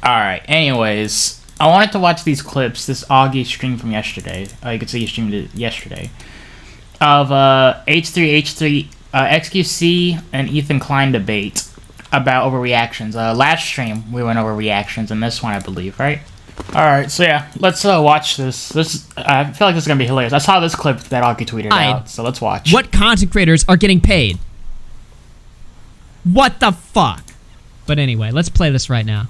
Alright, anyways, I wanted to watch these clips, this Augie stream from yesterday. You could see he streamed it yesterday. Of H3, XQC, and Ethan Klein debate about overreactions. Last stream, we went over reactions, and this one, I believe, right? Alright, so yeah, let's watch this. I feel like this is gonna be hilarious. I saw this clip that Augie tweeted out, so let's watch. What content creators are getting paid? What the fuck? But anyway, let's play this right now.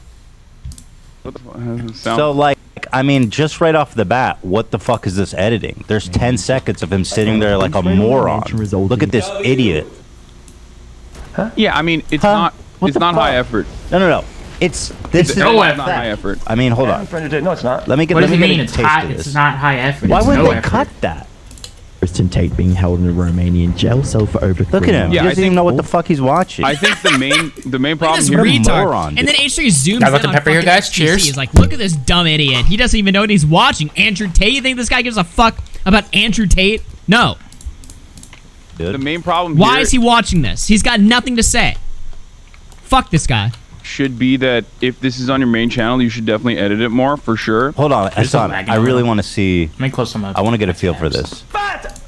So, like, I mean, just right off the bat, what the fuck is this editing? There's 10 seconds of him sitting there like a moron. Look at this idiot. Huh? Yeah, I mean, it's not high effort. No. This is not high effort. I mean, hold on. No, it's not. Let me get what does it mean? a It's taste high, of this. it's not high effort. Why wouldn't they effort. cut that? Kristen Tate being held in a Romanian jail cell for over 3 Look at him. months. He doesn't even know what the fuck he's watching. I think the main problem This here. retard. And then H3 zooms Guys, let in the on pepper here, fucking guys. XQC. Cheers. He's like, look at this dumb idiot. He doesn't even know what he's watching. Andrew Tate? You think this guy gives a fuck about Andrew Tate? No. The main problem Why here is he watching this? He's got nothing to say. Fuck this guy. should be that if this is on your main channel, you should definitely edit it more, for sure. Hold on, Hassan, I really want to see. Let me close some up. I want to get a feel for this.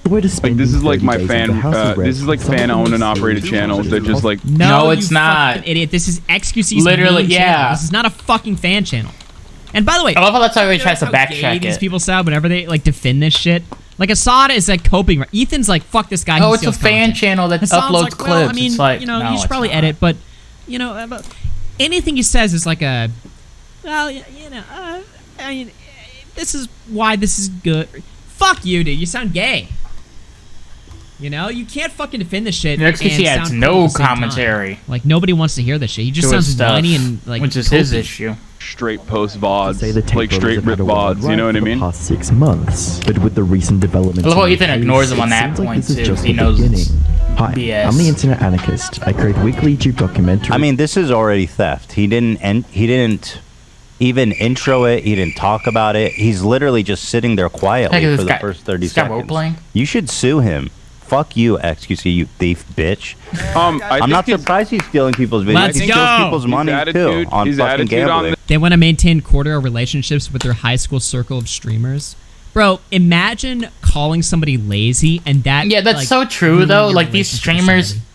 Like, this is like my fan. This is like fan-owned and operated channels that just like. No, it's not. Fucking idiot. This is XQC's literally, main yeah. channel. This is not a fucking fan channel. And by the way, I love how that's how everybody tries to how gay backtrack it. these people sound whenever they like defend this shit. Like Assad is like coping. Ethan's like, fuck this guy. Oh, it's a fan channel that Hassan's uploads like, clips. well, I mean, it's like, you know, no, you should probably not. edit, but you know, anything he says is like a, well, you know, I mean, this is why this is good. Fuck you, dude. You sound gay. You know, you can't fucking defend this shit. XQC and adds sound no cool at the same commentary. time. Like nobody wants to hear this shit. He just sounds whiny and like, which is his issue. Straight post VODs, Say the like straight rip VODs. You know what I mean? Past 6 months, but with the recent developments. I love how in the Ethan case, ignores him on it that seems like point this is too. just He the knows beginning. Hi, BS. I'm the internet anarchist. I create weekly YouTube documentaries. I mean, this is already theft. He didn't even intro it. He didn't talk about it. He's literally just sitting there quietly for the first 30 seconds. Role-playing? You should sue him. Fuck you, XQC, you thief bitch. I'm not surprised he's stealing people's videos. Let's he go. steals people's money too on fucking gambling. They want to maintain cordial relationships with their high school circle of streamers. Bro, imagine calling somebody lazy and that. Yeah, that's like, so true ruin though. your Like these relationship with streamers somebody.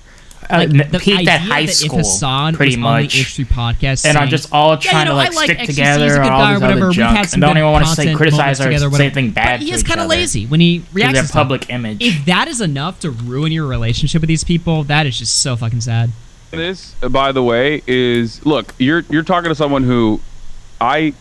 Like, the peaked at idea high that school if Hassan pretty was on the much, H3 podcast and are saying, just all yeah, trying you know, to like I like stick XQC, together he's a or good all guy this or whatever. other We've junk, had some and don't good even want to say content criticize moments or together, say whatever. anything bad. But he to is each kind of other. lazy when he reacts Their to stuff. public image. If that is enough to ruin your relationship with these people, that is just so fucking sad. This, by the way, is look. You're talking to someone who, I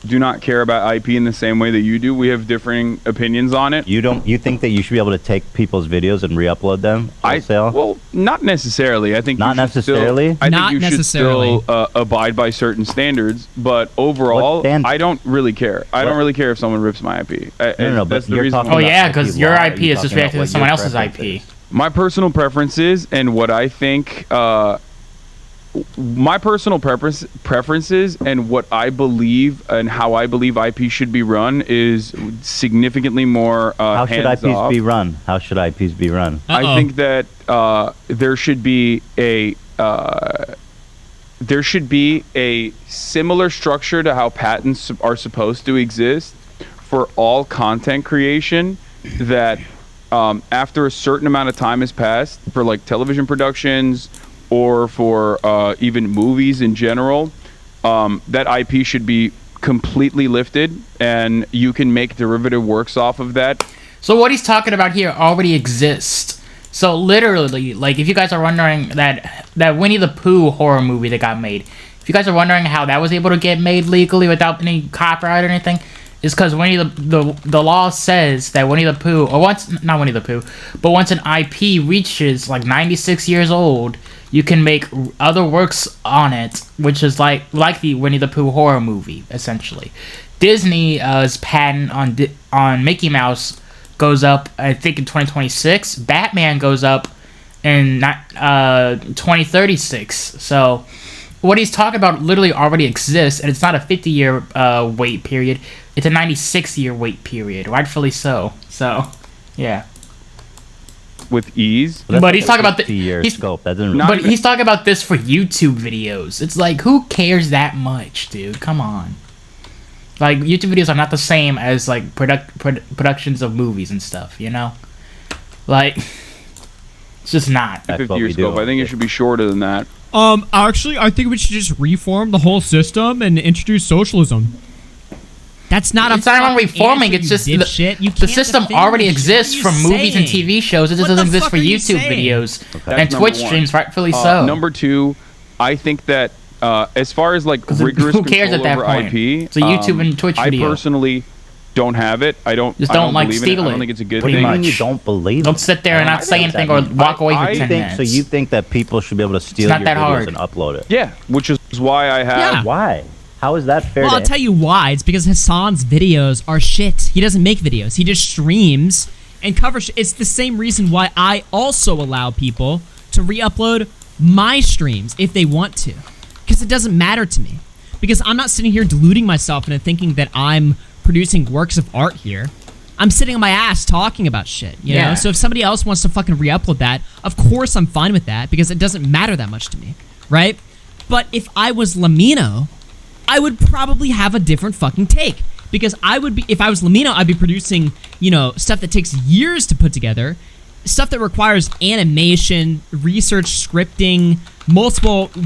do not care about IP in the same way that you do. We have differing opinions on it. You think that you should be able to take people's videos and re-upload them wholesale? Well, not necessarily. I think Not necessarily? I Not think you necessarily. should still abide by certain standards, but overall, I don't really care. I don't really care if someone rips my IP. No, that's but the you're reason. talking Oh about yeah, IP because your law. IP is just You're talking reacting to about someone what else's your IP. preference is. My personal preferences and what I think, my personal preferences and what I believe and how I believe IP should be run is significantly more How should IPs hands-off. be run? How should IPs be run? I think that there should be a similar structure to how patents are supposed to exist for all content creation, that after a certain amount of time has passed for like television productions or for even movies in general, that IP should be completely lifted and you can make derivative works off of that. So what he's talking about here already exists. So literally, like if you guys are wondering that Winnie the Pooh horror movie that got made, if you guys are wondering how that was able to get made legally without any copyright or anything, is because the law says that Winnie the Pooh, or once an IP reaches like 96 years old, you can make other works on it, which is like the Winnie the Pooh horror movie, essentially. Disney's patent on Mickey Mouse goes up, I think, in 2026. Batman goes up in 2036. So what he's talking about literally already exists, and it's not a 50-year wait period. It's a 96-year wait period, rightfully so. So, yeah. with ease. But he's talking about scope. That doesn't. But he's talking about this for YouTube videos. It's like, who cares that much, dude? Come on. Like, YouTube videos are not the same as like productions of movies and stuff. You know, like it's just not. 50-year scope. I think it should be shorter than that. Actually, I think we should just reform the whole system and introduce socialism. That's not it's not on reforming. It's just the system already exists for movies and TV shows. It just doesn't exist for YouTube videos and Twitch streams, rightfully so. Number two, I think that as far as like rigorous who cares control at that over point? IP, It's a YouTube and Twitch video. I personally don't have it. I don't like believe steal in it. I it. don't think it's a good Pretty thing. much. You don't believe Don't it. sit there and not say anything or walk away for 10 minutes. So you think that people should be able to steal your videos and upload it? Yeah, which is why I have. Yeah. Why? How is that fair? Well, I'll tell you why. It's because Hassan's videos are shit. He doesn't make videos. He just streams and covers. It's the same reason why I also allow people to re-upload my streams if they want to, because it doesn't matter to me. Because I'm not sitting here deluding myself into thinking that I'm producing works of art here. I'm sitting on my ass talking about shit, you know? So if somebody else wants to fucking re-upload that, of course I'm fine with that, because it doesn't matter that much to me, right? But if I was Lamino, I would probably have a different fucking take. Because I would be, if I was Lamino, I'd be producing, you know, stuff that takes years to put together, stuff that requires animation, research, scripting,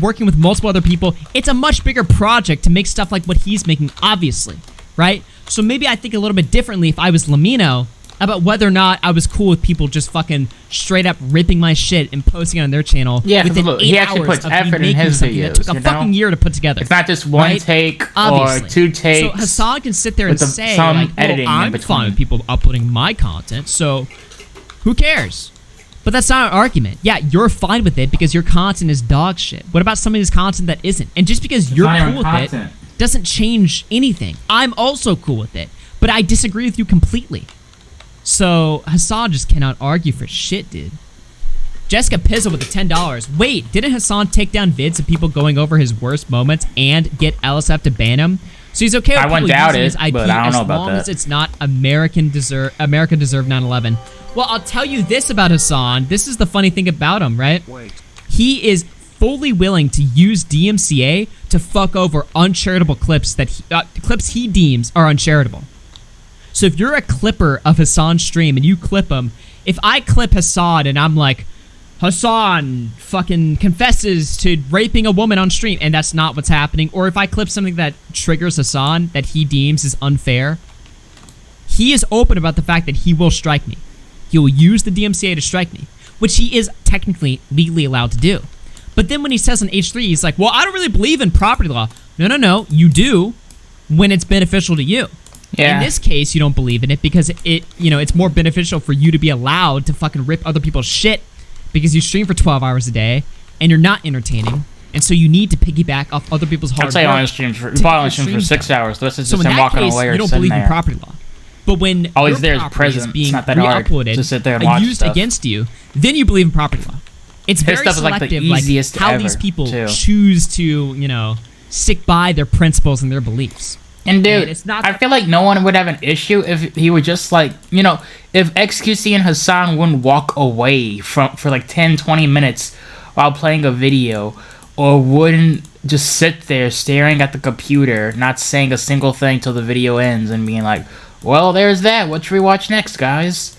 working with multiple other people. It's a much bigger project to make stuff like what he's making, obviously, right? So maybe I think a little bit differently if I was Lamino about whether or not I was cool with people just fucking straight up ripping my shit and posting it on their channel. Yeah, within look, 8 he actually hours puts of effort me in making his something videos. that took a fucking year to put together. It's not just one take Obviously. or 2 takes. So Hassan can sit there and say, some like, well, editing in I'm between. fine with people uploading my content, so who cares? But that's not an argument. Yeah, you're fine with it because your content is dog shit. What about somebody's content that isn't? And just because you're cool with it doesn't change anything. I'm also cool with it, but I disagree with you completely. So Hassan just cannot argue for shit, dude. Jessica Pizzle with the $10. Wait, didn't Hassan take down vids of people going over his worst moments and get LSF to ban him? So he's okay with people using his IP but I don't know about as long that. as it's not America Deserve 9/11. Well, I'll tell you this about Hassan. This is the funny thing about him, right? He is fully willing to use DMCA to fuck over uncharitable clips that clips he deems are uncharitable. So if you're a clipper of Hassan's stream and you clip him, if I clip Hassan and I'm like, Hassan fucking confesses to raping a woman on stream, and that's not what's happening, or if I clip something that triggers Hassan that he deems is unfair, he is open about the fact that he will strike me. He will use the DMCA to strike me, which he is technically legally allowed to do. But then when he says on H3, he's like, well, I don't really believe in property law. No, you do when it's beneficial to you. Yeah. In this case, you don't believe in it because it's more beneficial for you to be allowed to fucking rip other people's shit because you stream for 12 hours a day and you're not entertaining, and so you need to piggyback off other people's hard work. I'd say only streams for 6 hours. This is So just in him that walking case, away or you don't sitting believe in there. property law. But when All your he's there is property present. is being It's not that hard re-uploaded to sit there and watch used stuff. against you, then you believe in property law. It's His very stuff is like the selective, easiest how ever, these people too. choose to, stick by their principles and their beliefs. And dude, And it's not I feel like no one would have an issue if he would just like, if XQC and Hassan wouldn't walk away for like 10, 20 minutes while playing a video, or wouldn't just sit there staring at the computer, not saying a single thing till the video ends and being like, well, there's that. What should we watch next, guys?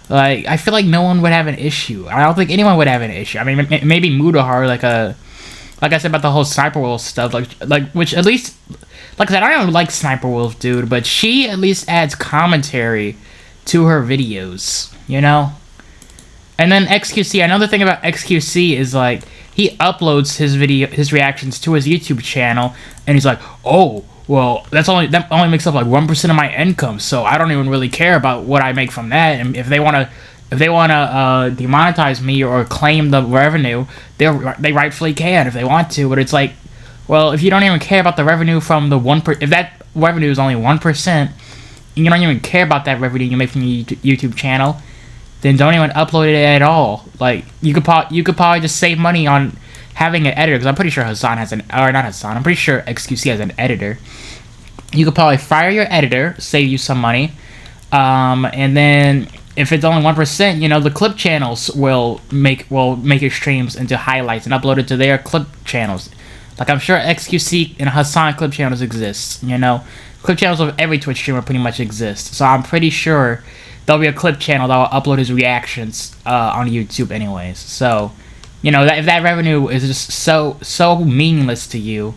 Like, I feel like no one would have an issue. I don't think anyone would have an issue. I mean, maybe Mudahar, like I said about the whole Sniper Wolf stuff, like which at least, like I said, I don't like Sniper Wolf, dude, but she at least adds commentary to her videos, And then XQC, another thing about XQC is like he uploads his reactions to his YouTube channel, and he's like, oh, well, that only makes up like 1% of my income, so I don't even really care about what I make from that. And if they wanna demonetize me or claim the revenue, they rightfully can if they want to. But it's like, well, if you don't even care about the revenue from the 1%, if that revenue is only 1%, and you don't even care about that revenue you make from your YouTube channel, then don't even upload it at all. Like you could probably just save money on having an editor, because I'm pretty sure Hassan has I'm pretty sure XQC has an editor. You could probably fire your editor, save you some money, and then if it's only 1%, you know, the clip channels will make your streams into highlights and upload it to their clip channels. Like, I'm sure XQC and Hassan clip channels exist, you know. Clip channels of every Twitch streamer pretty much exist. So I'm pretty sure there'll be a clip channel that will upload his reactions on YouTube anyways. So, you know, if that revenue is just so meaningless to you,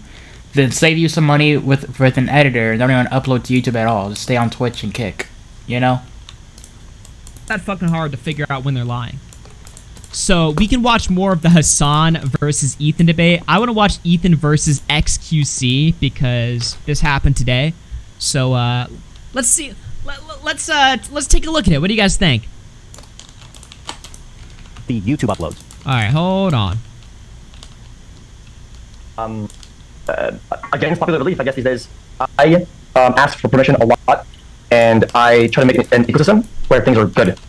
then save you some money with an editor and don't even upload to YouTube at all. Just stay on Twitch and kick, you know? That fucking hard to figure out when they're lying. So we can watch more of the Hassan versus Ethan debate. I want to watch Ethan versus XQC because this happened today. So let's see. Let's take a look at it. What do you guys think? The YouTube uploads. All right, hold on. Against popular belief, I guess these days, I ask for permission a lot, and I try to make an ecosystem where things are good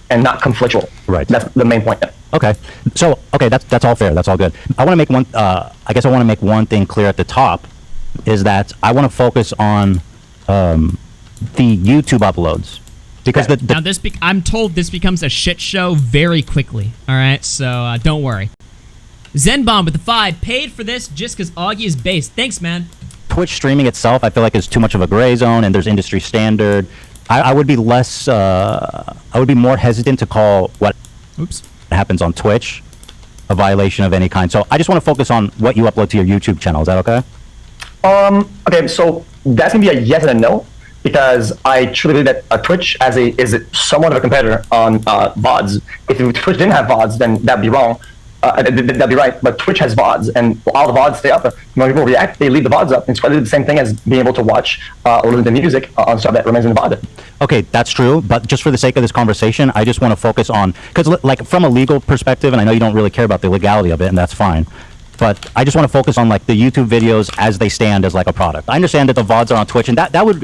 and not conflictual. Right. That's the main point. Okay. So, okay, that's all fair. That's all good. I want to make one. I guess I want to make one thing clear at the top, is that I want to focus on the YouTube uploads because now I'm told this becomes a shit show very quickly. All right, so don't worry. Zenbomb with the 5 paid for this just because Augie is based. Thanks, man. Twitch streaming itself, I feel like, is too much of a gray zone, and there's industry standard. I would be less. I would be more hesitant to call what happens on Twitch a violation of any kind. So I just want to focus on what you upload to your YouTube channel. Is that okay? Okay, so that's gonna be a yes and a no, because I truly believe that Twitch is somewhat of a competitor on VODs. If Twitch didn't have VODs, then that'd be wrong. That'd be right, but Twitch has VODs, and all the VODs stay up. When people react, they leave the VODs up. It's probably the same thing as being able to watch or listen to music on stuff that remains in the VOD. Okay, that's true, but just for the sake of this conversation, I just want to focus on, because like from a legal perspective, and I know you don't really care about the legality of it, and that's fine, but I just want to focus on like the YouTube videos as they stand as like a product. I understand that the VODs are on Twitch, and that would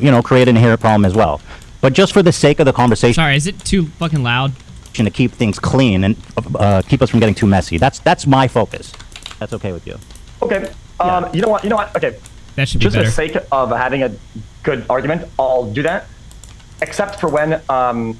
you know, create an inherent problem as well. But just for the sake of the conversation, sorry, is it too fucking loud? To keep things clean and keep us from getting too messy. That's my focus. That's okay with you. Okay. You know what? Okay. That should be just better. for the sake of having a good argument, I'll do that. Except for when the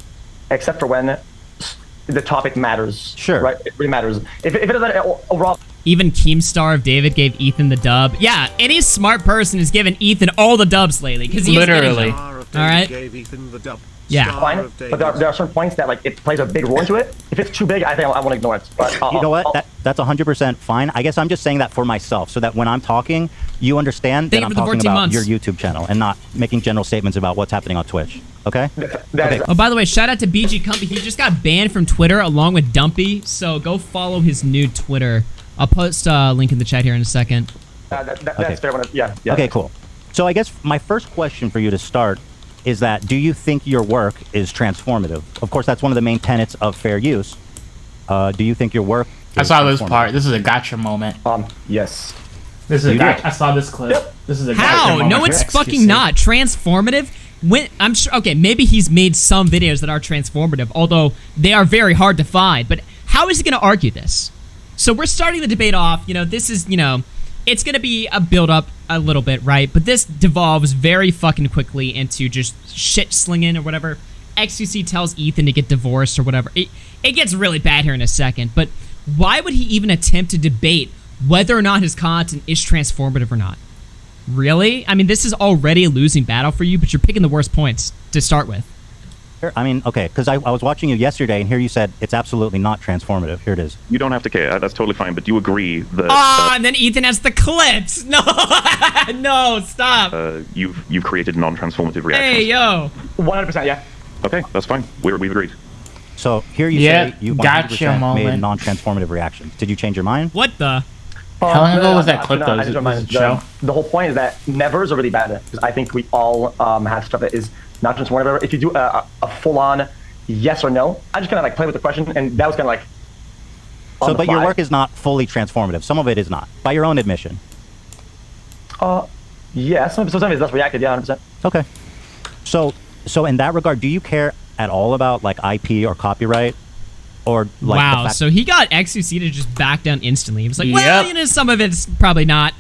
topic matters. Sure. Right. It really matters. If it doesn't overall. Even Keemstar of David gave Ethan the dub. Yeah, any smart person has given Ethan all the dubs lately because he's literally. All right. Gave Ethan the dub. Yeah. Fine, but there are certain points that like it plays a big role into it. If it's too big, I think I want to ignore it. But you know what? That's 100% fine. I guess I'm just saying that for myself, so that when I'm talking, you understand that I'm talking about your YouTube channel and not making general statements about what's happening on Twitch. Okay? Okay. Oh, by the way, shout out to BG Cumpy. He just got banned from Twitter along with Dumpy, so go follow his new Twitter. I'll post a link in the chat here in a second. That's fair. Yeah. Okay, cool. So I guess my first question for you to start is that, do you think your work is transformative? Of course, that's one of the main tenets of fair use. Do you think your work is I saw this part. This is a gotcha moment. Yes. This is a gotcha. I saw this clip. Yep. This is a gotcha How? moment. No, it's fucking not. Transformative? When I'm sure, okay, maybe he's made some videos that are transformative, although they are very hard to find, but how is he going to argue this? So we're starting the debate off, you know, this is, you know, it's going to be a build-up a little bit, right? But this devolves very fucking quickly into just shit slinging or whatever. XQC tells Ethan to get divorced or whatever. It gets really bad here in a second, but why would he even attempt to debate whether or not his content is transformative or not? Really? I mean, this is already a losing battle for you, but you're picking the worst points to start with. I mean, okay, because I was watching you yesterday, and here you said it's absolutely not transformative. Here it is. You don't have to care. That's totally fine. But do you agree that? And then Ethan has the clips. No, no, stop. You've created non-transformative reactions. Hey, yo. 100%. Yeah. Okay, that's fine. We've agreed. So here you say you 100% gotcha made non-transformative reactions. Did you change your mind? What the? How long ago was that clip, though? The whole point is that nevers are really bad, because I think we all have stuff that is not transformative. If you do a full-on yes or no, I just kind of like play with the question, and that was kind of like. So, but your work is not fully transformative. Some of it is not, by your own admission. Yeah, some of it is less reacted. Yeah, 100%. Okay. So in that regard, do you care at all about like IP or copyright? Or like wow, so he got XQC to just back down instantly. He was like, well, you know, some of it's probably not.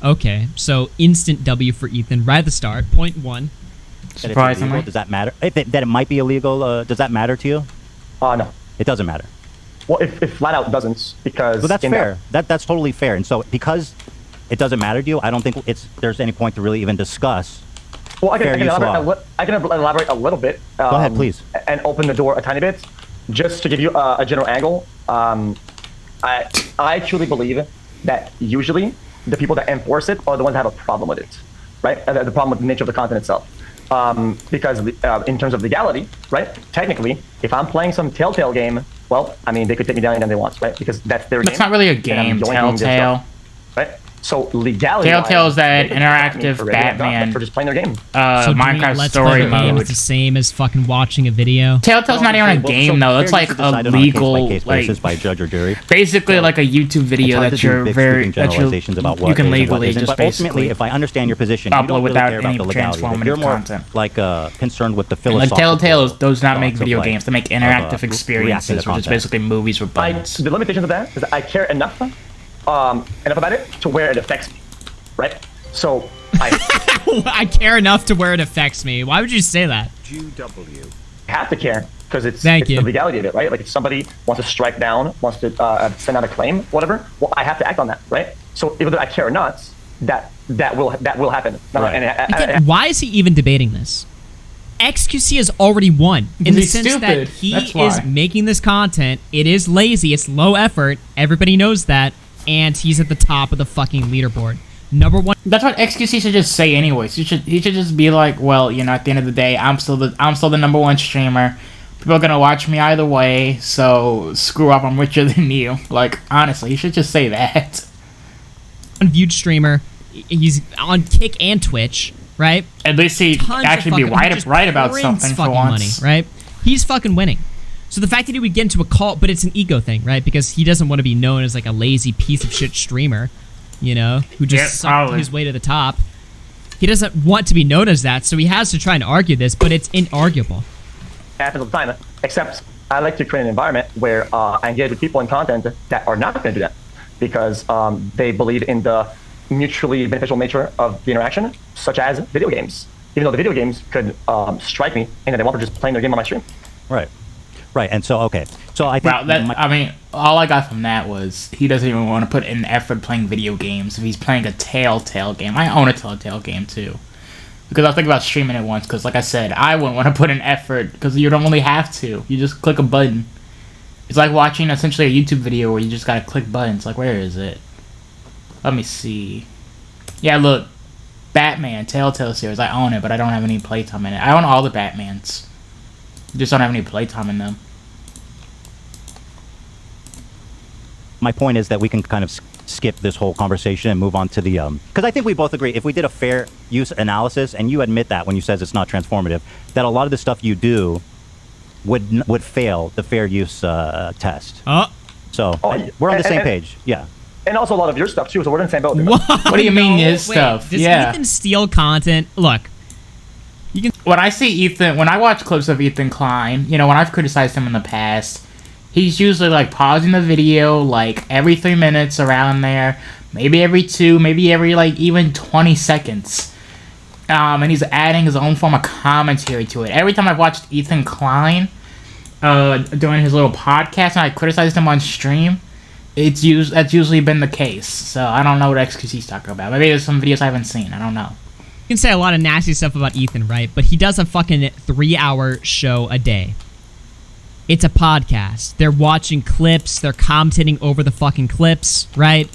Okay, so instant W for Ethan right at the start. Point 1. Surprisingly. Does that matter? That it might be illegal, does that matter to you? No. It doesn't matter. Well, if flat out doesn't, because... Well, that's fair. That's totally fair. And so because it doesn't matter to you, I don't think there's any point to really even discuss. Well, I can elaborate a little bit. Go ahead, please. And open the door a tiny bit, just to give you a general angle. I truly believe that usually the people that enforce it are the ones that have a problem with it, right? The problem with the nature of the content itself. Because in terms of legality, right? Technically, if I'm playing some Telltale game, well, I mean, they could take me down anytime they want, right? Because that's their game. It's not really a game, Telltale. Right? So legality. Telltale is that interactive Batman for just playing their game. So Minecraft story mode. It's the same as fucking watching a video. Telltale's not even a game though. It's like a legal, like by judge or jury. Basically, like a YouTube video that you're you can legally just but ultimately, if I understand your position, you don't really care about the legality. You're more like concerned with the philosophical. Like Telltale does not make video games; they make interactive experiences, which is basically movies with buttons. The limitations of that is that I care enough about it to where it affects me, right? So I care enough to where it affects me. Why would you say that? I have to care because it's the legality of it, right? Like if somebody wants to strike down, wants to send out a claim, whatever, well, I have to act on that, right? So even though I care or not, that will happen. Right. Why is he even debating this? XQC has already won in the sense that he is making this content. It is lazy. It's low effort. Everybody knows that. And he's at the top of the fucking leaderboard. Number one. That's what XQC should just say anyways. He should just be like, well, you know, at the end of the day, I'm still the #1 streamer. People are gonna watch me either way, so screw up, I'm richer than you. Like, honestly, he should just say that. Unviewed streamer. He's on Kick and Twitch, right? At least he actually be right about something for once. Money, right? He's fucking winning. So the fact that he would get into a cult, but it's an ego thing, right? Because he doesn't want to be known as like a lazy piece of shit streamer, you know, who just sucked his way to the top. He doesn't want to be known as that, so he has to try and argue this, but it's inarguable. It happens all the time, except I like to create an environment where I engage with people in content that are not going to do that because they believe in the mutually beneficial nature of the interaction, such as video games. Even though the video games could strike me and they want to just playing their game on my stream. Right. Right, and so, okay. So I think... I mean, all I got from that was he doesn't even want to put in effort playing video games if he's playing a Telltale game. I own a Telltale game, too. Because I was thinking about streaming it once, because like I said, I wouldn't want to put in effort, because you don't really have to. You just click a button. It's like watching essentially a YouTube video where you just gotta click buttons. Like, where is it? Let me see. Yeah, look. Batman, Telltale series. I own it, but I don't have any playtime in it. I own all the Batmans. Just don't have any playtime in them. My point is that we can kind of skip this whole conversation and move on to the because I think we both agree if we did a fair use analysis, and you admit that when you says it's not transformative, that a lot of the stuff you do would fail the fair use test. So we're on the same page. Yeah. And also a lot of your stuff too. So we're in the same boat. What do you mean his stuff? Does Ethan steal content? Look. When I see Ethan, when I watch clips of Ethan Klein, you know, when I've criticized him in the past, he's usually like pausing the video like every 3 minutes around there, maybe every 2, maybe every like even 20 seconds. And he's adding his own form of commentary to it. Every time I've watched Ethan Klein doing his little podcast and I criticized him on stream, that's usually been the case. So I don't know what XQC's talking about. Maybe there's some videos I haven't seen. I don't know. You can say a lot of nasty stuff about Ethan, right? But he does a fucking 3-hour show a day. It's a podcast. They're watching clips. They're commentating over the fucking clips, right?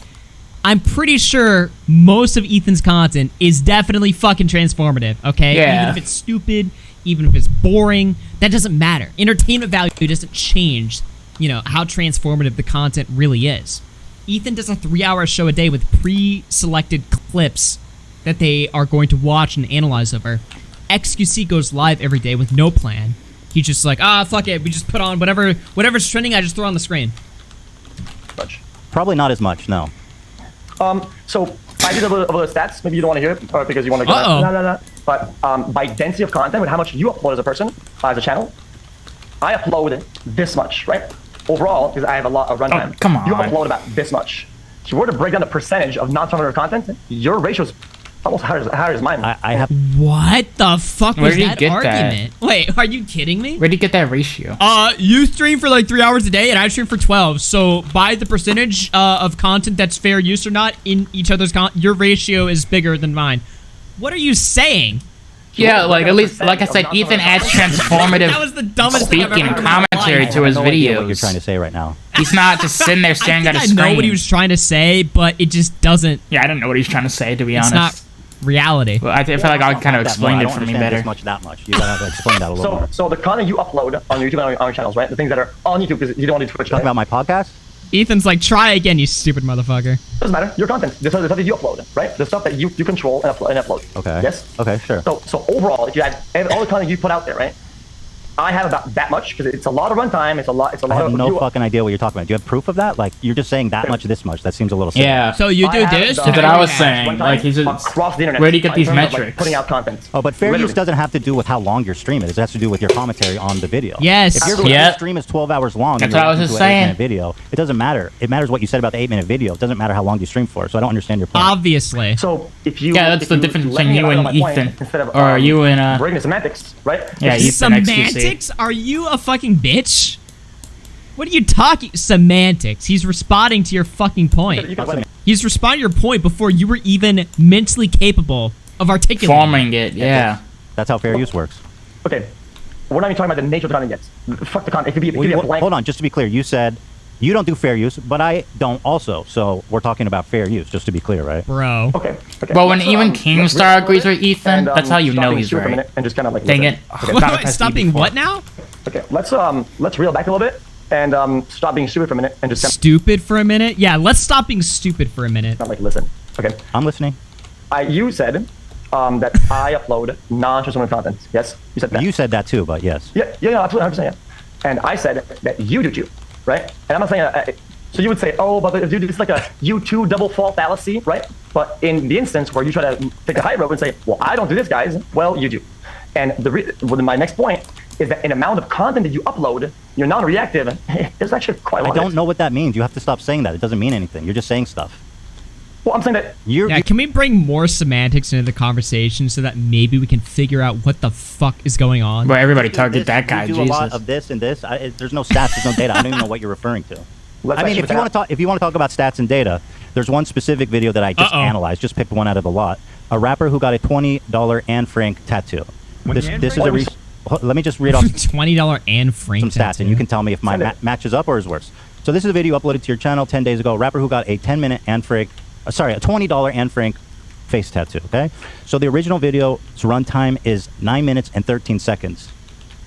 I'm pretty sure most of Ethan's content is definitely fucking transformative, okay? Yeah. Even if it's stupid, even if it's boring, that doesn't matter. Entertainment value doesn't change, you know, how transformative the content really is. Ethan does a 3-hour show a day with pre-selected clips that they are going to watch and analyze over. XQC goes live every day with no plan. He's just like, fuck it, we just put on whatever's trending, I just throw on the screen. Probably not as much, no. So I did a little stats. Maybe you don't want to hear it, or because you want to go. No. But by density of content, with how much you upload as a person, as a channel, I upload this much, right? Overall, because I have a lot of runtime. Come on. You upload about this much. If you were to break down the percentage of non-transformative content, your ratio is almost higher as mine. I have. What the fuck Where was did you that get that? argument? Wait, are you kidding me? Where do you get that ratio? You stream for like 3 hours a day, and I stream for 12. So by the percentage of content that's fair use or not in each other's your ratio is bigger than mine. What are you saying? Yeah, like at least, like I said, Ethan adds transformative That was the dumbest thing I've speaking ever and heard in my commentary life. to his no idea what you're videos. trying to say right now. He's not just sitting there staring at a I screen. know what he was trying to say, but it just doesn't. Yeah, I don't know what he's trying to say, to be It's honest. not reality. Well, I feel like I kind of That explained more. it I don't for me understand better. this much that much. You gotta explain that a little more. So the content you upload on YouTube and on your channels, right? The things that are on YouTube because you don't want to do Twitch. Talking about my podcast. Ethan's like, try again, you stupid motherfucker. Doesn't matter. Your content, the stuff that you upload, right? The stuff that you control and upload. Okay. Yes. Okay, sure. So overall, if you add all the content you put out there, right? I have about that much because it's a lot of runtime. It's a lot. I have no fucking idea what you're talking about. Do you have proof of that? Like, you're just saying that much, this much. That seems a little silly. Yeah. So you do I have this? done That's what I was Okay. saying. runtime Like, he's across the internet. where do you get these in terms of, metrics? putting out content. Oh, but fair use Literally. doesn't have to do with how long your stream is. It has to do with your commentary on the video. Yes. If your Yeah. stream is 12 hours long, That's and you're what I was reacting just to an saying. 8-minute video, it doesn't matter. It matters what you said about the 8-minute video. It doesn't matter how long you stream for. So I don't understand your point. Obviously. So if you Yeah, that's if the you difference let between me you elaborate and on my point Ethan. instead of Or you and, breaking the semantics, right? Yeah, Ethan XQC. Semantics? Are you a fucking bitch? What are you talking? Semantics. He's responding to your fucking point. You can He's responding to your point before you were even mentally capable of articulating. Forming it, yeah. That's how fair use works. Okay, we're not even talking about the nature of the content yet. Fuck the content. It could be a blank. Hold on, just to be clear, you said you don't do fair use, but I don't also. So we're talking about fair use, just to be clear, right? Bro. Okay. But when even let's Keemstar read agrees it with Ethan, and, that's how you stop know being he's stupid for a right. minute And just kind of like Dang listen. it. Okay. Wait, Thought it wait, has stop to be being before. what now? Okay, let's reel back a little bit and stop being stupid for a minute and just kind Stupid for a minute? Yeah, let's stop being stupid for a minute. of like listen. Okay, I'm listening. you said that I upload non-transformative content. Yes, you said that. You said that too, but yes. Yeah, absolutely, 100%. Yeah. And I said that you do too, right? And I'm not saying. So you would say, oh, but dude, it's like a U2 double fault fallacy, right? But in the instance where you try to take the high road and say, well, I don't do this, guys. Well, you do. And my next point is that in amount of content that you upload, you're non-reactive. There's actually quite a lot. I don't know what that means. You have to stop saying that. It doesn't mean anything. You're just saying stuff. Well, I'm saying that. Yeah, can we bring more semantics into the conversation so that maybe we can figure out what the fuck is going on? Bro, everybody You do target this, that guy, you do a lot Jesus. of this and this. There's no stats. There's no data. I don't even know what you're referring to. Let's I mean, actually if you want to talk about stats and data, there's one specific video that I just analyzed. Just picked one out of the lot. A rapper who got a $20 Anne Frank tattoo. This is a. Let me just read off $20 Anne Frank some stats, and you can tell me if mine matches up or is worse. So this is a video uploaded to your channel 10 days ago. Rapper who got a 10-minute Anne Frank, a $20 Anne Frank face tattoo. Okay, so the original video's runtime is 9 minutes and 13 seconds.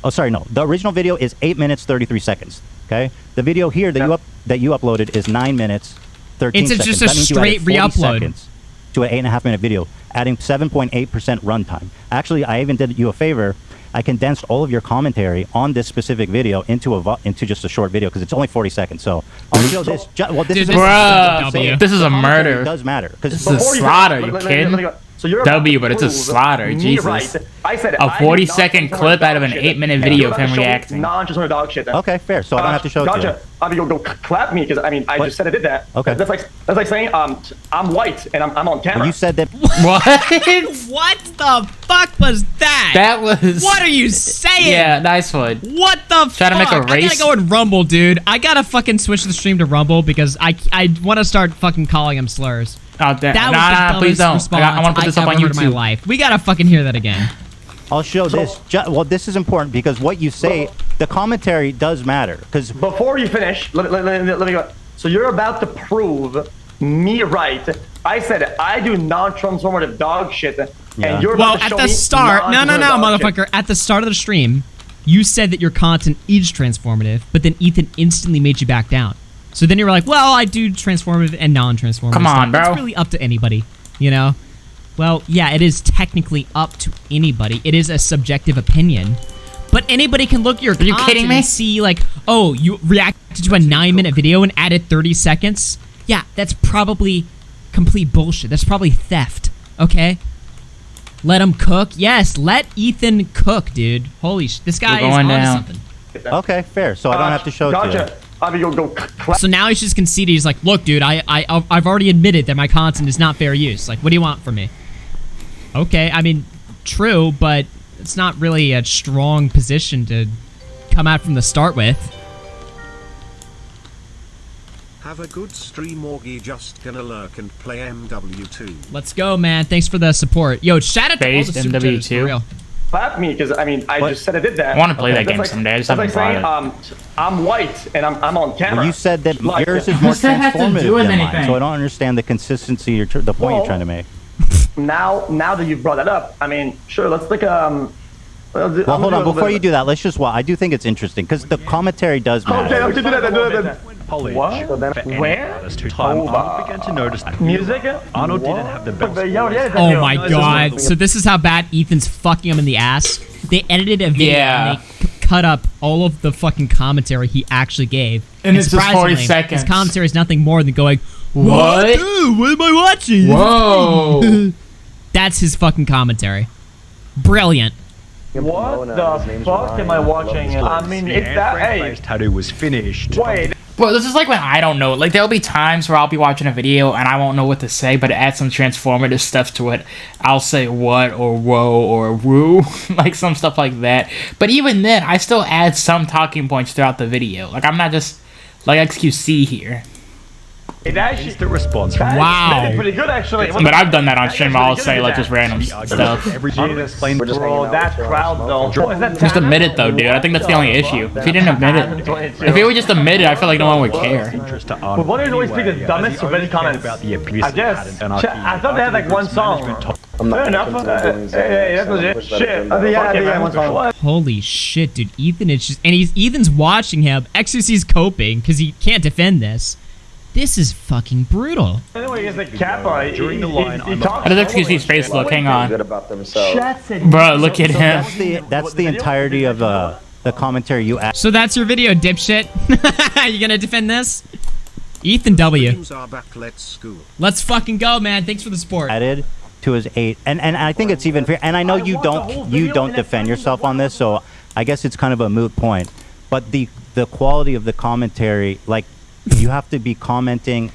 Oh, sorry, no. The original video is 8 minutes 33 seconds. Okay, the video here that you uploaded is 9 minutes 13 seconds. It's just a That means you added straight 40 re-upload. seconds to an 8.5-minute video, adding 7.8% runtime. Actually, I even did you a favor. I condensed all of your commentary on this specific video into just a short video because it's only 40 seconds. So I'll show this. Well, this is Bruh, this is a commentary murder. does matter because This is a slaughter, you kidding? So you're W, but it's a slaughter, Jesus. Right. I said A 40-second clip out of an 8-minute video of him reacting. Non-transformative dog shit. Okay, fair. So I don't have to show it to you. Gotcha. I mean, go clap me because I mean I just said I did that. Okay. That's like saying I'm white and I'm on camera. Well, you said that. What? What the fuck was that? That was... What are you saying? Yeah, nice one. What the fuck? Try to make a I race. gotta go in Rumble, dude. I gotta fucking switch the stream to Rumble because I want to start fucking calling him slurs. Oh, that That was nah, the please dumbest don't. response I want to put this up on ever heard in my YouTube. life. We gotta fucking hear that again. I'll show this. Well, this is important because what you say, the commentary does matter. Because before you finish, let me go. So you're about to prove me right. I said I do non-transformative dog shit, and you're Well, about to at show the me start, no, non-transformative dog shit. motherfucker. At the start of the stream, you said that your content is transformative, but then Ethan instantly made you back down. So then you were like, well, I do transformative and non-transformative Come on, stuff. bro. It's really up to anybody, you know? Well, yeah, it is technically up to anybody. It is a subjective opinion. But anybody can look at your content kidding me? and see, like, oh, you reacted to a 9-minute video and added 30 seconds? Yeah, that's probably complete bullshit. That's probably theft, okay? Let him cook? Yes, let Ethan cook, dude. Holy shit, this guy We're is going onto down. something. okay, fair. So I don't have to show it to you. Gotcha. I mean, go clap. So now he's just conceded. He's like, look, dude, I've already admitted that my content is not fair use. Like, what do you want from me? Okay, I mean, true, but it's not really a strong position to come out from the start with. Have a good stream, Augie. Just gonna lurk and play MW2. Let's go, man. Thanks for the support. Yo, shout out to all the Based super chatters, MW2. for real. Slap me, because I mean, I just said I did that. I wanna play that That's game like, someday, I just that's like haven't saying, bought I'm white and I'm on camera. Well, you said that Like, yours is more What's that have to do transformative with than mine, anything? so I don't understand the consistency, the point you're trying to make. now that you've brought that up, I mean, sure, let's like Well, hold on. Before you do that, let's just I do think it's interesting because the commentary does matter. Okay, do that. College. What? For Where? Arnold began to notice that Music? Arnold didn't have the best voice. Oh my god. So this is how bad Ethan's fucking him in the ass. They edited a video and they cut up all of the fucking commentary he actually gave. And it's just 40 surprisingly, seconds. His commentary is nothing more than going, What? Dude, what am I watching? Whoa. That's his fucking commentary. Brilliant. What the fuck am I watching? I mean, it's that. Hey, tattoo was finished. wait. Well, this is like when I don't know. Like, there'll be times where I'll be watching a video and I won't know what to say, but to add some transformative stuff to it, I'll say what or whoa or woo, like some stuff like that. But even then, I still add some talking points throughout the video. Like, I'm not just like XQC here. It actually The response. Wow. pretty good actually. But I've done that on stream. Actually, I'll good say at like that. just random stuff. Every time explain Bro, that crowd though. What is that? Just admit it though, dude. I think that's the only issue. If he didn't admit it, if he would just admit it, I feel like no one would care. interest to But Arnold. why do you always pick the dumbest of any comments? About the abuse I guess. it had in anarchy. I thought they had like one song. Fair enough. Hey, that's legit. Shit. I think yeah, one song. Holy shit, dude. Ethan is just... And Ethan's watching him. XQC's coping because he can't defend this. This is fucking brutal. Anyway, he's like Kappa. During the line, How does XQC's face look? Hang on. about themselves. Bro, look at him. That's the entirety of the commentary you added. So that's your video, dipshit. You gonna defend this? Ethan W. Streams are back, let's go. Let's fucking go, man. Thanks for the support. Added to his 8, and I think it's even fair. And I know you don't defend yourself on this, so I guess it's kind of a moot point. But the quality of the commentary, like, you have to be commenting,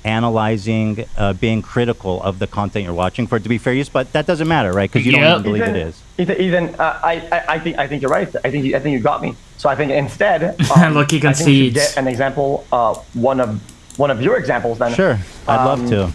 analyzing, being critical of the content you're watching for it to be fair use. But that doesn't matter, right? Because you don't even believe it is. Ethan, I think you're right. I think you got me. So I think instead, Look, he I think we should concedes. get an example, one of your examples then. Sure, I'd love to.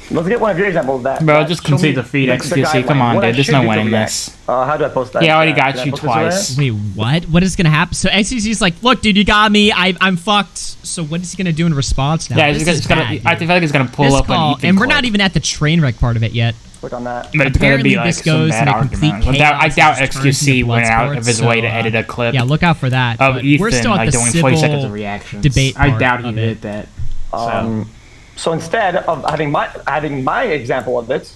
Let's get one of your examples. Bro, just concede defeat, XQC. Come on, dude. There's no winning this. How do I post that? He already got Can I you post this over twice. Wait, what? What is gonna happen? So XQC's like, look, dude, you got me. I'm fucked. So what is he gonna do in response now? Yeah, This he's is gonna. bad, I dude. feel like he's gonna pull This up call, an Ethan and we're clip. not even at the train wreck part of it yet. Click on that. But it's gonna Apparently be like this some goes bad in a complete arguments. I doubt chaos. It turns XQC into went out Bloodsport, of his way to so, edit a clip Yeah, look out for that. of but Ethan we're still at like the doing civil 40 seconds of reactions. debate I part doubt he of did it. that. So instead of having my example of it,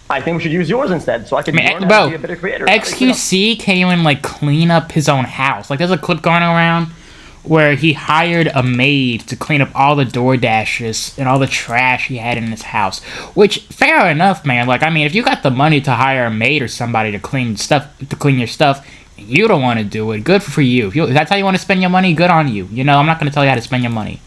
I think we should use yours instead, so I can learn how to be a better creator. XQC can't even like clean up his own house. Like, there's a clip going around where he hired a maid to clean up all the door dashes and all the trash he had in his house. Which, fair enough, man. Like, I mean, if you got the money to hire a maid or somebody to clean your stuff, and you don't want to do it, good for you. If that's how you want to spend your money, good on you. You know, I'm not going to tell you how to spend your money.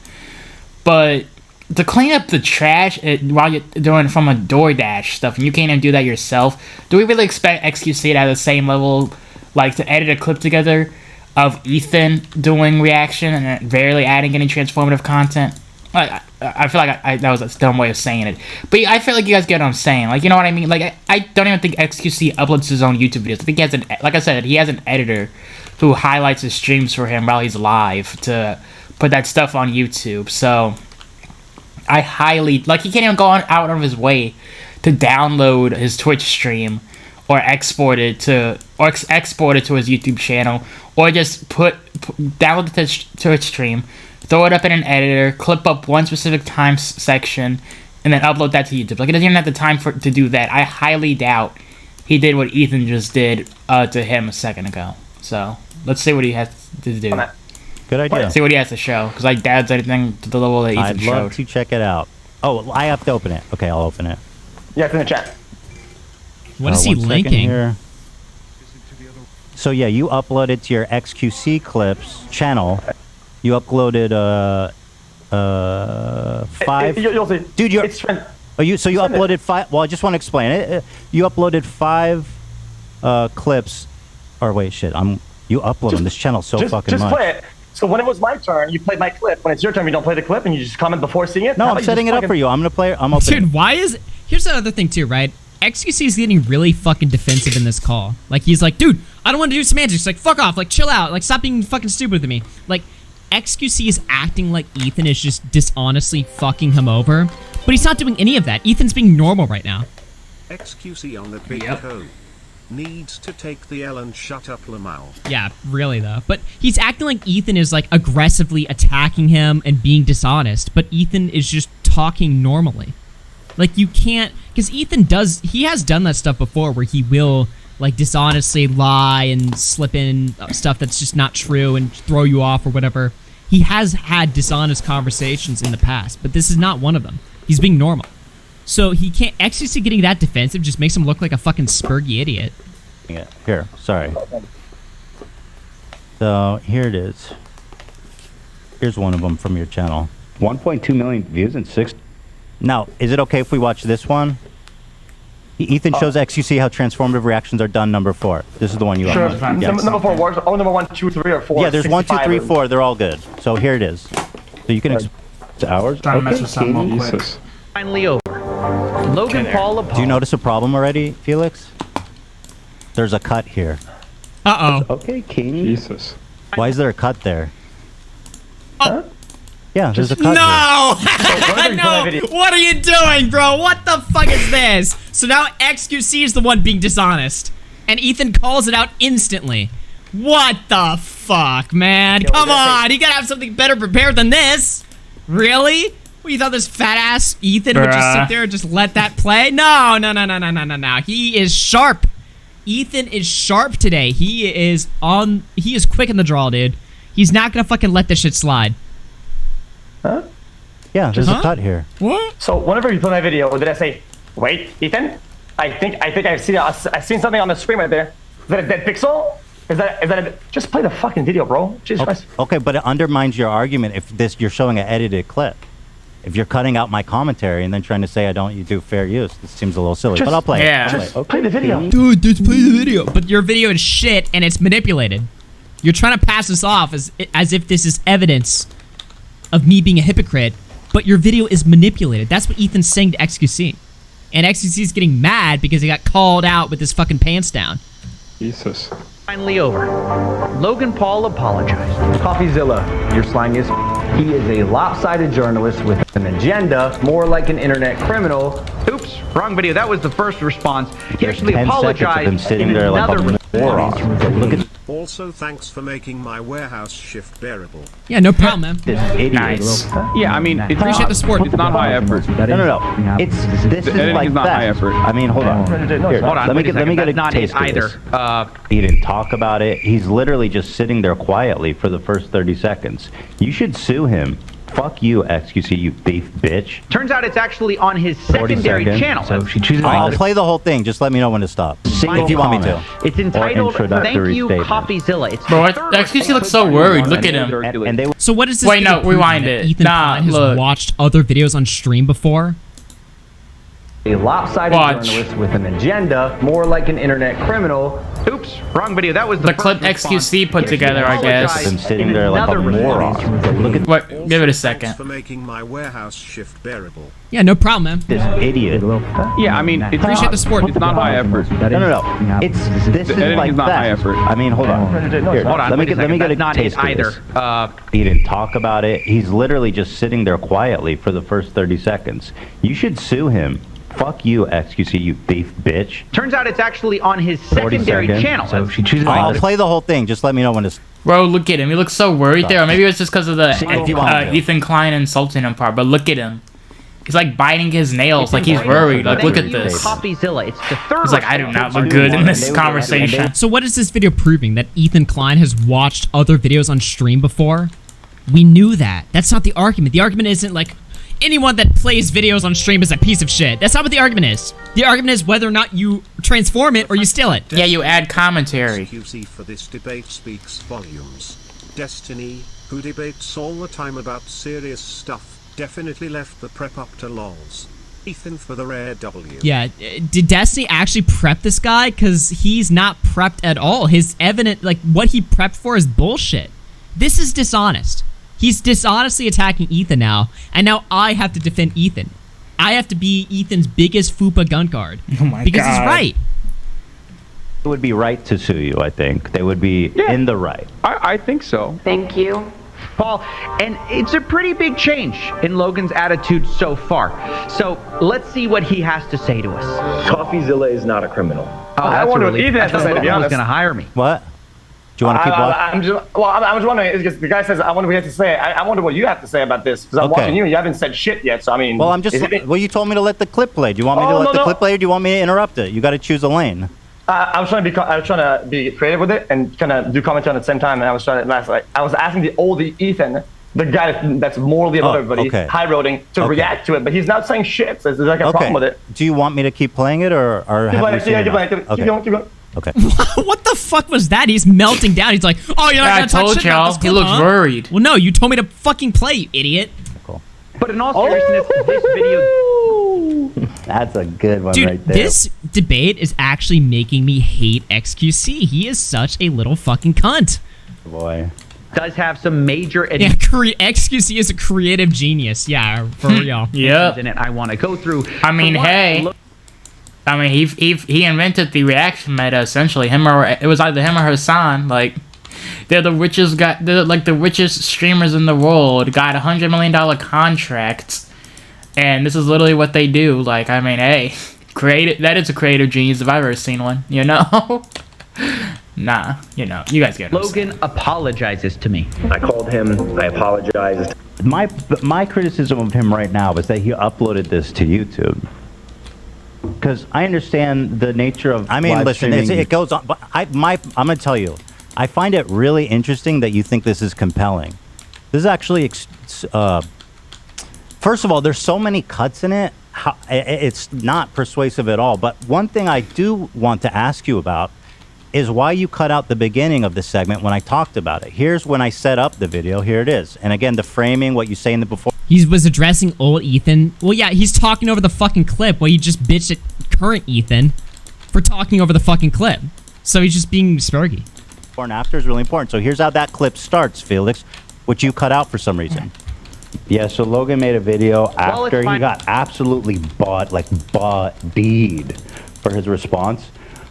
But to clean up the trash while you're doing from a DoorDash stuff, and you can't even do that yourself, do we really expect XQC to have the same level, like, to edit a clip together of Ethan doing reaction and barely adding any transformative content? I feel like that was a dumb way of saying it. But I feel like you guys get what I'm saying. Like, you know what I mean? Like, I don't even think XQC uploads his own YouTube videos. I think he has like I said, he has an editor who highlights his streams for him while he's live to put that stuff on YouTube. So I highly, like, he can't even go out of his way to download his Twitch stream or export it to his YouTube channel, or just download the Twitch stream, throw it up in an editor, clip up one specific time section, and then upload that to YouTube. Like, he doesn't even have the time to do that. I highly doubt he did what Ethan just did to him a second ago. So let's see what he has to do. Good idea. See what he has to show, because I doubt anything to the level that Ethan I'd showed. love to check it out. Oh, I have to open it. Okay, I'll open it. Yeah, it's in the chat. What is he 1 second linking? here. So yeah, you uploaded to your XQC clips channel. You uploaded 5. You'll see. Dude, you're. Oh, you uploaded 5. Well, I just want to explain it. You uploaded 5 clips. Or wait, shit. You upload on this channel so fucking much. Just play it. So when it was my turn, you played my clip. When it's your turn, you don't play the clip and you just comment before seeing it. No, I'm setting it up for you. I'm gonna play it. I'm opening. Dude, why is... Here's the other thing too, right? XQC is getting really fucking defensive in this call. Like, he's like, dude, I don't want to do semantics. Like, fuck off. Like, chill out. Like, stop being fucking stupid with me. Like, XQC is acting like Ethan is just dishonestly fucking him over. But he's not doing any of that. Ethan's being normal right now. XQC on the big toe. Needs to take the L and shut up Lamau. Yeah, really though. But he's acting like Ethan is like aggressively attacking him and being dishonest. But Ethan is just talking normally. Like, you can't... Because Ethan he has done that stuff before where he will, like, dishonestly lie and slip in stuff that's just not true and throw you off or whatever. He has had dishonest conversations in the past, but this is not one of them. He's being normal. So he can't... XQC getting that defensive just makes him look like a fucking spurgy idiot. Yeah, here, sorry. So, here it is. Here's one of them from your channel. 1.2 million views and 6... Now, is it okay if we watch this one? Ethan shows XQC how transformative reactions are done, number 4. This is the one you Sure. uploaded. Yes. Number 4 works. Oh, number 1, 2, 3, or 4. Yeah, there's 1, 2, 3, 4. They're all good. So here it is. So you can... It's hours? Trying to mess with something real quick. Finally over. Logan Paul Do you notice a problem already, Felix? There's a cut here. Uh-oh. Okay, King. Jesus. Why is there a cut there? Oh. Yeah, there's a cut No! here. No! What are you doing, bro? What the fuck is this? So now XQC is the one being dishonest. And Ethan calls it out instantly. What the fuck, man? Come on! You gotta have something better prepared than this! Really? Well, you thought this fat-ass Ethan would just sit there and just let that play? No, no, no, no, no, no, no, no. He is sharp. Ethan is sharp today. He is quick in the draw, dude. He's not gonna fucking let this shit slide. Huh? Yeah, there's a cut here. What? So whenever you play my video, did I say, wait, Ethan? I think I've seen something on the screen right there. Is that a dead pixel? Is that just play the fucking video, bro? Jesus Christ. Okay, but it undermines your argument if you're showing an edited clip. If you're cutting out my commentary and then trying to say you do fair use, this seems a little silly. But I'll play it. Yeah. Just play the video. Dude, just play the video. But your video is shit and it's manipulated. You're trying to pass this off as if this is evidence of me being a hypocrite, but your video is manipulated. That's what Ethan's saying to XQC. And XQC is getting mad because he got called out with his fucking pants down. Jesus. Finally over. Logan Paul apologized. Coffeezilla, your slang is. He is a lopsided journalist with an agenda, more like an internet criminal. Oops, wrong video. That was the first response. He There's actually 10 seconds of apologized him sitting in there like another a moron. Look at Also, thanks for making my warehouse shift bearable. Yeah, no problem, man. this idiot. Nice. Yeah, I mean, it's Appreciate not, the support. It's not high effort. No. This is editing like is not that. high effort. I mean, hold on. Here, Hold on, let me wait a get second. a That's not taste it of either. this. He didn't talk about it. He's literally just sitting there quietly for the first 30 seconds. You should sue him. Fuck you, XQC, you thief bitch. Turns out it's actually on his secondary seconds. channel. So she chooses. I'll play the whole thing. Just let me know when to stop. If you want me to. It's entitled introductory Thank You statement. Coffeezilla. It's Bro, the third XQC looks so worried. Look at him. And they So what is this? Wait, no, video proving rewind that it. Ethan Nah, Klein has look. watched other videos on stream before. A lopsided Watch. journalist with an agenda, more like an internet criminal. Oops, wrong video. That was the The clip first XQC put response. together, I guess. Apologized Him sitting in there like a another moron. response. Look at Wait, give it a Thanks second. for making my warehouse shift bearable. Yeah, no problem, man. this idiot. Yeah, I mean, it's Appreciate not, the support. It's not high effort. No. It's this is editing like is not that. high effort. I mean, hold on. Here, Hold on, let me wait a get second. a That's not taste it of either. this. He didn't talk about it. He's literally just sitting there quietly for the first 30 seconds. You should sue him. Fuck you, XQC, you thief bitch. Turns out it's actually on his 40 secondary seconds. channel. So she chooses. I'll play the whole thing. Just let me know when it's. Bro, look at him. He looks so worried there. Or maybe it's just because of the If you want to. Ethan Klein insulting him part. But look at him. He's like biting his nails. Like he's worried. Like, look at this. Coffeezilla. It's the third He's like, I do not response. look good in this conversation. So what is this video proving? That Ethan Klein has watched other videos on stream before? We knew that. That's not the argument. The argument isn't like anyone that plays videos on stream is a piece of shit. That's not what the argument is. The argument is whether or not you transform it or you steal it. Yeah, you add commentary. XQC for this debate speaks volumes. Destiny, who debates all the time about serious stuff, definitely left the prep up to lols. Ethan for the rare W. Yeah, did Destiny actually prep this guy? Because he's not prepped at all. His like, what he prepped for is bullshit. This is dishonest. He's dishonestly attacking Ethan now, and now I have to defend Ethan. I have to be Ethan's biggest FUPA gun guard. Oh my because God. he's right. It would be right to sue you, I think. They would be in the right. I think so. Thank you, Paul. And it's a pretty big change in Logan's attitude so far. So let's see what he has to say to us. CoffeeZilla is not a criminal. Oh, I that's wonder a what relief. Ethan has to say, to be Logan was honest. going to hire me. What? Do you want to keep watching? I'm just wondering, because the guy says, I wonder what he has to say. I wonder what you have to say about this, because I'm watching you and you haven't said shit yet, so I mean... Well, well, you told me to let the clip play. Do you want me to let the clip play, or do you want me to interrupt it? You got to choose a lane. I was trying to be creative with it and kind of do commentary at the same time, and I was asking the old Ethan, the guy that's morally above everybody, high roading, to react to it, but he's not saying shit, so there's like a problem with it. Do you want me to keep playing it, or Keep going. Okay. What the fuck was that? He's melting down. He's like, oh, you're not gonna talk shit about this clip, he looks worried. Well, no, you told me to fucking play, you idiot. Cool. But in all seriousness, this video... That's a good one Dude, right there. this debate is actually making me hate XQC. He is such a little fucking cunt. Boy. does have some major... Yeah, XQC is a creative genius. Yeah, for real. Yep. In it I want to go through. I mean, hey... I mean, he invented the reaction meta essentially. It was either him or Hassan. Like, they're the richest guy. They're like the richest streamers in the world. Got $100 million contracts, and this is literally what they do. Like, I mean, hey, that is a creative genius if I've ever seen one. You know? Nah, you know, you guys get it. Logan apologizes to me. I called him. I apologized. My criticism of him right now is that he uploaded this to YouTube. Because I understand the nature of. I mean, listen, it goes on. But I'm gonna tell you, I find it really interesting that you think this is compelling. This is actually, first of all, there's so many cuts in it. It's not persuasive at all. But one thing I do want to ask you about is why you cut out the beginning of the segment when I talked about it. Here's when I set up the video. Here it is. And again, the framing, what you say in the before. He was addressing old Ethan. Well, yeah, he's talking over the fucking clip while you just bitched at current Ethan for talking over the fucking clip. So he's just being sparky. Before and after is really important. So here's how that clip starts, Felix, which you cut out for some reason. Yeah, so Logan made a video after he got absolutely bodied for his response,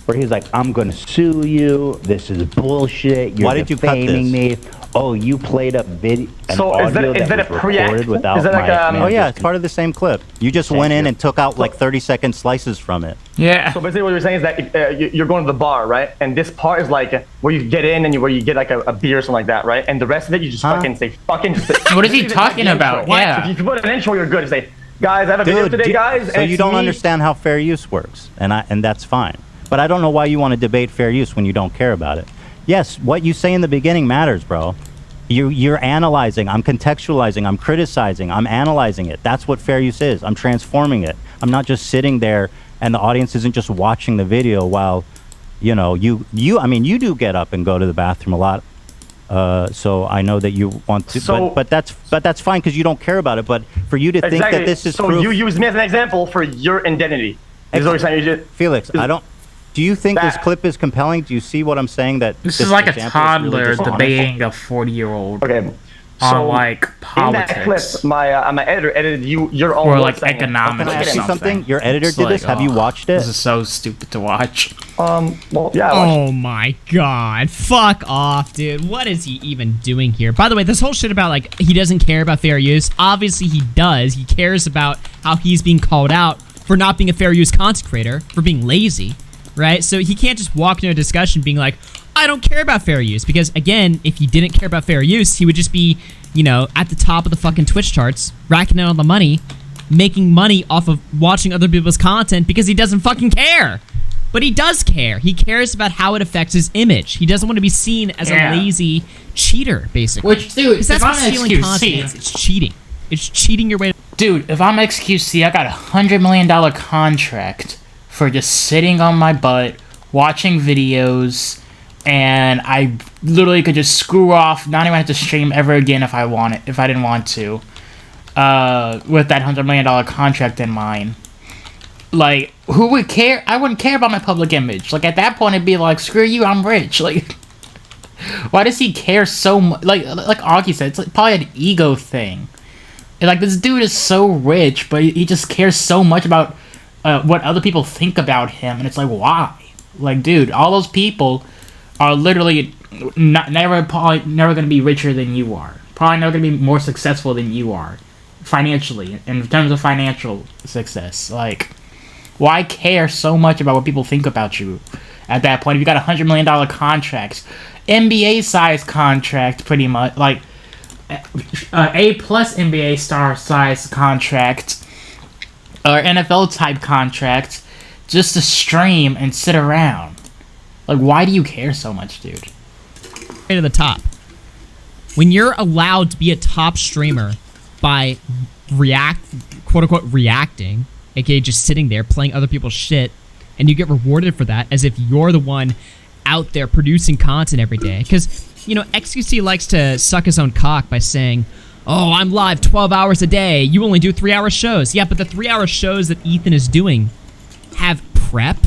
where he's like, I'm going to sue you. This is bullshit. You're defaming me. Oh, you played a video, audio that was recorded without my... Oh, yeah, it's part of the same clip. You just went in and took out like 30-second slices from it. Yeah. So basically what you're saying is that you're going to the bar, right? And this part is like where you get in and where you get like a beer or something like that, right? And the rest of it, you just fucking say, What is he talking about? Yeah. If you put an intro, you're good. Just say, guys, I have a video today, guys. So you don't understand how fair use works, and that's fine. But I don't know why you want to debate fair use when you don't care about it. Yes, what you say in the beginning matters, bro. You're analyzing, I'm contextualizing, I'm criticizing, I'm analyzing it. That's what fair use is. I'm transforming it. I'm not just sitting there and the audience isn't just watching the video while, you know, I mean, you do get up and go to the bathroom a lot. So I know that you want to, but that's fine because you don't care about it. But for you to think that this is proof, you use me as an example for your identity. Is what you're saying. Felix, do you think this clip is compelling? Do you see what I'm saying? That this is like a toddler debating a 40-year-old. Okay. On like politics. In that clip, my editor edited your own. Or like economics. Can I ask you something? Your editor did this. Have you watched it? This is so stupid to watch. Well, yeah. Oh my god! Fuck off, dude. What is he even doing here? By the way, this whole shit about like he doesn't care about fair use. Obviously, he does. He cares about how he's being called out for not being a fair use content creator, for being lazy. Right? So he can't just walk into a discussion being like, I don't care about fair use. Because, again, if he didn't care about fair use, he would just be, you know, at the top of the fucking Twitch charts, racking in all the money, making money off of watching other people's content because he doesn't fucking care. But he does care. He cares about how it affects his image. He doesn't want to be seen as a lazy cheater, basically. Which, dude, if that's what stealing content is, it's cheating. It's cheating your way to... Dude, if I'm XQC, I got $100 million contract for just sitting on my butt, watching videos, and I literally could just screw off, not even have to stream ever again if I didn't want to, with that $100 million contract in mind. Like, who would care? I wouldn't care about my public image. Like, at that point, it'd be like, screw you, I'm rich. Like, why does he care so much? Like Augie said, it's like probably an ego thing. And, like, this dude is so rich, but he just cares so much about what other people think about him. And it's like, why? Like, dude, all those people are literally probably never going to be richer than you are. Probably never going to be more successful than you are. Financially, in terms of financial success. Like, why care so much about what people think about you at that point? If you got $100 million contracts, NBA size contract, pretty much, like A+ NBA star size contract, or NFL type contract, just to stream and sit around. Like, why do you care so much, dude? To the top. When you're allowed to be a top streamer by quote unquote reacting, aka just sitting there playing other people's shit, and you get rewarded for that as if you're the one out there producing content every day. Because, you know, XQC likes to suck his own cock by saying, oh, I'm live 12 hours a day, you only do 3-hour shows. Yeah, but the 3-hour shows that Ethan is doing have prep,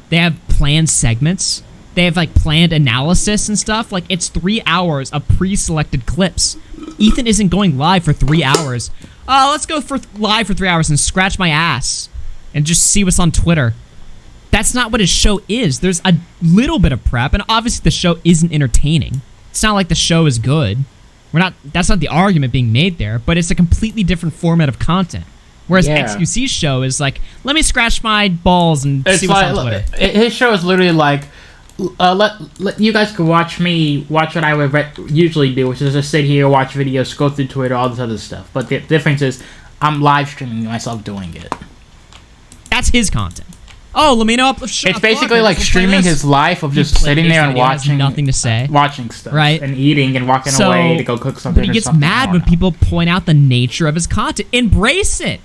they have planned segments, they have like planned analysis and stuff. Like, it's 3 hours of pre-selected clips. Ethan isn't going live for 3 hours. Oh, let's go live for 3 hours and scratch my ass and just see what's on Twitter. That's not what his show is. There's a little bit of prep, and obviously the show isn't entertaining. It's not like the show is good. That's not the argument being made there, but it's a completely different format of content. Whereas XQC's show is like, let me scratch my balls and see what's on Twitter. His show is literally like, let you guys could watch what I would usually do, which is just sit here, watch videos, scroll through Twitter, all this other stuff. But the difference is, I'm live streaming myself doing it. That's his content. Oh, let me know. It's basically like streaming his life of just sitting there and watching, nothing to say, watching stuff, right, and eating and walking away to go cook something. But he gets mad when people point out the nature of his content. Embrace it.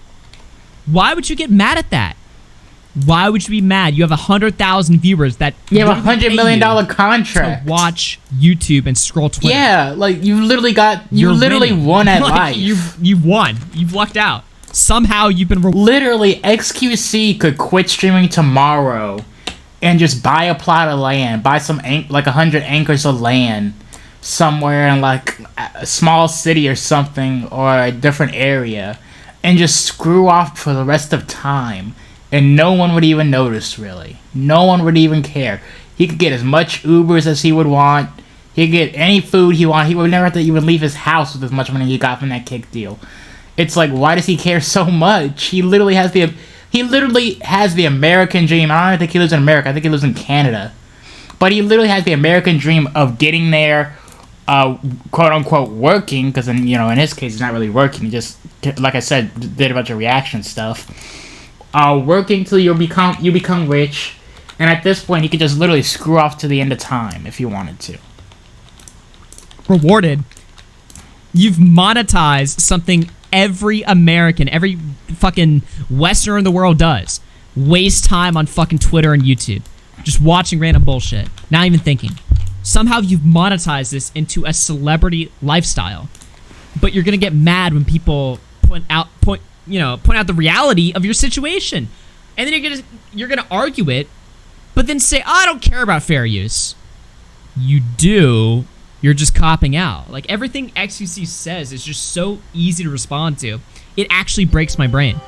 Why would you get mad at that? Why would you be mad? You have 100,000 viewers that you have $100 million contract to watch YouTube and scroll Twitter. Yeah, like you literally won at life. You've won. You've lucked out. Somehow you've been literally XQC could quit streaming tomorrow and just buy a plot of land, buy some like 100 acres of land somewhere in like a small city or something, or a different area, and just screw off for the rest of time. And no one would even notice, really. No one would even care. He could get as much Ubers as he would want. He could get any food he wanted. He would never have to even leave his house with as much money he got from that kick deal. It's like, why does he care so much? He literally has the American dream. I don't think he lives in America. I think he lives in Canada. But he literally has the American dream of getting there, quote unquote, working. Because in his case, he's not really working. He just, like I said, did a bunch of reaction stuff. Working till you become rich, and at this point, he could just literally screw off to the end of time if he wanted to. Rewarded. You've monetized something every American, every fucking Westerner in the world does. Waste time on fucking Twitter and YouTube. Just watching random bullshit. Not even thinking. Somehow you've monetized this into a celebrity lifestyle. But you're gonna get mad when people point out the reality of your situation. And then you're gonna argue it, but then say, oh, I don't care about fair use. You do. You're just copping out. Like, everything XQC says is just so easy to respond to. It actually breaks my brain.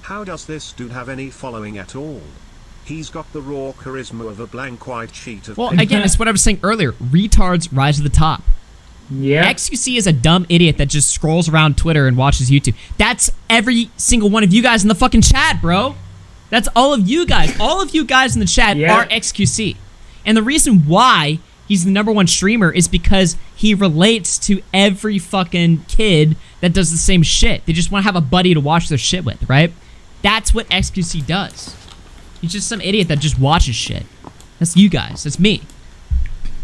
How does this dude have any following at all? He's got the raw charisma of a blank white sheet of paper. Well, again, that's what I was saying earlier. Retards rise to the top. Yeah. XQC is a dumb idiot that just scrolls around Twitter and watches YouTube. That's every single one of you guys in the fucking chat, bro. That's all of you guys. All of you guys in the chat are XQC. And the reason why he's the #1 streamer is because he relates to every fucking kid that does the same shit. They just want to have a buddy to watch their shit with, right? That's what XQC does. He's just some idiot that just watches shit. That's you guys. That's me.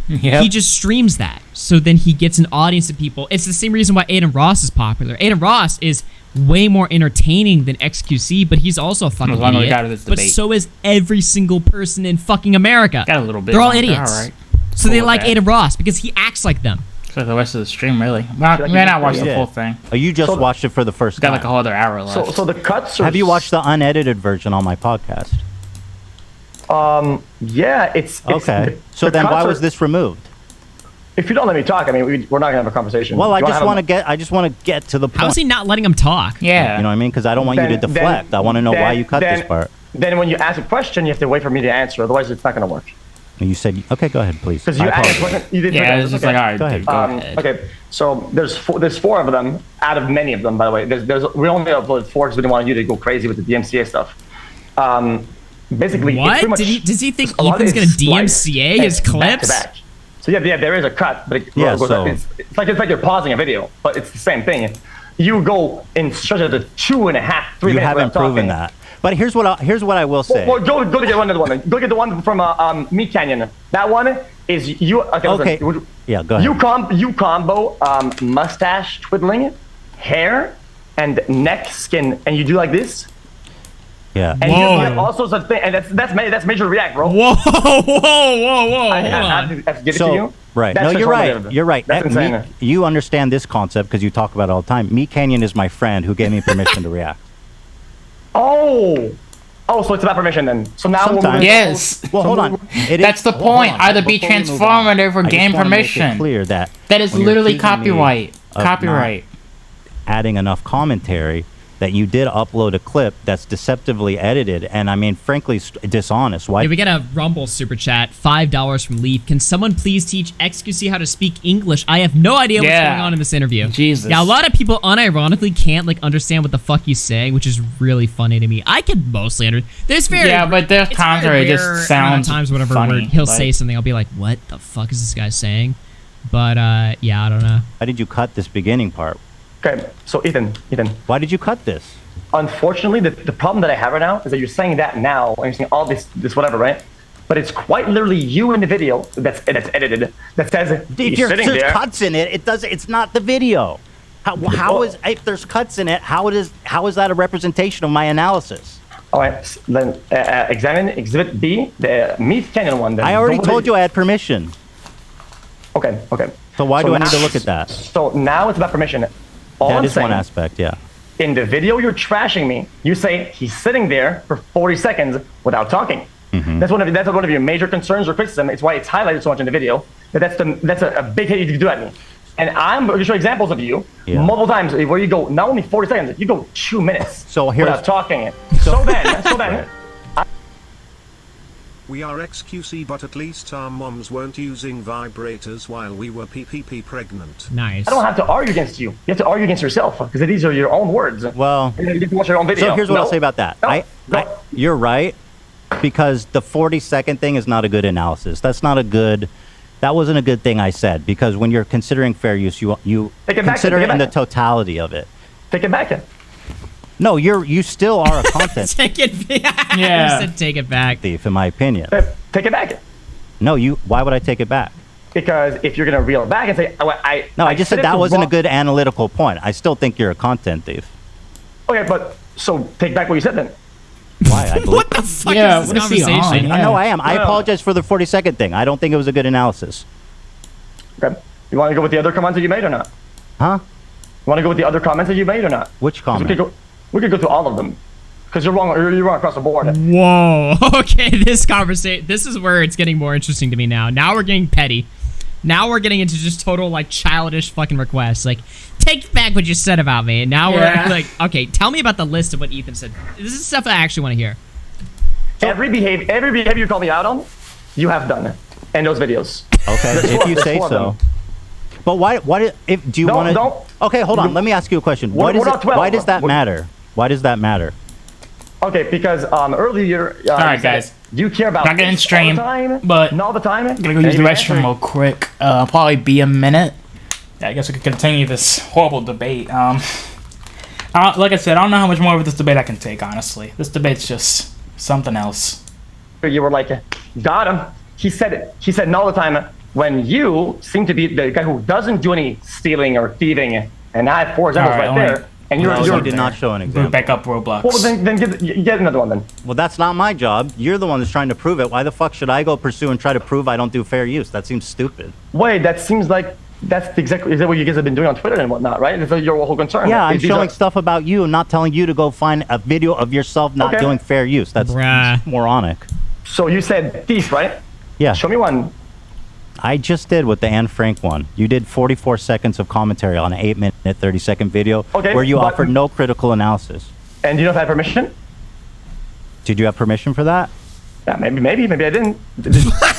Yep. He just streams that. So then he gets an audience of people. It's the same reason why Aiden Ross is popular. Aiden Ross is way more entertaining than XQC, but he's also a fucking idiot. But so is every single person in fucking America. Got a little bit. They're all idiots. All right. So they like Aiden Ross because he acts like them. So the rest of the stream, really. Well, we may not watch the full thing. Oh, you just watched it for the first Got time. like a whole other hour left. So the cuts are... Have you watched the unedited version on my podcast? Yeah, it's okay. So then why was this removed? If you don't let me talk, I mean, we're not gonna have a conversation. Well, I just want to get to the point. How is he not letting him talk? Yeah. You know what I mean? Because I don't want you to deflect. I want to know why you cut this part. Then when you ask a question, you have to wait for me to answer. Otherwise, it's not gonna work. You said, okay, go ahead, please. Because you asked a question, you didn't. Yeah, it's just like, all right, go ahead. go ahead. Okay, so there's four of them out of many of them, by the way. We only uploaded 4 because we didn't want you to go crazy with the DMCA stuff. Basically, what? Does he think Ethan's gonna DMCA his clips? Back. So yeah, there is a cut, but it Yeah, goes so- it's like you're pausing a video, but it's the same thing. You go in such a 2.5, 3 You minutes. haven't proven that. But here's what I will say. Well, go to get another one. Go get the one from Meat Canyon. That one is you. Okay. Listen, yeah, go ahead. You combo mustache twiddling, hair, and neck skin, and you do like this. Yeah. And you have all sorts of things, and that's major react, bro. Whoa! I have to give it to you. Right. That's No, you're right. You're right. That's insane. You understand this concept because you talk about it all the time. Meat Canyon is my friend who gave me permission to react. Oh, so it's about permission then. So now Sometimes. Yes. Well, hold on. That's the point. Either be transformative or gain permission. Clear that is when you're literally accusing me copyright. of Copyright. not adding enough commentary, that you did upload a clip that's deceptively edited, and I mean, frankly, dishonest. Why? Hey, we get a Rumble super chat, $5 from Leaf. Can someone please teach XQC how to speak English? I have no idea what's going on in this interview. Jesus. Yeah, a lot of people unironically can't like understand what the fuck he's saying, which is really funny to me. I can mostly understand. But there's times where it just sounds whenever funny. he'll say something, I'll be like, "What the fuck is this guy saying?" But yeah, I don't know. Why did you cut this beginning part? Okay, so Ethan. Why did you cut this? Unfortunately, the problem that I have right now is that you're saying that now, and you're saying all this whatever, right? But it's quite literally you in the video that's edited that says If he's sitting there's there. cuts in it, it's not the video. How is if there's cuts in it? How is that a representation of my analysis? All right, then examine Exhibit B, the Meat Canyon one. Then I already told you I had permission. Okay. So why do I need to look at that? So now it's about permission. That is one aspect, yeah. In the video you're trashing me, you say he's sitting there for 40 seconds without talking. Mm-hmm. That's one of your major concerns or criticism. It's why it's highlighted so much in the video. That's a big hit you can do at me. And I'm going to show examples of you multiple times where you go not only 40 seconds, you go 2 minutes without talking. So then, We are XQC, but at least our moms weren't using vibrators while we were PPP pregnant. Nice. I don't have to argue against you. You have to argue against yourself because these are your own words. Well, you have to watch your own video. So here's what I'll say about that. You're right, because the 40-second thing is not a good analysis. That wasn't a good thing I said, because when you're considering fair use, you consider it in the totality of it. Take it back then. No, you still are a content take it back. Yeah. You said take it back. thief, in my opinion. Take it back. No, why would I take it back? Because if you're gonna reel it back and say, I just said that wasn't a good analytical point. I still think you're a content thief. Okay, but so take back what you said then. Why? What the fuck Yeah, is what this is he on? conversation? No, I am. No. I apologize for the 40-second thing. I don't think it was a good analysis. Okay. You want to go with the other comments that you made or not? Huh? You want to go with the other comments that you made or not? Which comment? We could go through all of them. Because you're wrong. You're wrong across the board. Whoa. Okay, this conversation. This is where it's getting more interesting to me now. Now we're getting petty. Now we're getting into just total like childish fucking requests. Like, take back what you said about me. And now we're like, okay, tell me about the list of what Ethan said. This is stuff that I actually want to hear. Every behavior you call me out on, you have done in those videos. Okay, if you say so. But why? Do you want to? Okay, hold on. Let me ask you a question. Why does that matter? Why does that matter? Okay, because earlier. All right, guys. You care about not getting stream, but not all the time. I'm gonna go use the restroom real quick. Probably be a minute. Yeah, I guess we could continue this horrible debate. Like I said, I don't know how much more of this debate I can take. Honestly, this debate's just something else. You were like, got him. He said it. He said no all the time. When you seem to be the guy who doesn't do any stealing or thieving, and I have 4 examples right there, and you did not show an example. Back up Roblox. Well, then get another one then. Well, that's not my job. You're the one that's trying to prove it. Why the fuck should I go pursue and try to prove I don't do fair use? That seems stupid. Wait, that seems like That's exactly what you guys have been doing on Twitter and whatnot, right? That's your whole concern. Yeah, I'm These showing are- stuff about you, not telling you to go find a video of yourself not Okay. doing fair use. That's Bruh. moronic. So you said thief, right? Yeah. Show me one. I just did with the Anne Frank one. You did 44 seconds of commentary on an 8-minute, 30-second video Okay, where you but- offered no critical analysis. And do you know if I have permission? Did you have permission for that? Yeah, maybe I didn't.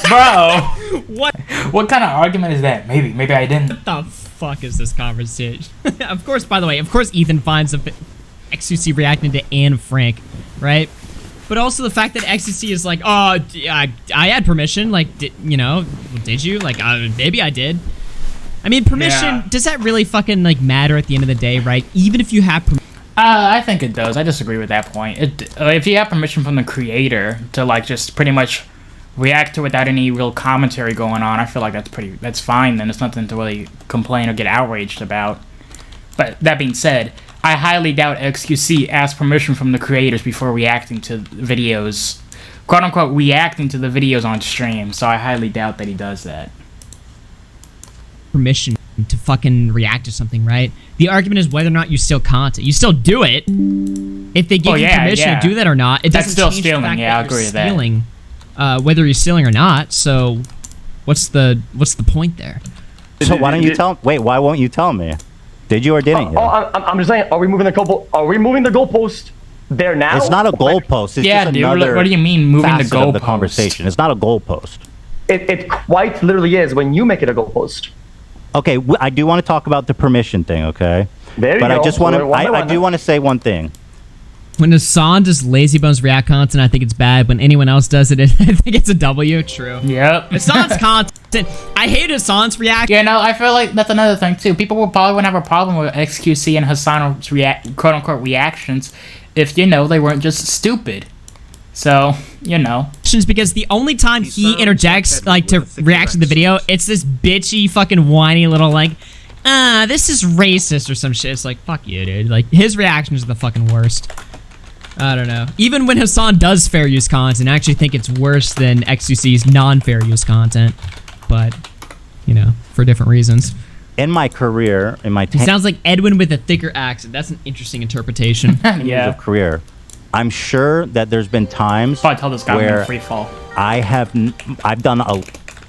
Bro, What what kind of argument is that? Maybe I didn't. the fuck is this conversation? Of course, by the way, of course Ethan finds the XQC reacting to Anne Frank, right? But also the fact that XQC is like, oh, I had permission. Like, did you? Like, maybe I did. I mean, permission, Yeah. does that really fucking, like, matter at the end of the day, right? Even if you have permission. I think it does. I disagree with that point. If you have permission from the creator to like just pretty much react to it without any real commentary going on, I feel like that's fine. Then it's nothing to really complain or get outraged about. But that being said, I highly doubt XQC asked permission from the creators before reacting to videos, quote unquote, reacting to the videos on stream. So I highly doubt that he does that. Permission to fucking react to something, right? The argument is whether or not you steal content. You still do it. If they give you permission to do that or not, it That's doesn't still change stealing. the fact Yeah, I that agree you're with that. stealing, whether you're stealing or not. So, what's the point there? So why don't you tell? Wait, why won't you tell me? Did you or didn't you? I'm just saying. Are we moving the goalpost there now? It's not a goalpost. It's Yeah, just dude, another what do you mean moving the facet of the goalpost? conversation. It's not a goalpost. It quite literally is when you make it a goalpost. Okay, I do want to talk about the permission thing, okay? There you but go. I just want to. One by I one. do want to say one thing. When Hassan does Lazy Bones react content, I think it's bad. When anyone else does it, I think it's a W. True. Yep. Hassan's content. I hate Hassan's react. You know, I feel like that's another thing too. People will probably wouldn't have a problem with XQC and Hassan's quote unquote reactions if they weren't just stupid. So, Because the only time he interjects, like, to react to the video, it's this bitchy, fucking whiny little, like, this is racist or some shit. It's like, fuck you, dude. Like, his reactions are the fucking worst. I don't know. Even when Hassan does fair use content, I actually think it's worse than XQC's non-fair use content. But, for different reasons. In my career, He sounds like Edwin with a thicker accent. That's an interesting interpretation. years of career, I'm sure that there's been times I tell this guy where free fall. I've done a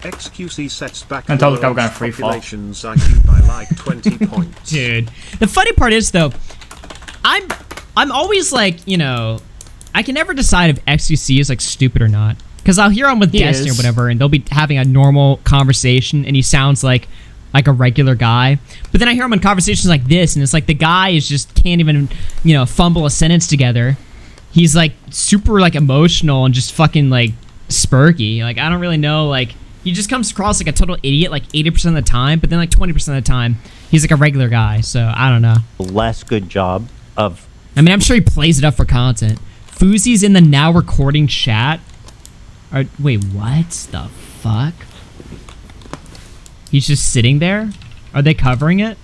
XQC sets back I told this guy we're world's gonna free fall. population's IQ by like 20 points. Dude, the funny part is though, I'm always like, I can never decide if XQC is like stupid or not. Because I'll hear him with Destiny or whatever, and they'll be having a normal conversation, and he sounds like a regular guy. But then I hear him in conversations like this, and it's like the guy is just can't even, fumble a sentence together. He's like super like emotional and just fucking like spurky. Like I don't really know. Like he just comes across like a total idiot like 80% of the time, but then like 20% of the time he's like a regular guy. So I don't know. less good job of. I mean, I'm sure he plays it up for content. Fuzi's in the now recording chat. Wait, what the fuck? He's just sitting there? Are they covering it?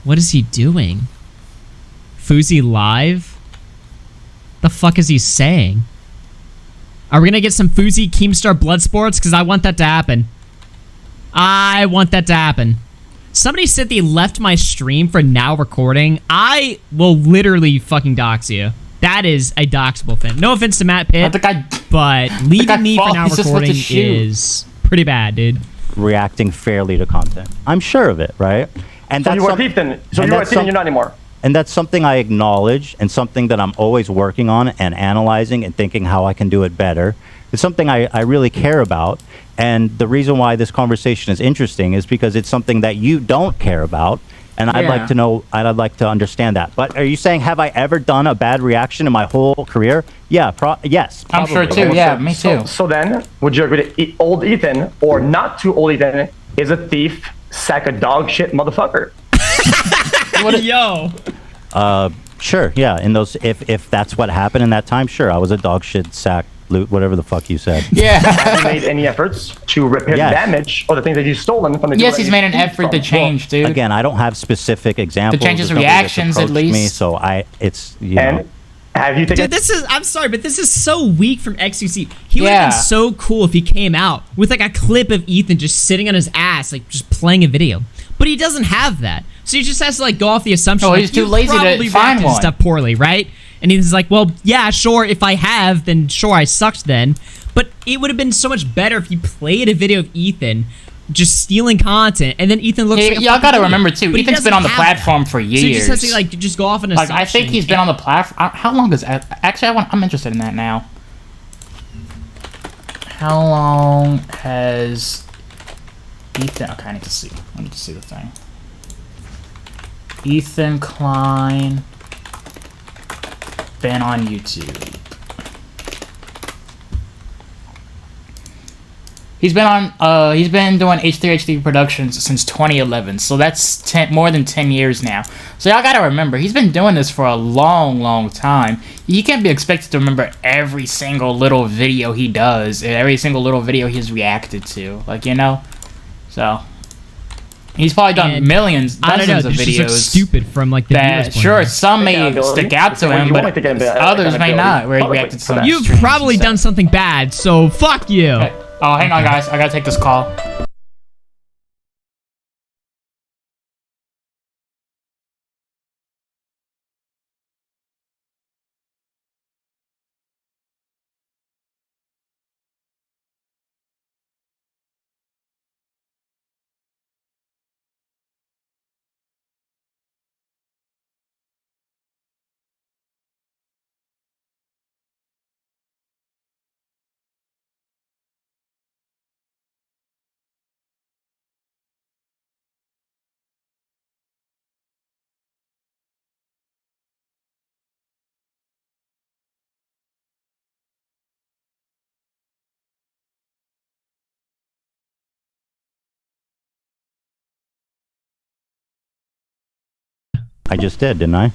What is he doing? XQClive? The fuck is he saying? Are we gonna get some Fuzi Keemstar Blood Sports? Because I want that to happen. I want that to happen. Somebody said they left my stream for now recording. I will literally fucking dox you. That is a doxable thing. No offense to Matt Pitt, but leaving me for now recording is pretty bad, dude. Reacting fairly to content. I'm sure of it, right? And So that's you were thief then. So you were thief and you're not anymore. And that's something I acknowledge and something that I'm always working on and analyzing and thinking how I can do it better. It's something I really care about. And the reason why this conversation is interesting is because it's something that you don't care about. And I'd like to know, I'd like to understand that. But are you saying, have I ever done a bad reaction in my whole career? Yeah, yes. I'm sure probably. too. Yeah, me too. So then, would you agree that old Ethan, or not too old Ethan, is a thief, sack of dog shit motherfucker? Yo. Sure, yeah. In those, if that's what happened in that time, sure. I was a dog shit sack loot, whatever the fuck you said. Yeah. Have you made any efforts to repair damage or the things that you've stolen from the Yes, he's made an effort to change, dude. Again, I don't have specific examples. To change his of somebody that's reactions, at approached me, least. so it's, you know. Have you taken? Dude, I'm sorry, but this is so weak from XQC. He would have been so cool if he came out with like a clip of Ethan just sitting on his ass, like just playing a video. But he doesn't have that. So he just has to like go off the assumption he's too lazy to find one. Stuff poorly, right? And he's like, well, yeah, sure, if I have, then sure, I sucked then. But it would have been so much better if you played a video of Ethan just stealing content, and then Ethan looks like a y'all gotta idiot. remember too, But Ethan's been on the platform for years. So he just has to like just go off an assumption. Like, I think he's been on the platform. How long is actually? I'm interested in that now. How long has Ethan? Okay, I need to see. I need to see the thing. Ethan Klein been on YouTube. He's been doing H3H3 Productions since 2011, so that's more than 10 years now. So y'all gotta remember, he's been doing this for a long time. You can't be expected to remember every single little video he does, and every single little video he's reacted to, like, you know? So, he's probably done millions, dozens of videos. Just stupid from like the that, sure, some may stick out to him, but others may not, where he reacted to some. You've probably done something bad, so fuck you. Okay. Oh, hang on, guys. I gotta take this call. I just did, didn't I?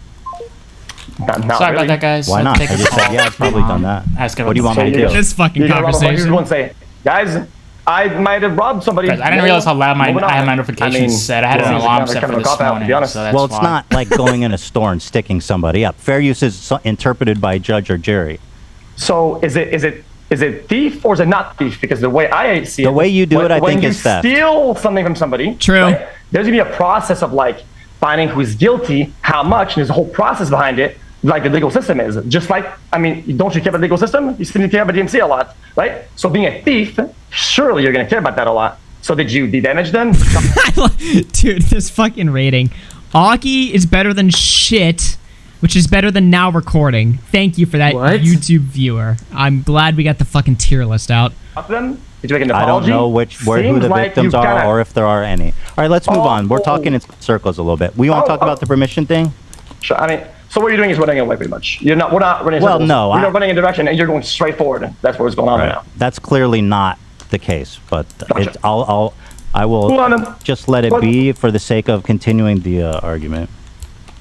Sorry about that, guys. Why not? I just said, yeah, I've probably done that. What do you want me to do? This fucking conversation. One say, guys, I might have robbed somebody. Guys, I didn't realize how loud I had my notifications set. I had an alarm set for this morning, so that's well, it's not like going in a store and sticking somebody up. Fair use is interpreted by judge or jury. So is it thief or is it not thief? Because the way I see it, the way you do it, I think is theft. When you steal something from somebody, true. Right, there's gonna be a process of like finding who's guilty, how much, and there's a whole process behind it, like the legal system is. Just like, I mean, don't you care about the legal system? You seem to care about DMC a lot, right? So being a thief, surely you're gonna care about that a lot. So did you damage them? Dude, this fucking rating. Aki is better than shit, which is better than now recording. Thank you for that, YouTube viewer. I'm glad we got the fucking tier list out. Them? Did you make an apology? I don't know who the victims are or if there are any. All right, let's move on. We're talking in circles a little bit. We want to talk about the permission thing? Sure. I mean, so what you're doing is running away pretty much. We're not running well, circles. No. We're not running in a direction and you're going straight forward. That's what's going on right now. That's clearly not the case, but gotcha. I will just let it be for the sake of continuing the argument.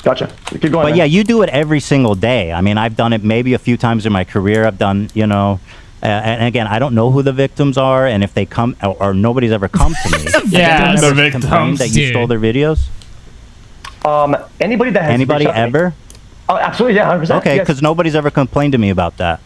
Gotcha. Keep going. But yeah, you do it every single day. I mean, I've done it maybe a few times in my career. I've done, you know, and again, I don't know who the victims are, and if they come, or nobody's ever come to me. Yeah, the victims. That you stole their videos. Anybody that has anybody ever? Oh, absolutely, yeah, 100%. Okay, because nobody's ever complained to me about that.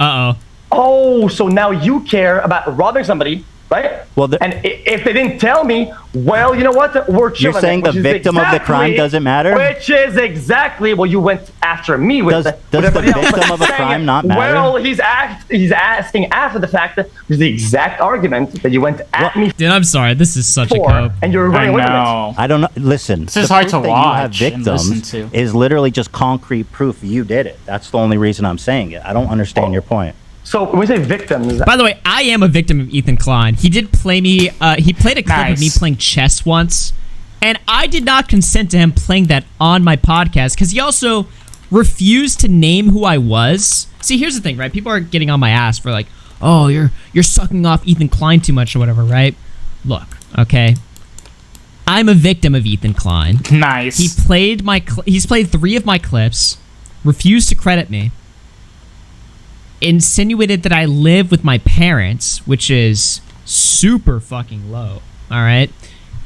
Oh, so now you care about robbing somebody, right? Well, and if they didn't tell me, well, you know what? We're chilling. You're saying the victim of the crime doesn't matter? Which is exactly what you went after me with. Does the victim of a crime not matter? Well, he's asking after the fact that there's the exact argument that you went at me. Dude, I'm sorry. This is such a cope. And you're running away from it. I don't know. Listen, this is hard to watch. You have victims is literally just concrete proof you did it. That's the only reason I'm saying it. I don't understand your point. So when we say victims, by the way, I am a victim of Ethan Klein. He did play me. He played a clip of me playing chess once, and I did not consent to him playing that on my podcast because he also refused to name who I was. See, here's the thing, right? People are getting on my ass for like, oh, you're sucking off Ethan Klein too much or whatever, right? Look, okay. I'm a victim of Ethan Klein. Nice. He's played 3 of my clips, refused to credit me, insinuated that I live with my parents, which is super fucking low, all right?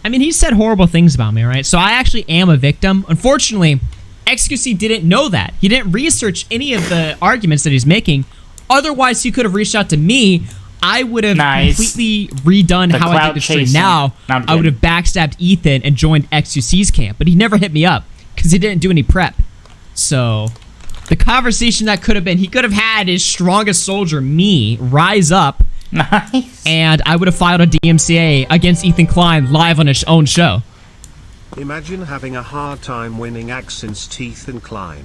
I mean, he said horrible things about me, all right? So I actually am a victim. Unfortunately, XQC didn't know that. He didn't research any of the arguments that he's making. Otherwise, he could have reached out to me. I would have completely redone how I did the stream. Now, I would have backstabbed Ethan and joined XQC's camp. But he never hit me up because he didn't do any prep. So, the conversation that could have been, he could have had his strongest soldier, me, rise up. Nice. And I would have filed a DMCA against Ethan Klein live on his own show. Imagine having a hard time winning accents Teeth and Klein.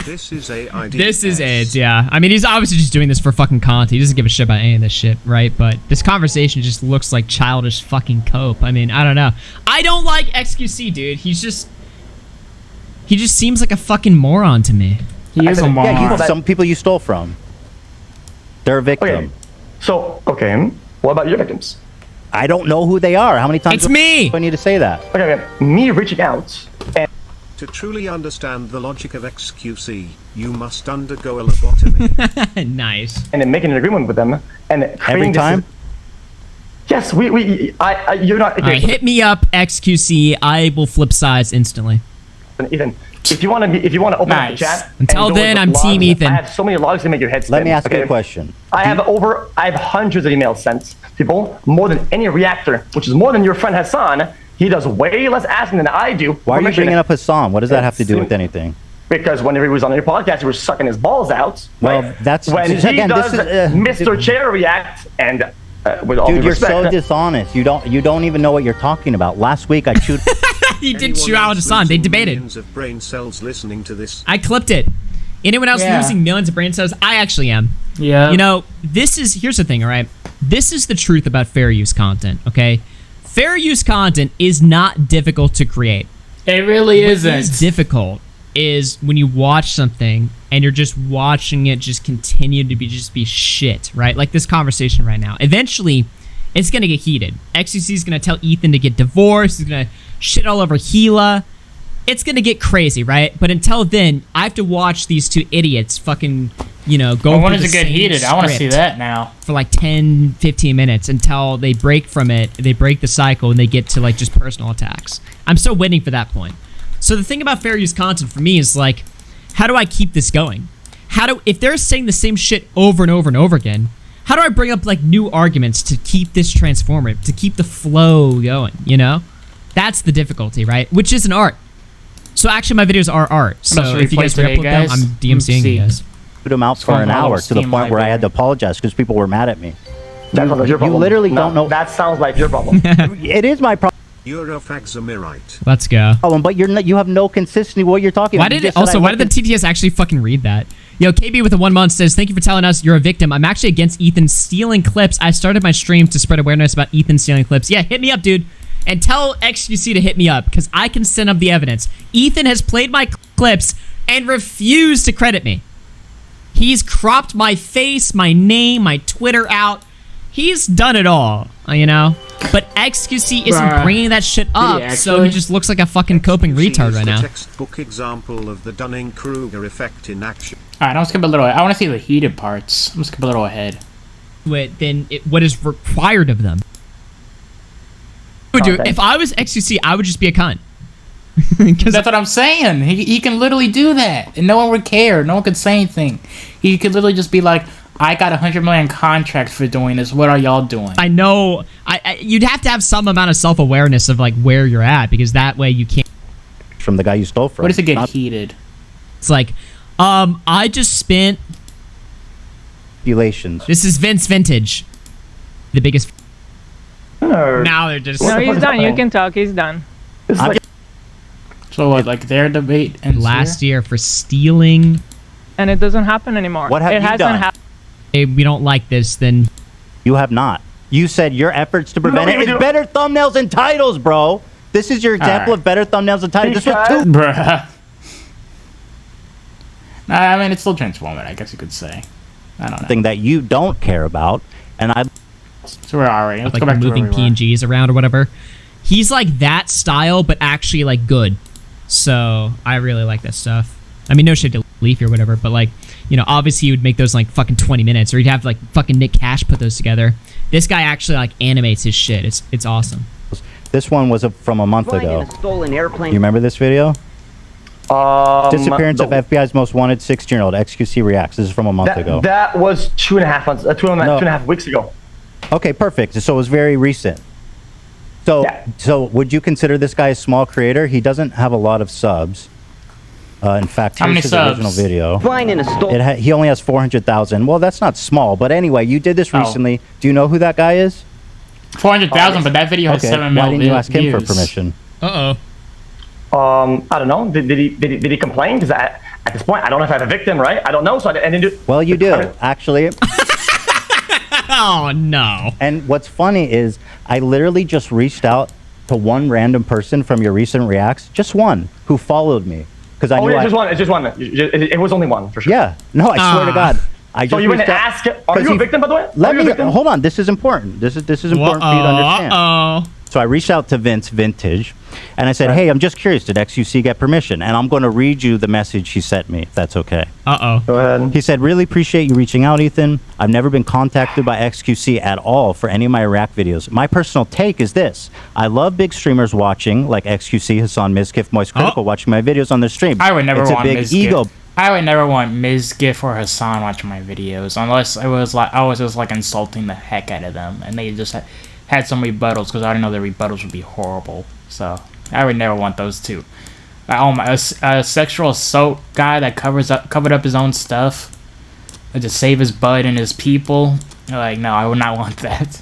This is AIDS. This is AIDS, yeah. I mean, he's obviously just doing this for fucking content. He doesn't give a shit about any of this shit, right? But this conversation just looks like childish fucking cope. I mean, I don't know. I don't like XQC, dude. He just seems like a fucking moron to me. He is a moron. Yeah, some people you stole from. They're a victim. Okay. So, okay, what about your victims? I don't know who they are. How many times It's me! do I need to say that? Okay, me reaching out and... To truly understand the logic of XQC, you must undergo a lobotomy. Nice. And then making an agreement with them and Every time? Yes, you're not... Okay, Alright, hit me up, XQC. I will flip sides instantly. Ethan, if you want to open up the chat... Until then, I'm Team Ethan. I have so many logs to make your head spin. Let me ask you a question. I have hundreds of emails sent. People, more than any reactor, which is more than your friend Hassan. He does way less asking than I do. Why are you bringing up Hassan? What does that have to do with anything? Because whenever he was on your podcast, he was sucking his balls out. Well, right? that's... When he again, does this is, Mr. Chair react, and with all dude, due you're respect, so dishonest. You don't even know what you're talking about. Last week, I chewed... He did chew out Hassan. They debated. Of brain cells listening to this. I clipped it. Anyone else losing millions of brain cells? I actually am. Yeah. You know, here's the thing, all right? This is the truth about fair use content, okay? Fair use content is not difficult to create. It really isn't. What is difficult is when you watch something and you're just watching it just continue to be shit, right? Like this conversation right now. Eventually, it's gonna get heated. XQC is gonna tell Ethan to get divorced. He's gonna shit all over Gila. It's gonna get crazy, right? But until then, I have to watch these two idiots fucking, go I want through it the to get same heated. I want to see script that now. for like 10, 15 minutes until they break from it. They break the cycle and they get to like just personal attacks. I'm still waiting for that point. So the thing about fair use content for me is like, how do I keep this going? If they're saying the same shit over and over and over again, how do I bring up like new arguments to keep this transformative, to keep the flow going, That's the difficulty, right? Which is an art. So actually my videos are art. So if you guys upload them, I'm DMCing you guys. Put them out for an hour to the point where I had to apologize because people were mad at me. That sounds like your problem. You literally don't know. That sounds like your problem. It is my problem. Eurofaxamirite. Let's go. But you have no consistency what you're talking about. Why did the TTS actually fucking read that? Yo, KB with the 1 month says, thank you for telling us you're a victim. I'm actually against Ethan stealing clips. I started my stream to spread awareness about Ethan stealing clips. Yeah, hit me up, dude. And tell XQC to hit me up, because I can send up the evidence. Ethan has played my clips and refused to credit me. He's cropped my face, my name, my Twitter out. He's done it all, But XQC isn't bringing that shit up, so he just looks like a fucking coping retard right now. Textbook example of the Dunning-Kruger effect in action. All right, I'm gonna skip a little. I want to see the heated parts. I'm gonna skip a little ahead. Wait, then what is required of them? Dude, if I was XQC, I would just be a cunt. That's what I'm saying. He can literally do that, and no one would care. No one could say anything. He could literally just be like, I got 100 million contracts for doing this. What are y'all doing? I know. You'd have to have some amount of self-awareness of like where you're at, because that way you can't. From the guy you stole from. What does it get heated? It's like, I just spent. Relations. This is Vince Vintage, the biggest. Now they're just. No, he's done. You can talk. He's done. So what? Like their debate ends last year for stealing. And it doesn't happen anymore. What have you done? If we don't like this, then you have not. You said your efforts to prevent it. It's better thumbnails and titles, bro. This is your example of better thumbnails and titles. This was two. Bruh. Nah, I mean, it's still transformative, I guess you could say. I don't know. Thing that you don't care about, and I. So we're already like go back moving PNGs around or whatever. He's like that style, but actually like good. So I really like that stuff. I mean, no shade to Leafy or whatever, but like, obviously he would make those like fucking 20 minutes, or he'd have like fucking Nick Cash put those together. This guy actually like animates his shit. It's awesome. This one was from a month ago. You remember this video? Disappearance of FBI's most wanted 16-year-old. XQC reacts. This is from a month ago. That was 2.5 months, 2.5 weeks ago. Okay, perfect. So it was very recent. So would you consider this guy a small creator? He doesn't have a lot of subs. In fact, here's his original video. He only has 400,000. Well, that's not small. But anyway, you did this recently. Do you know who that guy is? 400,000, but that video has 7 million Why didn't you ask him for views. permission? I don't know. Did he complain? Because at this point, I don't know if I have a victim, right? I don't know. So I didn't do. Well, you do, actually. Oh, no. And what's funny is I literally just reached out to one random person from your recent reacts, just one, who followed me. Because I knew it's just one. It was only one, for sure. Yeah. No, I swear to God. So you went to ask, are you a victim, by the way? Let me, hold on. This is important. This is important for you to understand. So I reached out to Vintage, and I said, hey, I'm just curious, did XQC get permission? And I'm going to read you the message he sent me, if that's okay. Go ahead. He said, really appreciate you reaching out, Ethan. I've never been contacted by XQC at all for any of my React videos. My personal take is this. I love big streamers watching, like XQC, Hassan, Mizkif, Moist Critical, watching my videos on their stream. I would never it's want a big Mizkif. ego. I would never want Mizkif or Hassan watching my videos unless it was like I was just like insulting the heck out of them, and they just had some rebuttals because I didn't know their rebuttals would be horrible. So I would never want those two. A sexual assault guy that covered up his own stuff to save his bud and his people. Like, no, I would not want that.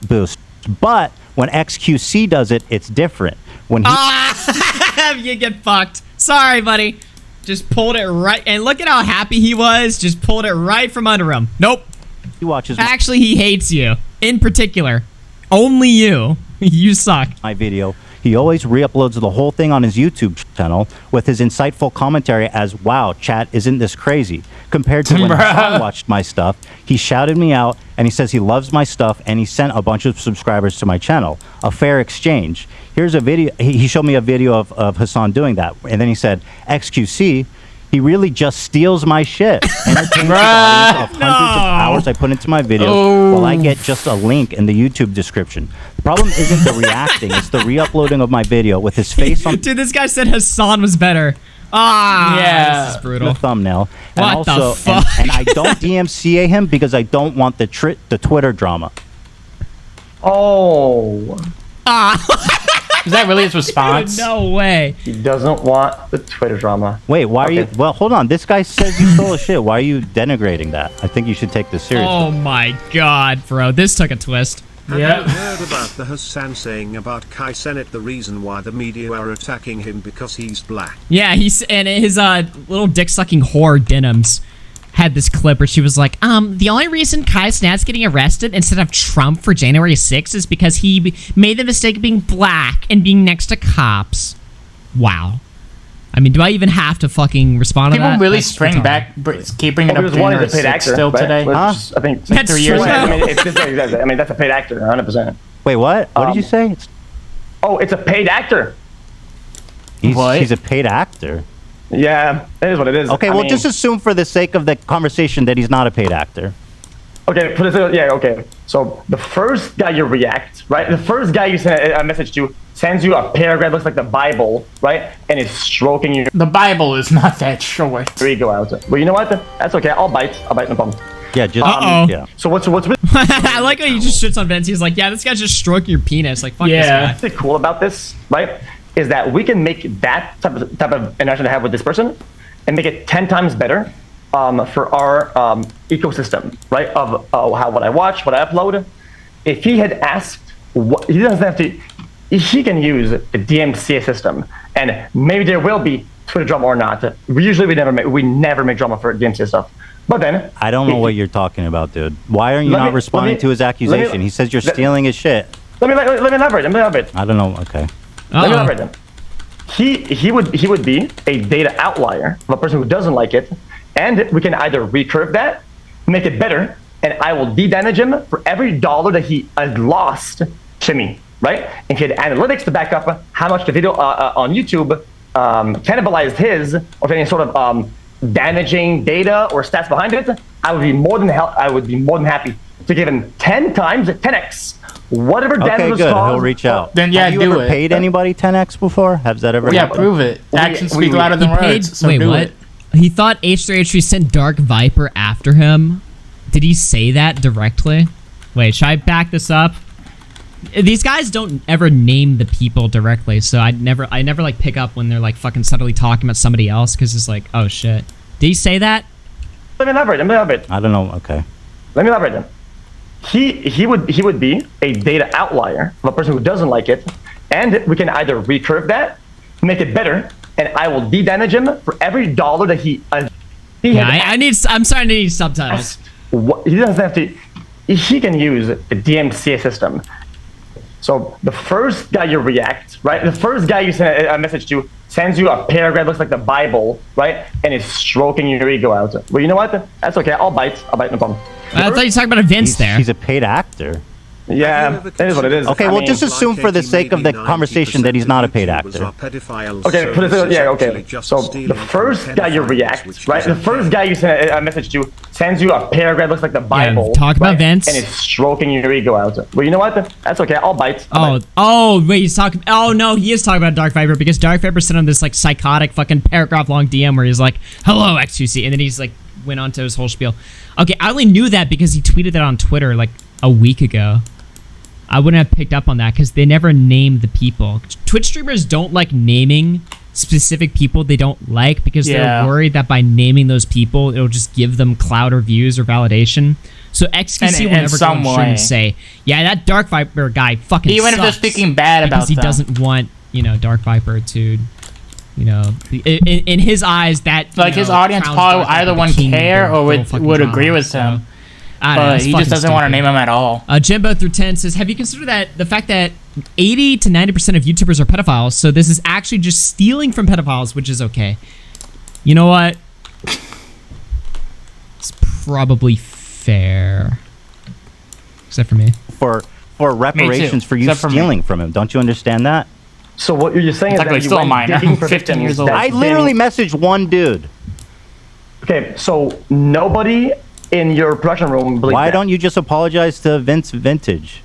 Boost. But when XQC does it, it's different. When he You get fucked. Sorry, buddy. Just pulled it right. And look at how happy he was. Just pulled it right from under him. Nope. He watches. Actually, he hates you. In particular. Only you. You suck. My video. He always re-uploads the whole thing on his YouTube channel with his insightful commentary as, wow, chat, isn't this crazy? Compared to when Hassan watched my stuff, he shouted me out, and he says he loves my stuff, and he sent a bunch of subscribers to my channel. A fair exchange. Here's a video. He showed me a video of Hassan doing that, and then he said, XQC, he really just steals my shit. Entertains the audience of hundreds of hours I put into my videos while I get just a link in the YouTube description. The problem isn't the reacting, it's the re-uploading of my video with his face on Dude, this guy said Hassan was better. This is brutal. the thumbnail. And What the also, fuck? And I don't DMCA him because I don't want the Twitter drama. Is that really his response? Dude, no way. He doesn't want the Twitter drama. Wait, why are you... Well, hold on. This guy says you stole his shit. Why are you denigrating that? I think you should take this seriously. Oh my god, bro. This took a twist. Have you heard about the Hassan saying about Kai Cenat, the reason why the media are attacking him because he's black? Yeah, and his little dick-sucking whore Denims had this clip where she was like, the only reason Kai Cenat's getting arrested instead of Trump for January 6th is because he made the mistake of being black and being next to cops. Wow. I mean, do I even have to fucking respond to that? People really spring back, keep bringing up January 6th still today. I think That's 3 years true. ago. I mean, that's a paid actor, 100%. Wait, what? What did you say? It's a paid actor. He's a paid actor. Yeah, it is what it is. Okay, well, just assume for the sake of the conversation that he's not a paid actor. Okay, okay. So the first guy you react, right? The first guy you send a message to sends you a paragraph, looks like the Bible, right? And is stroking you. The Bible is not that short. There you go out. But you know what? That's okay. I'll bite, no problem. Yeah, just yeah. So what's I like how he just shits on Vince. He's like, yeah, this guy's just stroking your penis. Like, fuck this guy. What's cool about this, right? Is that we can make that type of interaction to have with this person and make it 10 times better for our ecosystem, right? Of what I watch, what I upload. If he had asked, he doesn't have to. He can use the DMCA system, and maybe there will be Twitter drama or not. Usually, we never make drama for DMCA stuff. But then I don't know what you're talking about, dude. Why are you not responding to his accusation? He says you're stealing his shit. Let me elaborate. I don't know. Okay. Let me elaborate then. He would be a data outlier of a person who doesn't like it, and we can either recurve that, make it better, and I will de-damage him for every dollar that he has lost to me, right? If he had analytics to back up how much the video on YouTube cannibalized his, or any sort of damaging data or stats behind it, I would be more than happy to give him 10x Whatever damage Okay, was good. caused. He'll reach out. Then yeah, Have you do ever it. paid anybody 10x before? Has that ever Yeah, happened? prove it. Actions speak louder than He paid. words. So Wait, do what? it. He thought H3H3 sent Dark Viper after him. Did he say that directly? Wait, should I back this up? These guys don't ever name the people directly, so I never like pick up when they're like fucking subtly talking about somebody else because it's like, oh shit. Did he say that? Let me elaborate. I don't know. Okay. Let me elaborate then. He would be a data outlier of a person who doesn't like it, and we can either recurve that, make it better, and I will de-damage him for every dollar that he. I'm starting to need subtitles. He doesn't have to. He can use the DMCA system. So the first guy you react, right? The first guy you send a message to sends you a paragraph, looks like the Bible, right? And is stroking your ego out. Well, you know what? That's okay. I'll bite, no problem. I thought you were talking about events there. He's a paid actor. Yeah, that is what it is. Okay, well, just assume for the sake of the conversation that he's not a paid actor. Okay, okay. So the first guy you react, right? The first guy you send a message to sends you a paragraph, looks like the Bible. Talk about right? events. And is stroking your ego out. Well, you know what? That's okay. I'll bite. Oh, wait, he's talking. Oh no, he is talking about Dark Viper because Dark Viper sent him this like psychotic fucking paragraph long DM where he's like, "Hello, XQC," and then he's like went on to his whole spiel. Okay, I only knew that because he tweeted that on Twitter like a week ago. I wouldn't have picked up on that because they never named the people. Twitch streamers don't like naming specific people they don't like because they're worried that by naming those people, it'll just give them clout or views or validation. So XQC will never go on stream and say, yeah, that Dark Viper guy fucking Even if they're sucks," speaking bad about because he them. doesn't want, Dark Viper to, in his eyes, that Like his audience crowns probably Dark Viper either the wouldn't king of care the or whole fucking would drama. agree with So, him. I don't know, But it's he fucking just doesn't want to stupid. name him at all. Jimbo through 10 says, have you considered that the fact that 80 to 90% of YouTubers are pedophiles, so this is actually just stealing from pedophiles, which is okay. You know what? It's probably fair. Except for me. For reparations for you stealing from him. Don't you understand that? So what you're saying is that you still a went minor. digging for 15 years victims old. that I literally messaged one dude. Okay, so nobody in your production room believes Why that. don't you just apologize to Vince Vintage?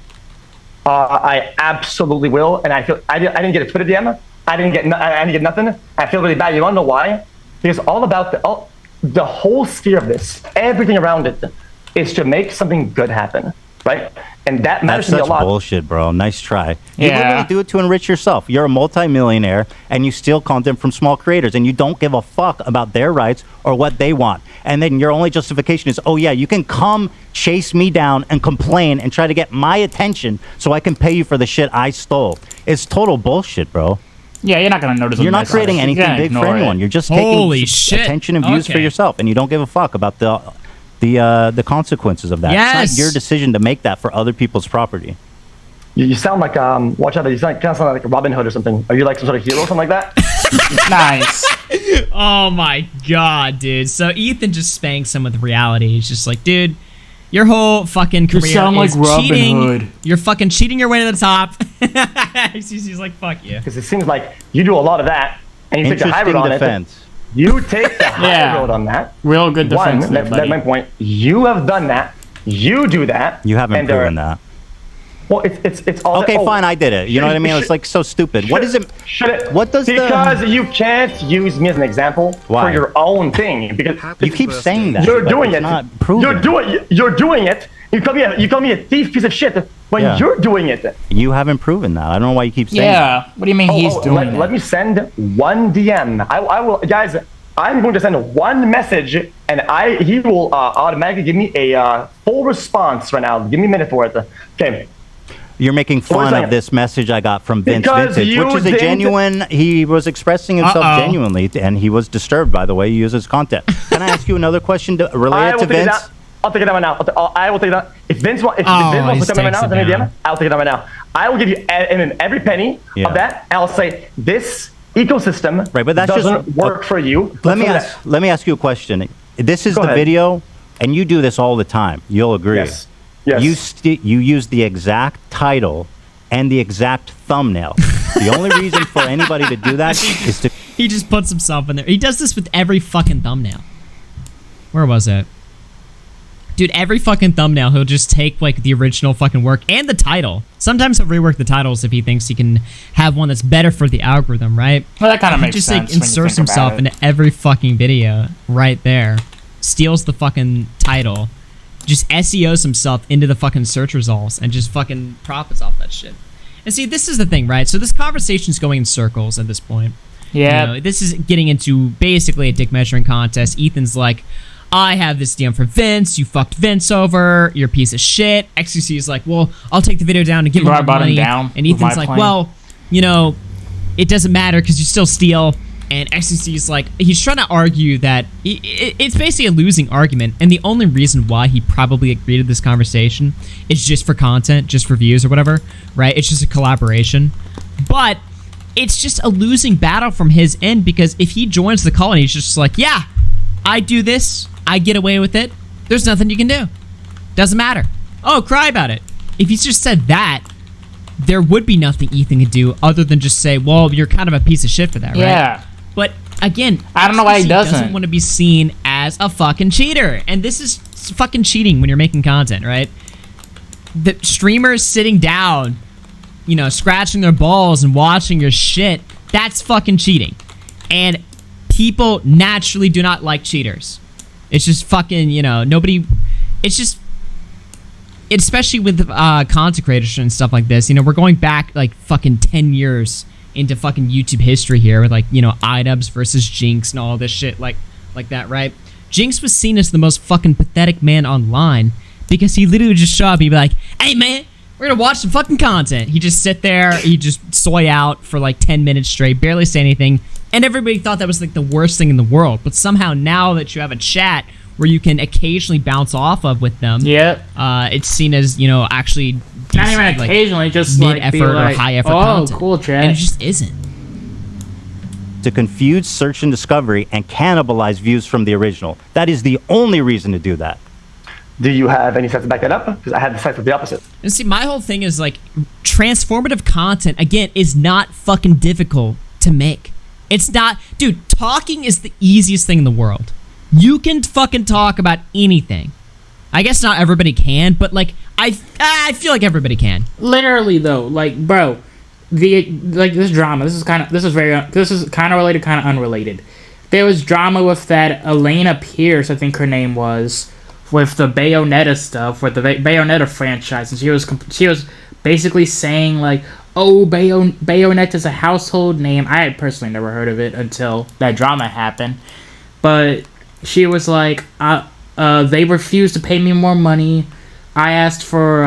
I absolutely will, and I feel I didn't get a Twitter DM. I didn't get nothing. I feel really bad. You want to know why? Because all about the whole sphere of this, everything around it, is to make something good happen, right? And that matters That's to me a such lot. bullshit, bro. Nice try. You Yeah. literally do it to enrich yourself. You're a multimillionaire, and you steal content from small creators, and you don't give a fuck about their rights or what they want. And then your only justification is, oh yeah, you can come chase me down and complain and try to get my attention so I can pay you for the shit I stole. It's total bullshit, bro. Yeah, you're not gonna notice. You're not creating anything big for anyone. You're just Holy taking shit. attention and views for Okay. yourself, and you don't give a fuck about the consequences of that. Yes. It's not your decision to make that for other people's property. You sound like watch out! You kind of sound like Robin Hood or something. Are you like some sort of hero or something like that? Nice. Oh my god, dude. So Ethan just spanks him with reality. He's just like, dude, your whole fucking career sound like is Robin cheating. Hood. You're fucking cheating your way to the top. He's like, fuck you. Because it seems like you do a lot of that, and you take the high road Interesting on defense. it. You take the high Yeah. road on that. Real good defense. One, there, that's my buddy. point. You have done that. You do that. You haven't and proven that. Well, it's all. Okay, fine, I did it. You know what I mean? It's like so stupid. What is it? Should it? What does because you can't use me as an example Why? for your own thing because You keep saying that. you're but doing it's it. Not proven. You're doing it. You call me a thief piece of shit when Yeah. you're doing it. You haven't proven that. I don't know why you keep saying that. Yeah. What do you mean he's doing it? Let me send one DM. I will, guys. I'm going to send one message, and he will automatically give me a full response right now. Give me a minute for it. Okay. You're making fun of this message I got from Vince Because Vintage, you which is a didn't- genuine. He was expressing himself genuinely, and he was disturbed by the way he uses content. Can I ask you another question related to Vince? I'll take it down right now. I will take it down. If Vince wants to come right now, send me a DM. I'll take it down right now. I will give you every penny of that, and I'll say this ecosystem Right, but that's doesn't just work for you. Let me ask you a question. This is Go the ahead. video, and you do this all the time. You'll agree. Yes. Yes. You use the exact title and the exact thumbnail. The only reason for anybody to do that is to. He just puts himself in there. He does this with every fucking thumbnail. Where was it? Dude, every fucking thumbnail, he'll just take, like, the original fucking work and the title. Sometimes he'll rework the titles if he thinks he can have one that's better for the algorithm, right? Well, that kind of makes just, sense. Like, inserts himself into every fucking video right there. Steals the fucking title. Just SEOs himself into the fucking search results and just fucking profits off that shit. And see, this is the thing, right? So this conversation's going in circles at this point. Yeah. You know, this is getting into basically a dick measuring contest. Ethan's like, I have this DM from Vince. You fucked Vince over. You're a piece of shit. XQC is like, well, I'll take the video down and give him the money. And Ethan's like, well, you know, it doesn't matter because you still steal. And XQC is like, he's trying to argue that it's basically a losing argument. And the only reason why he probably agreed to this conversation is just for content, just for views or whatever, right? It's just a collaboration. But it's just a losing battle from his end because if he joins the call and he's just like, yeah, I do this, I get away with it, there's nothing you can do. Doesn't matter. Oh, cry about it. If he's just said that, there would be nothing Ethan could do other than just say, well, you're kind of a piece of shit for that, right? Yeah. But again, I don't know why he doesn't want to be seen as a fucking cheater. And this is fucking cheating when you're making content, right? The streamers sitting down, you know, scratching their balls and watching your shit, that's fucking cheating. And people naturally do not like cheaters. It's just fucking, you know, nobody... It's just... Especially with content creators and stuff like this, you know, we're going back like fucking 10 years into fucking YouTube history here with like, you know, iDubbbz versus Jinx and all this shit like that, right? Jinx was seen as the most fucking pathetic man online because he literally just show up and he'd be like, hey man, we're gonna watch some fucking content. He'd just sit there, he'd just soy out for like 10 minutes straight, barely say anything, and everybody thought that was like the worst thing in the world. But somehow now that you have a chat where you can occasionally bounce off of with them, it's seen as, you know, actually decent, not even occasionally, like, just mid like effort or high effort content. Cool, chat. And it just isn't. To confuse search and discovery and cannibalize views from the original. That is the only reason to do that. Do you have any sets to back that up? Because I had the sets of the opposite. And see, my whole thing is like, transformative content, again, is not fucking difficult to make. It's not, dude, talking is the easiest thing in the world. You can fucking talk about anything. I guess not everybody can, but like, I feel like everybody can. Literally though, like, bro, this drama, this is kind of related, kind of unrelated. There was drama with that Elena Pierce, I think her name was, with the Bayonetta stuff, with the Bayonetta franchise, and she was basically saying like, oh, Bayonetta's a household name. I had personally never heard of it until that drama happened, but she was like, they refused to pay me more money. I asked for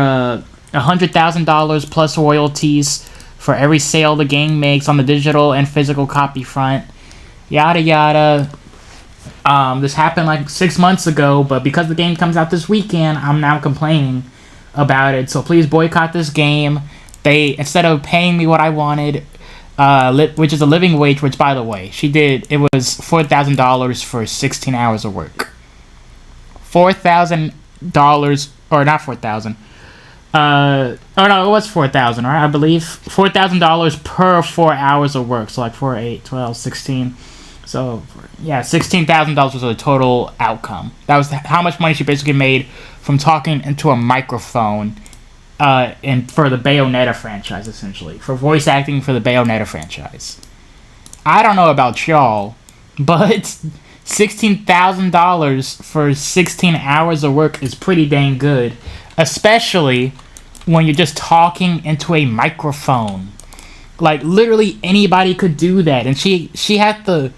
$100,000 plus royalties for every sale the game makes on the digital and physical copy front. Yada yada. This happened like 6 months ago, but because the game comes out this weekend, I'm now complaining about it. So please boycott this game. They, instead of paying me what I wanted, which is a living wage, which by the way, it was $4,000 for 16 hours of work. $4,000, or not 4,000. Oh no, it was 4,000, right? I believe $4,000 per 4 hours of work. So like 4, 8, 12, 16. So yeah, $16,000 was the total outcome. That was how much money she basically made from talking into a microphone, and for the Bayonetta franchise, essentially, for voice acting for the Bayonetta franchise. I don't know about y'all, but $16,000 for 16 hours of work is pretty dang good, especially when you're just talking into a microphone. Like, literally anybody could do that, and she had the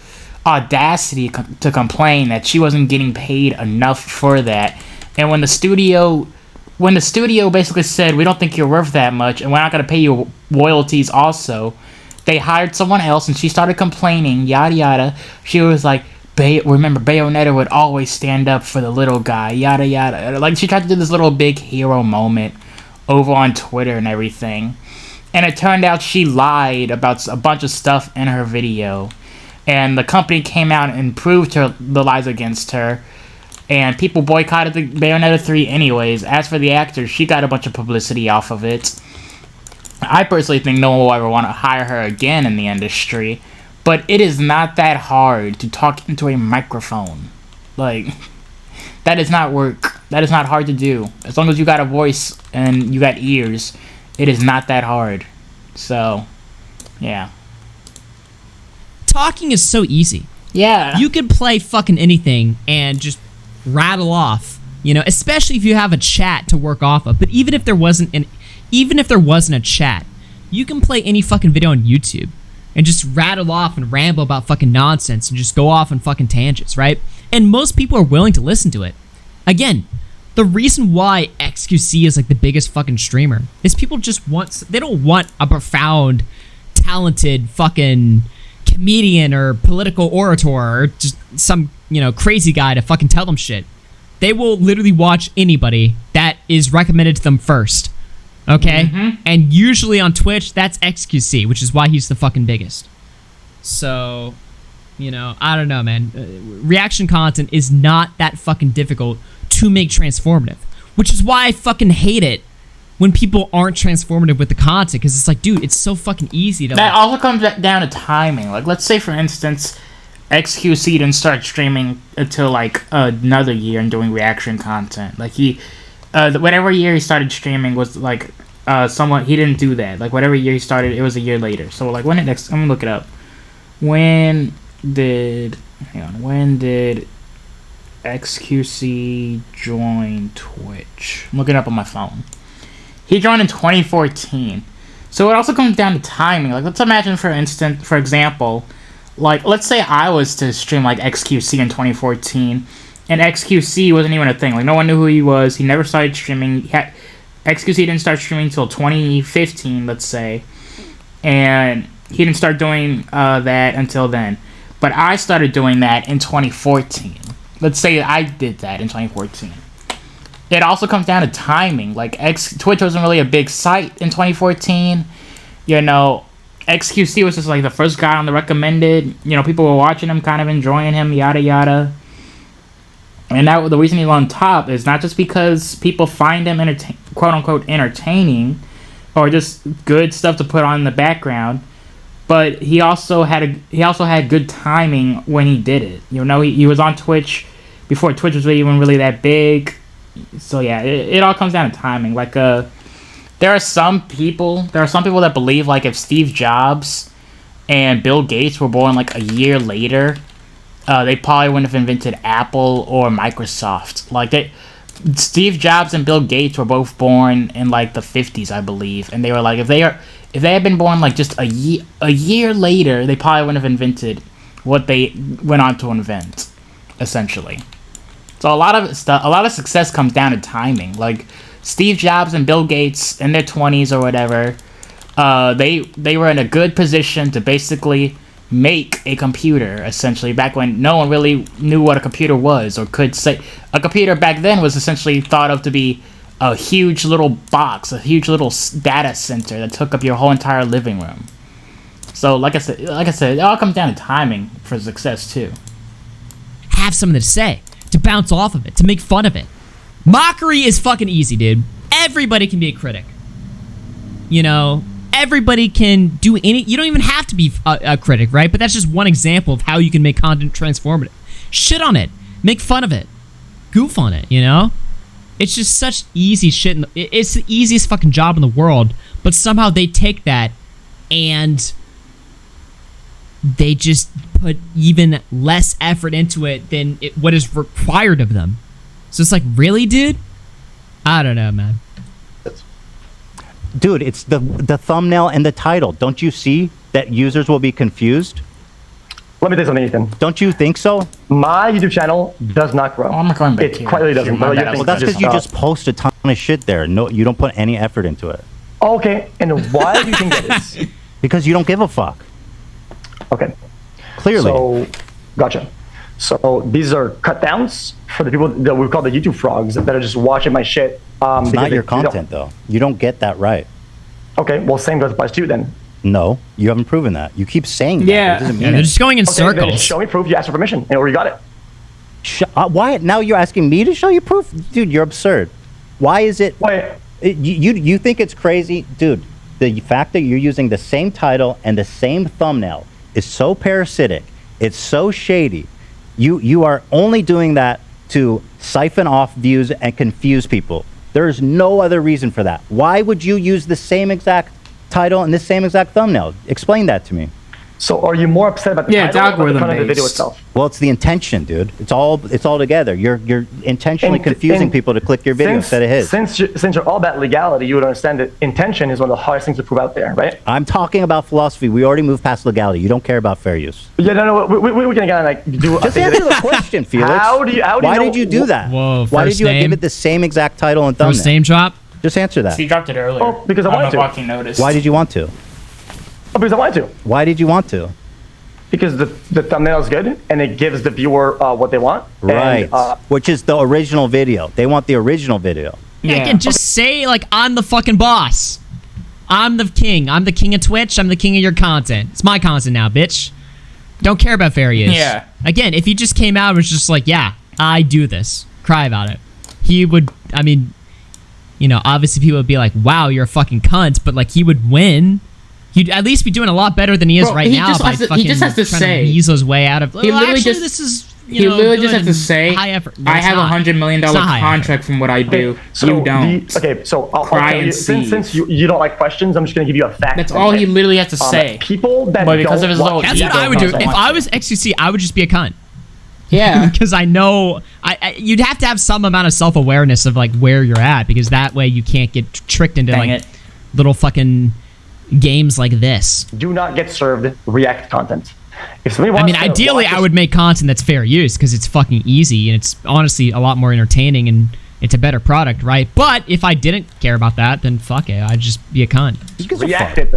audacity to complain that she wasn't getting paid enough for that. And when the studio basically said, we don't think you're worth that much, and we're not going to pay you royalties also, they hired someone else, and she started complaining, yada yada. She was like, remember, Bayonetta would always stand up for the little guy, yada yada. Like, she tried to do this little big hero moment over on Twitter and everything. And it turned out she lied about a bunch of stuff in her video. And the company came out and proved the lies against her. And people boycotted the Bayonetta 3 anyways. As for the actor, she got a bunch of publicity off of it. I personally think no one will ever want to hire her again in the industry. But it is not that hard to talk into a microphone. Like, that does not work. That is not hard to do. As long as you got a voice and you got ears, it is not that hard. So, yeah. Talking is so easy. Yeah. You could play fucking anything and just rattle off, you know, especially if you have a chat to work off of. But even if there wasn't a chat, you can play any fucking video on YouTube and just rattle off and ramble about fucking nonsense and just go off on fucking tangents, right? And most people are willing to listen to it. Again, the reason why XQC is like the biggest fucking streamer is people just they don't want a profound, talented fucking comedian or political orator or just some, you know, crazy guy to fucking tell them shit. They will literally watch anybody that is recommended to them first. Okay? And usually on Twitch, that's XQC, which is why he's the fucking biggest. So, you know, I don't know, man. Reaction content is not that fucking difficult to make transformative, which is why I fucking hate it when people aren't transformative with the content, because it's like, dude, it's so fucking easy to... That also comes down to timing. Like, let's say, for instance, XQC didn't start streaming until, like, another year and doing reaction content. Like, whatever year he started streaming was, like, he didn't do that. Like, whatever year he started, it was a year later. So, like, I'm gonna look it up. When did XQC join Twitch? I'm looking it up on my phone. He joined in 2014. So it also comes down to timing. Like, let's imagine, for example, like, let's say I was to stream, like, XQC in 2014, and XQC wasn't even a thing. Like, no one knew who he was. He never started streaming. XQC didn't start streaming until 2015, let's say, and he didn't start doing that until then. But I started doing that in 2014. Let's say I did that in 2014. It also comes down to timing. Like, Twitch wasn't really a big site in 2014. You know, XQC was just, like, the first guy on the recommended. You know, people were watching him, kind of enjoying him, yada yada. And the reason he's on top is not just because people find him quote-unquote entertaining or just good stuff to put on in the background, but he also had good timing when he did it. You know, he was on Twitch before Twitch was even really that big. So yeah, it all comes down to timing. Like, there are some people that believe, like, if Steve Jobs and Bill Gates were born, like, a year later, they probably wouldn't have invented Apple or Microsoft. Like, Steve Jobs and Bill Gates were both born in, like, the 50s, I believe, and they were like, if they had been born, like, just a year later, they probably wouldn't have invented what they went on to invent, essentially. So a lot of success comes down to timing. Like, Steve Jobs and Bill Gates in their 20s or whatever, they were in a good position to basically make a computer, essentially, back when no one really knew what a computer was or could say. A computer back then was essentially thought of to be a huge little box, a huge little data center that took up your whole entire living room. So like I said, it all comes down to timing for success too. Have something to say, to bounce off of it, to make fun of it. Mockery is fucking easy, dude. Everybody can be a critic. You know, everybody can do any... You don't even have to be a critic, right? But that's just one example of how you can make content transformative. Shit on it. Make fun of it. Goof on it, you know? It's just such easy shit. It's the easiest fucking job in the world, but somehow they take that and they just put even less effort into it than what is required of them. So it's like, really, dude? I don't know, man. Dude, it's the thumbnail and the title. Don't you see that users will be confused? Let me tell you something, Ethan. Don't you think so? My YouTube channel does not grow. I'm not going back It here. quite really doesn't. Well, that's because you just post a ton of shit there. No, you don't put any effort into it. Okay, and why do you think that is? Because you don't give a fuck. Okay. Clearly. So, gotcha. So these are cut downs for the people that we call the YouTube frogs that are just watching my shit. It's not your content, though. You don't get that right. Okay, well, same goes applies to you then. No, you haven't proven that. You keep saying that. Yeah. It doesn't mean They're it. just going in Then circles. show me proof you asked for permission, and we got it. Why? Now you're asking me to show you proof? Dude, you're absurd. Why is it... Wait. You think it's crazy? Dude, the fact that you're using the same title and the same thumbnail is so parasitic. It's so shady. You are only doing that to siphon off views and confuse people. There is no other reason for that. Why would you use the same exact title and the same exact thumbnail? Explain that to me. So are you more upset about the title or the content of the video itself? Well, it's the intention, dude. It's all together. You're intentionally confusing people to click your video instead of his. Since you're all about legality, you would understand that intention is one of the hardest things to prove out there, right? I'm talking about philosophy. We already moved past legality. You don't care about fair use. Yeah, no, we're gonna kind of like do. Just answer the question, Felix. Why did you do that? Whoa, Why did you name? give it the same exact title and thumbnail? First name drop? Just answer that. He dropped it earlier. Oh, because I wanted to. don't know if Joaquin noticed. Why did you want to? Oh, because I wanted to. Why did you want to? Because the thumbnail is good and it gives the viewer what they want. Right. And, which is the original video. They want the original video. Yeah, again, just say, like, I'm the fucking boss. I'm the king. I'm the king of Twitch. I'm the king of your content. It's my content now, bitch. Don't care about fair use. Yeah. Again, if he just came out and was just like, yeah, I do this. Cry about it. He would, I mean, you know, obviously people would be like, wow, you're a fucking cunt, but, like, he would win. He'd at least be doing a lot better than he is right now by fucking he just has to trying say. to weasel his way out of. He literally just. This is. He literally just has to say, high effort. No, I it's have not. $100 million It's not high contract from what I do. Okay, so you don't. so I'll Cry tell you, and see. since you don't like questions, I'm just going to give you a fact. That's all he literally has to say. People that But because don't of his watch little That's what I would do. If I was XQC, I would just be a cunt. Yeah. Because I know you'd have to have some amount of self-awareness of like where you're at, because that way you can't get tricked into little fucking games like this. Do not get served React content. If somebody wants I mean, ideally, I would make content that's fair use because it's fucking easy and it's honestly a lot more entertaining and it's a better product, right? But if I didn't care about that, then fuck it, I'd just be a cunt. React it.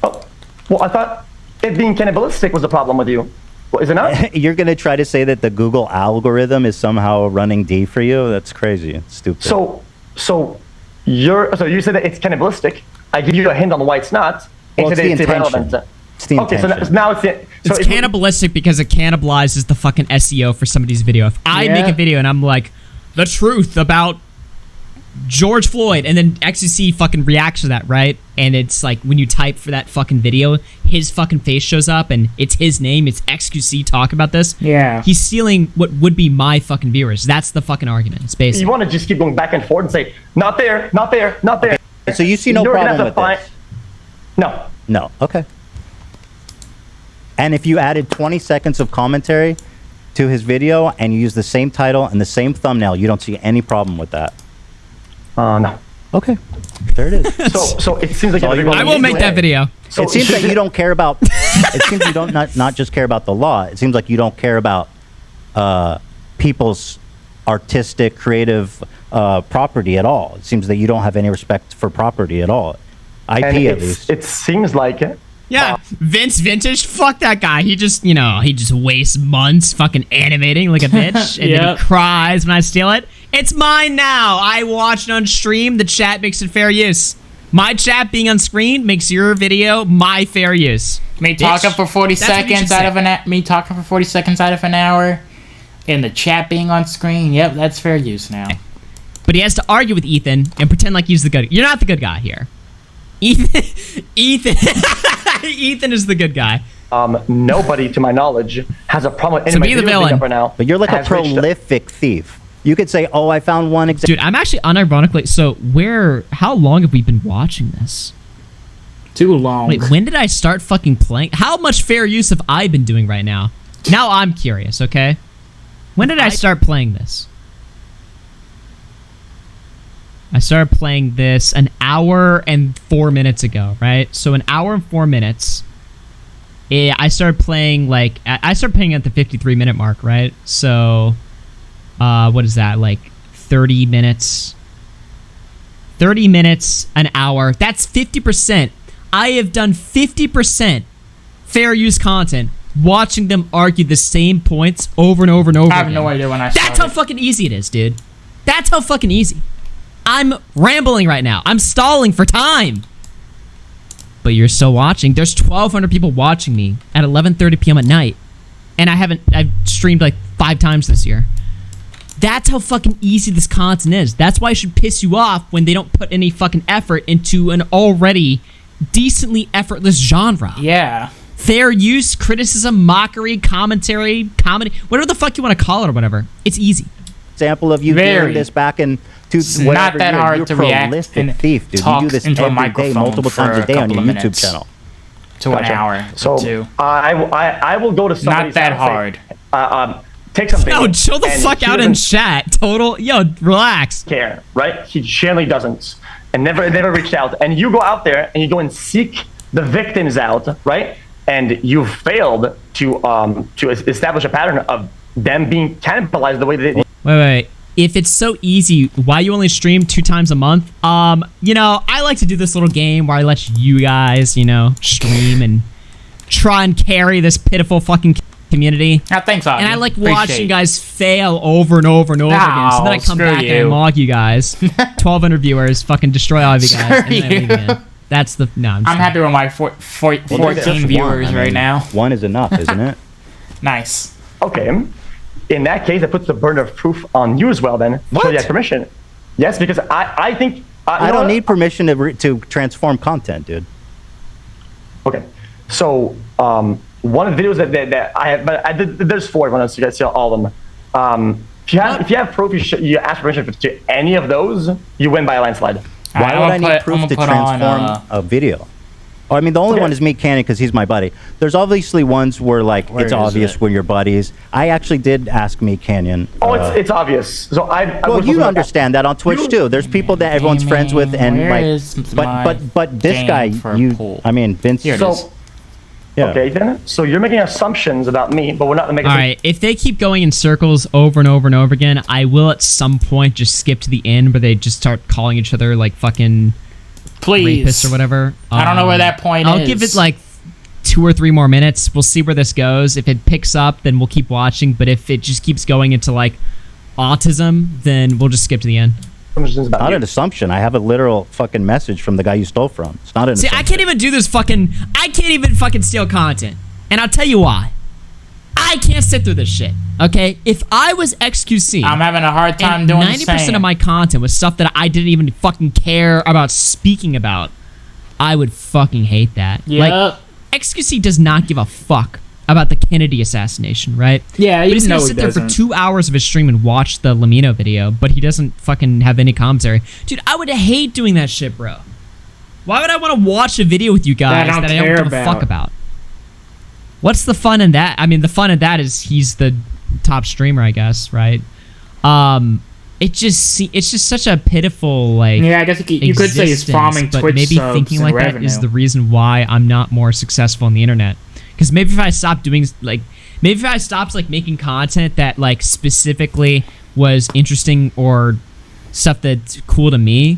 Oh, well, I thought it being cannibalistic was the problem with you. Well, is it not? You're going to try to say that the Google algorithm is somehow running D for you? That's crazy. It's stupid. So you said that it's cannibalistic. I give you a hint on why it's not. Well, it's the intention. Irrelevant. It's the intention. Okay, so now it's the... So it's cannibalistic because it cannibalizes the fucking SEO for somebody's video. If I make a video and I'm like, the truth about George Floyd, and then XQC fucking reacts to that, right? And it's like, when you type for that fucking video, his fucking face shows up and it's his name, it's XQC talk about this. Yeah. He's stealing what would be my fucking viewers. That's the fucking argument. It's basic. You want to just keep going back and forth and say, not there, not there, not there. Okay. So you see no problem with this? No. No. Okay. And if you added 20 seconds of commentary to his video and you use the same title and the same thumbnail, you don't see any problem with that? No. Okay. There it is. So it seems like I will make that video. So it seems that you don't care about. It seems you don't not just care about the law. It seems like you don't care about people's artistic, creative property at all. It seems that you don't have any respect for property at all. IP at least. It seems like it. Yeah, Vince Vintage, fuck that guy. He just, you know, he just wastes months fucking animating like a bitch, and then he cries when I steal it. It's mine now. I watch it on stream. The chat makes it fair use. My chat being on screen makes your video my fair use. Me talking for 40 seconds out of an hour, and the chat being on screen. Yep, that's fair use now. But he has to argue with Ethan and pretend like he's the good. You're not the good guy here. Ethan is the good guy. Nobody, to my knowledge, has a problem with any be the villain right now. But you're like a prolific thief. You could say, "Oh, I found one example." Dude, I'm actually unironically. So how long have we been watching this? Too long. Wait, when did I start fucking playing? How much fair use have I been doing right now? Now I'm curious. Okay, when did I start playing this? I started playing this an hour and 4 minutes ago, right? So an hour and 4 minutes. I started playing at the 53-minute mark, right? So, what is that? Like 30 minutes? 30 minutes, an hour. That's 50%. I have done 50% fair use content, watching them argue the same points over and over and over again. I have no idea when I started. That's how fucking easy it is, dude. That's how fucking easy. I'm rambling right now. I'm stalling for time. But you're still watching. There's 1,200 people watching me at 11:30 p.m. at night. And I've streamed like 5 times this year. That's how fucking easy this content is. That's why it should piss you off when they don't put any fucking effort into an already decently effortless genre. Yeah. fair use, criticism, mockery, commentary, comedy, whatever the fuck you want to call it or whatever. It's easy. Example of you doing this back in not that hard to react and thief, dude. You do this into a every day, microphone multiple for times a a day on your couple of YouTube minutes. channel. To an hour. So two. I will go to somebody's Not that house and say, take something. No, chill the and fuck he out in doesn't chat. Total, yo, relax. care, right? He generally doesn't, and never reached out. And you go out there and you go and seek the victims out, right? And you failed to establish a pattern of them being cannibalized the way that they. Wait. If it's so easy, why you only stream 2 times a month? You know, I like to do this little game where I let you guys, you know, stream and try and carry this pitiful fucking community. Thanks, Audrey. And I like Appreciate watching it. you guys fail over and over and over again. So then I come screw back and I you. mock you guys. 1,200 viewers, fucking destroy all of you guys, and then I leave again. That's the I'm happy with my 14 viewers right now. One is enough, isn't it? Nice. Okay. In that case, that puts the burden of proof on you as well. Then, so you have permission. Yes, because I think I don't need permission to transform content, dude. Okay, so one of the videos that I have, but there's 4 of them, so you guys see all of them. If you have proof, you ask permission to any of those, you win by a landslide. Why would I need proof to transform a video? Oh, I mean, the only one is me Cannon because he's my buddy. There's obviously ones where it's obvious when you're buddies. I actually did ask me Canyon. Oh, it's obvious. So well, you understand that on Twitch too. There's people that everyone's friends with, and but this guy, I mean, Vince. Here it is. Yeah. Okay, then. So you're making assumptions about me, but we're not making. All right, if they keep going in circles over and over and over again, I will at some point just skip to the end where they just start calling each other like fucking rapists or whatever. I don't know where that point is. I'll give it like 2 or 3 more minutes. We'll see where this goes. If it picks up, then we'll keep watching. But if it just keeps going into like autism, then we'll just skip to the end. Not an assumption. I have a literal fucking message from the guy you stole from. It's not an See, assumption. I can't even do this fucking... I can't even fucking steal content. And I'll tell you why. I can't sit through this shit, okay? If I was XQC... I'm having a hard time doing 90% of my content was stuff that I didn't even fucking care about speaking about, I would fucking hate that. Yep. Like, XQC does not give a fuck about the Kennedy assassination, right? Yeah, but he's gonna sit there for 2 hours of his stream and watch the Lamino video, but he doesn't fucking have any commentary. Dude, I would hate doing that shit, bro. Why would I want to watch a video with you guys that I don't give a fuck about? What's the fun in that? I mean, the fun in that is he's the top streamer, I guess, right? It's just such a pitiful, like, yeah, I guess you could say he's farming but Twitch maybe subs thinking and like revenue. that is the reason why I'm not more successful on the internet. Because maybe if I stopped doing, like, maybe if I stopped, like, making content that, like, specifically was interesting or stuff that's cool to me,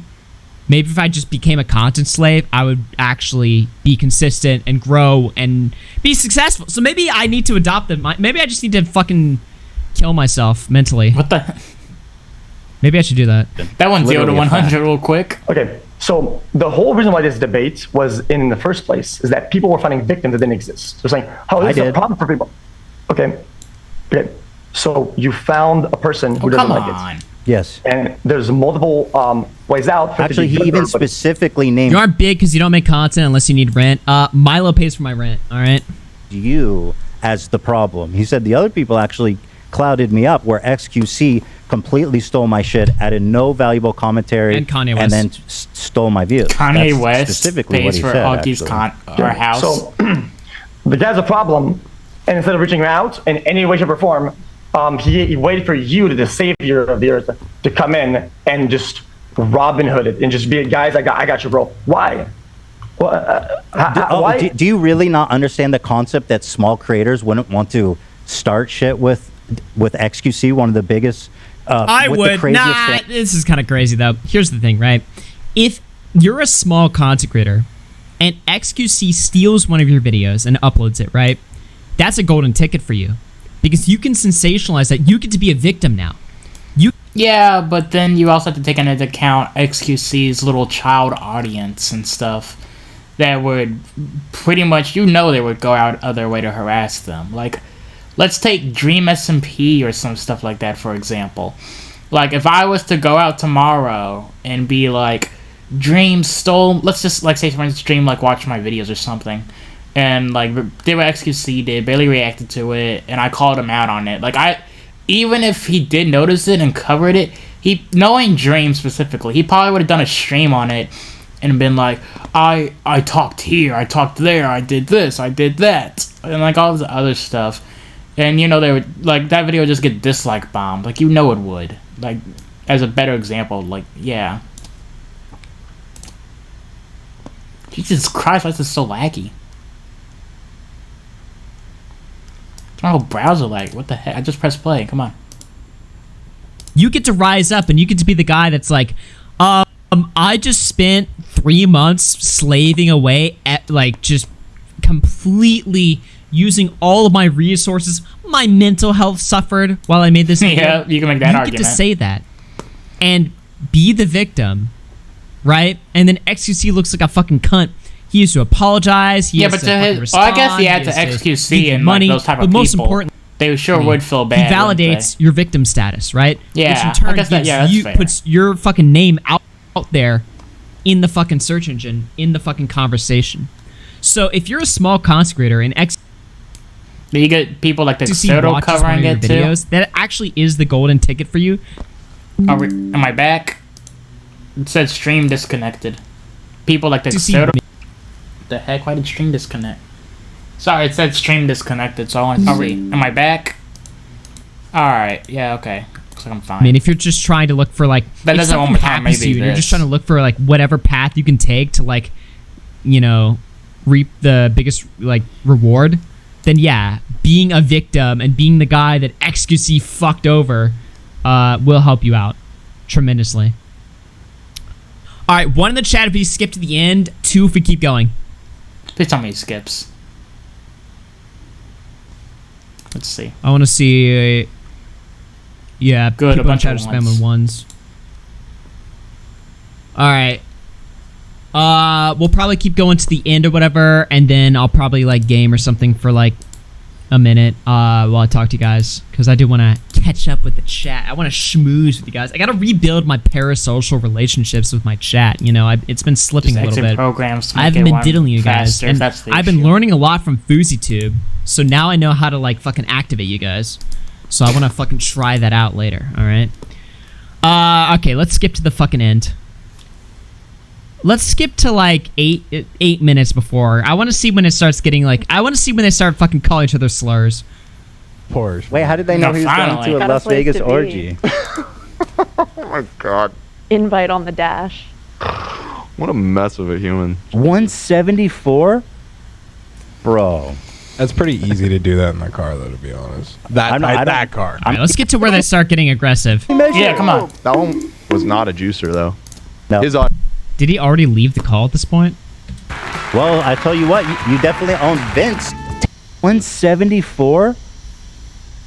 maybe if I just became a content slave, I would actually be consistent and grow and be successful. So maybe I need to adopt them. Maybe I just need to fucking kill myself mentally. What the? Maybe I should do that. That one's 0 to 100 real quick. Okay, so the whole reason why this debate was in the first place is that people were finding victims that didn't exist. They're saying, "Oh, this is a problem for people." Okay, so you found a person who doesn't like it. Yes. And there's multiple ways out. Actually, he even specifically named You aren't big because you don't make content unless you need rent. Milo pays for my rent. All right. you as the problem. He said the other people actually clouded me up, where XQC completely stole my shit, added no valuable commentary, and Kanye West, and then stole my views. Kanye That's West specifically pays what he for said, Augie's our house. So the guy's a problem, and instead of reaching out in any way, shape, or form, he waited for you, the savior of the earth, to come in and just Robin Hood it and just be, guys, I got you, bro. Why? Well, why? Do you really not understand the concept that small creators wouldn't want to start shit with XQC, one of the biggest? I would. Nah, this is kind of crazy though. Here's the thing, right? If you're a small content creator and XQC steals one of your videos and uploads it, right? That's a golden ticket for you, because you can sensationalize that. You get to be a victim now. Yeah, but then you also have to take into account XQC's little child audience and stuff that would pretty much, they would go out other way to harass them. Like, let's take Dream SMP or some stuff like that, for example. Like, if I was to go out tomorrow and be like, Dream stole, let's just, like, say, for instance, Dream, like, watch my videos or something. and like did what XQC did, barely reacted to it, and I called him out on it. Like even if he did notice it and covered it, knowing Dream specifically, he probably would have done a stream on it and been like, I talked here, I talked there, I did this, I did that, and like all this other stuff. And they would like that video would just get dislike bombed. Like it would. Like as a better example, like yeah. Jesus Christ, why is this so laggy? My whole browser lag. What the heck? I just pressed play. Come on. You get to rise up and you get to be the guy that's like, I just spent 3 months slaving away at like just completely using all of my resources. My mental health suffered while I made this video. Yeah, you can make that argument. You get to say that and be the victim, right? And then XQC looks like a fucking cunt. He used to apologize. He has to fucking respond. Well, I guess he had to XQC and money, like those type of but people. most important, they sure would feel bad. He validates your victim status, right? Yeah, which in turn I guess that's fair. Puts your fucking name out there in the fucking search engine, in the fucking conversation. So if you're a small content creator in X, you get people like the Soto covering it videos, that actually is the golden ticket for you. Am I back? It said stream disconnected. People like the Soto. The heck? Why did stream disconnect? Sorry, it said stream disconnected, so I want to am I back? Alright, yeah, okay. Looks like I'm fine. I mean, if you're just trying to look for like, that if doesn't something happens to you, and you're just trying to look for like whatever path you can take to like, reap the biggest like reward, then yeah, being a victim and being the guy that XQC fucked over will help you out tremendously. Alright, 1 in the chat if we skip to the end, 2 if we keep going. Please tell me he skips. Let's see. I want to see. Yeah, good. People in chat are spamming ones. All right. We'll probably keep going to the end or whatever, and then I'll probably like game or something for like a minute while I talk to you guys, because I do want to catch up with the chat. I want to schmooze with you guys. I got to rebuild my parasocial relationships with my chat. It's been slipping a little bit. I haven't been diddling you guys, and I've been learning a lot from FouseyTube. So now I know how to like fucking activate you guys. So I want to fucking try that out later. All right. Okay, let's skip to the fucking end. Let's skip to like 8 minutes before. I want to see when it starts getting like. I want to see when they start fucking calling each other slurs. Porsche. Wait, how did they know he was going to a Las Vegas orgy? Oh my god. Invite on the dash. What a mess of a human. 174? Bro. That's pretty easy to do that in my car, though, to be honest. That car. All right, let's get to where they start getting aggressive. Yeah, come on. That one was not a juicer, though. No. Did he already leave the call at this point? Well, I tell you what, you definitely own Vince. 174?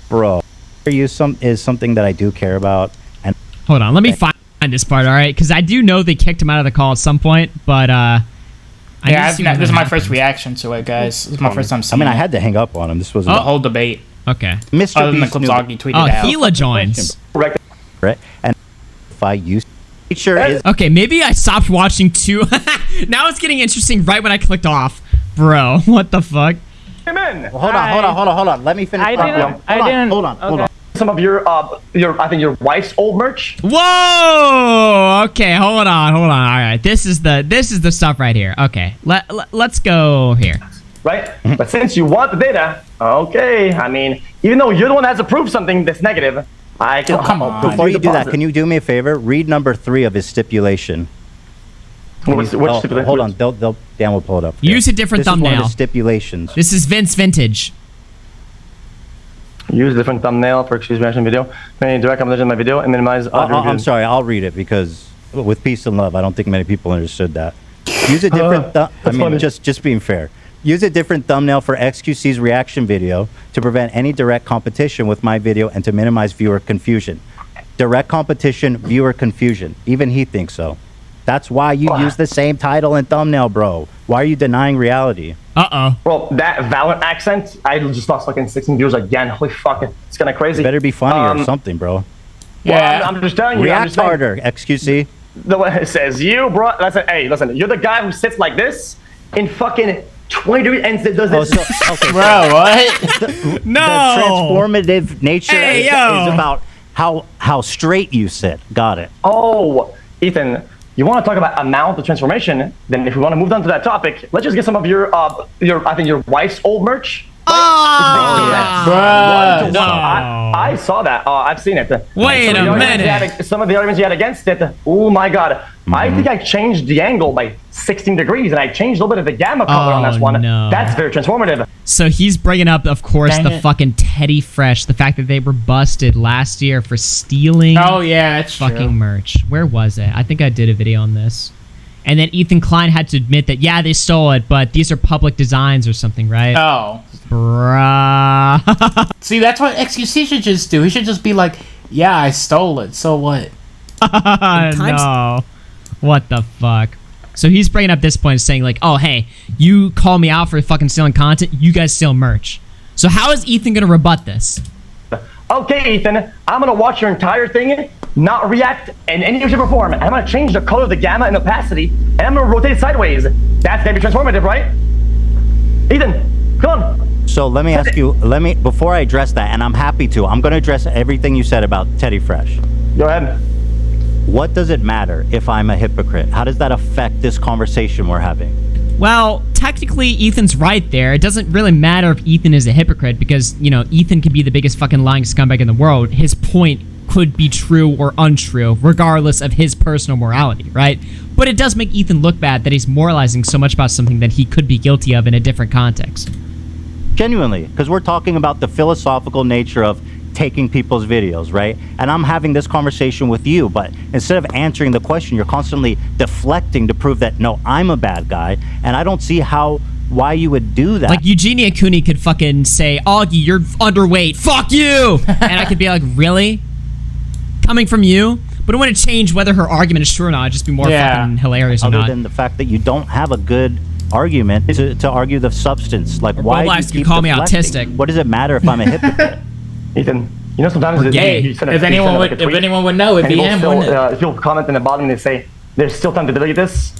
Bro. Is something that I do care about. And hold on, let me find this part, all right? Because I do know they kicked him out of the call at some point, but this is my first reaction to it, guys. This is my first time seeing it. I had to hang up on him. This was the whole debate. Okay. Mr. Other than the clips Augie tweeted out. Hila joins. Right. And if I use sure is okay, maybe I stopped watching too. Now it's getting interesting right when I clicked off. Bro, what the fuck? Amen. Well, hold on. Let me finish. Hold on. Some of your I think your wife's old merch. Whoa! Okay, hold on. All right, this is the stuff right here. Okay, let's go here. Right, but since you want the data, okay. I mean, even though you're the one that has to prove something that's negative, I can. Come on. Before you do that, can you do me a favor? Read number 3 of his stipulation. Which stipulation? Hold on. Dan will pull it up. Use a different thumbnail. This is one of the stipulations. This is Vince Vintage. Use a different thumbnail for XQC reaction video. Any direct competition in my video and minimize. I'm sorry. I'll read it because with peace and love, I don't think many people understood that. Use a different. Just being fair. Use a different thumbnail for XQC's reaction video to prevent any direct competition with my video and to minimize viewer confusion. Direct competition, viewer confusion. Even he thinks so. That's why you use the same title and thumbnail, bro. Why are you denying reality? Bro, that Valorant accent, I just lost fucking 16 viewers again. Holy fuck, it's kind of crazy. It better be funny or something, bro. Yeah, well, I'm just telling you. React harder, XQC. The way it says you, bro. Hey, listen, you're the guy who sits like this in fucking 20 degrees and it does this. Okay, Bro, what? No. The transformative nature Hey, is yo. about how straight you sit. Got it. Oh, Ethan, you want to talk about amount of transformation? Then if we want to move on to that topic, let's just get some of your I think your wife's old merch. Bruh. No. I saw that. I've seen it. Wait a minute. Some of the arguments you had against it. Oh my god. I think I changed the angle by 16 degrees, and I changed a little bit of the gamma color on this one. No. That's very transformative. So he's bringing up, of course, Dang the it. fucking Teddy Fresh, the fact that they were busted last year for stealing Oh yeah, that's fucking true. merch. Where was it? I think I did a video on this. And then Ethan Klein had to admit that, yeah, they stole it, but these are public designs or something, right? Oh. Bruh. See, that's what XQC should just do. He should just be like, yeah, I stole it, so what? No. What the fuck? So he's bringing up this point, saying like, oh, hey, you call me out for fucking stealing content, you guys steal merch. So how is Ethan going to rebut this? Okay, Ethan, I'm gonna watch your entire thing, not react in any way, shape, or form, and I'm gonna change the color of the gamma and opacity, and I'm gonna rotate it sideways. That's gonna be transformative, right? Ethan, come on. So let me ask you, before I address that, and I'm happy to, I'm going to address everything you said about Teddy Fresh. Go ahead. What does it matter if I'm a hypocrite? How does that affect this conversation we're having? Well, technically, Ethan's right there. It doesn't really matter if Ethan is a hypocrite because, you know, Ethan could be the biggest fucking lying scumbag in the world. His point could be true or untrue, regardless of his personal morality, right? But it does make Ethan look bad that he's moralizing so much about something that he could be guilty of in a different context. Genuinely, because we're talking about the philosophical nature of taking people's videos, right? And I'm having this conversation with you, but instead of answering the question, you're constantly deflecting to prove that, no, I'm a bad guy, and I don't see why you would do that. Like, Eugenia Cooney could fucking say, Augie, you're underweight, fuck you! And I could be like, really? Coming from you? But it wouldn't change whether her argument is true or not. It'd just be more fucking hilarious or Other not. than the fact that you don't have a good argument to argue the substance. Like, why do you Roblox keep can call me deflecting? autistic. What does it matter if I'm a hypocrite? Ethan, you know sometimes Or gay. If anyone would know, it'd be him, wouldn't it? If you'll comment in the bottom and they say, there's still time to delete this.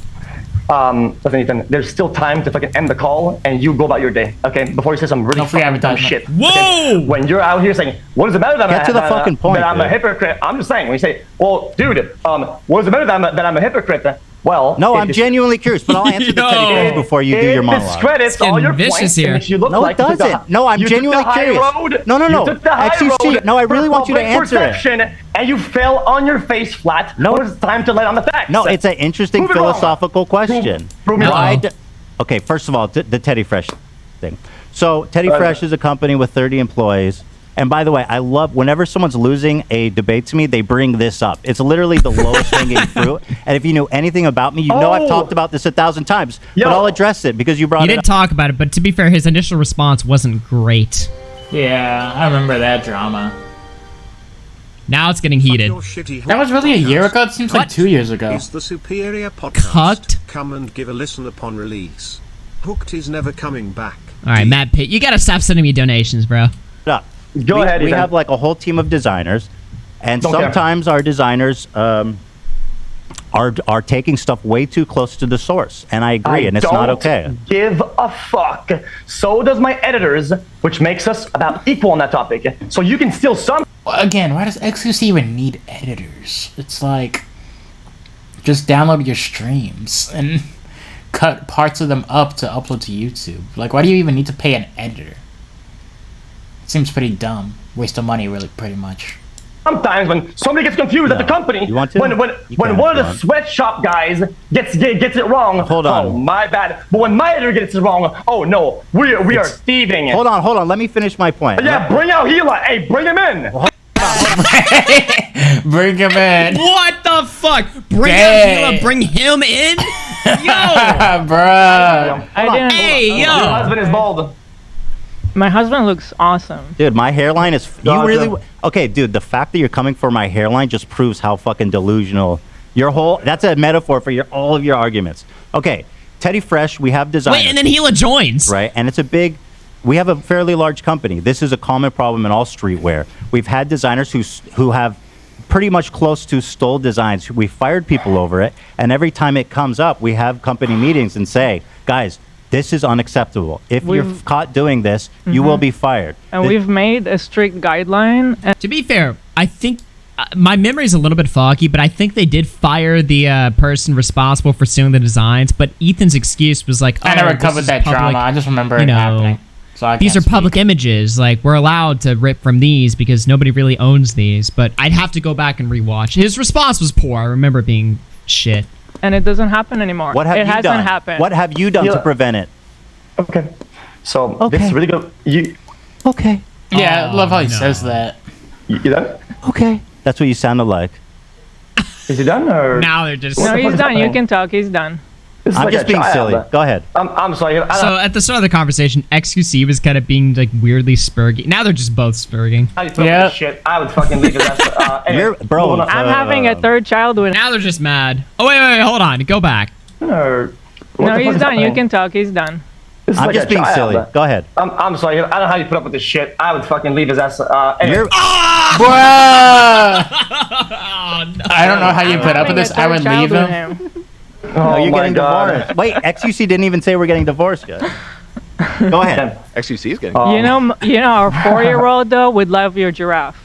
Listen, Ethan, there's still time to fucking end the call and you go about your day, okay? Before you say some really No free fucking dumb advertisement. shit. Whoa! Okay? When you're out here saying, what is it matter that Get to the fucking point, that I'm a dude. hypocrite? I'm just saying, when you say, well, dude, what is it matter that I'm a hypocrite? Well, No, it I'm dis- genuinely curious, but I'll answer the Teddy Fresh before you do your It monologue. discredits all your vicious points here. and makes you look No, like it you took the- doesn't. No, I'm you took genuinely the high curious. road. No. You took the high XQC. road No, I really for want you to public answer it. perception, and you fell on your face flat. No. When it's time to let on the facts. No, it's an interesting Prove it wrong. philosophical question. Prove me Why wrong. d- Okay, first of all, the Teddy Fresh thing. So Teddy Right. Fresh is a company with 30 employees. And by the way, I love whenever someone's losing a debate to me, they bring this up. It's literally the lowest hanging fruit. And if you know anything about me, you know I've Oh. talked about this 1,000 times. Yo. But I'll address it because you brought He it did up. talk about it, but to be fair, his initial response wasn't great. Yeah, I remember that drama. Now it's getting heated. Your shitty That was really a year ago? It seems like 2 years ago. Is the superior podcast. Cucked? Come and give a listen upon release. Hooked is never coming back. All right, Matt Pitt, you gotta stop sending me donations, bro. Up. Go ahead, We Ethan. have like a whole team of designers. And Don't care. sometimes our designers are taking stuff way too close to the source. And I agree, and it's not don't okay. give a fuck. So does my editors, which makes us about equal on that topic. So you can steal some. Again, why does XQC even need editors? It's like, just download your streams and cut parts of them up to upload to YouTube. Like, why do you even need to pay an editor? It seems pretty dumb. Waste of money, really, pretty much. Sometimes when somebody gets confused at the company, You want to? when You when can one if of you the want. sweatshop guys gets it wrong. Hold on. Oh, my bad. But when my editor gets it wrong, oh no, we are thieving. Hold on. Let me finish my point. Yeah, bring out Gila. Hey, bring him in. Bring him in. What the fuck? Bring Gay. him, bring him in? Yo! Bruh. I didn't. Hey, Your yo! husband is bald. My husband looks awesome. Dude, my hairline is... You Gotcha. really... Okay, dude, the fact that you're coming for my hairline just proves how fucking delusional... Your whole... That's a metaphor for all of your arguments. Okay, Teddy Fresh, we have designers. Wait, and then Gila joins. Right, and it's a big... We have a fairly large company. This is a common problem in all streetwear. We've had designers who have pretty much close to stole designs. We fired people over it, and every time it comes up, we have company meetings and say, guys, This is unacceptable. If you're We've- caught doing this, you will be fired. And we've made a strict guideline. And To be fair, I think my memory is a little bit foggy, but I think they did fire the person responsible for suing the designs. But Ethan's excuse was like, I never this covered is that public, drama. I just remember you it know, happening. So I these are can't speak. public images. Like, we're allowed to rip from these because nobody really owns these. But I'd have to go back and rewatch. His response was poor. I remember it being shit. and it doesn't happen anymore. What have it you hasn't done? happened. What have you done to prevent it? Okay. So this is really good. You Okay. Yeah, I love how he says that. You done? Okay. That's what you sounded like. Is he done or? Now they're just... No, he's done. You can talk. He's done. This is I'm like just a being child. silly. Go ahead. I'm sorry. So at the start of the conversation, XQC was kind of being like weirdly spurgy. Now they're just both spurging. Yeah. Shit, I would fucking leave his ass. Anyway, bro. I'm having a third child with. Now they're just mad. Oh wait, hold on. Go back. No, he's done. You can talk. He's done. This is I'm like just a being child. silly. Go ahead. I'm sorry. I don't know how you put up with this shit. I would fucking leave his ass. Anyway. Bruh! I don't know how you put up with this. I would leave him. No, you're my getting God. divorced. Wait, XQC didn't even say we're getting divorced yet. Go ahead. XQC is getting. You know, our 4-year-old though would love your giraffe.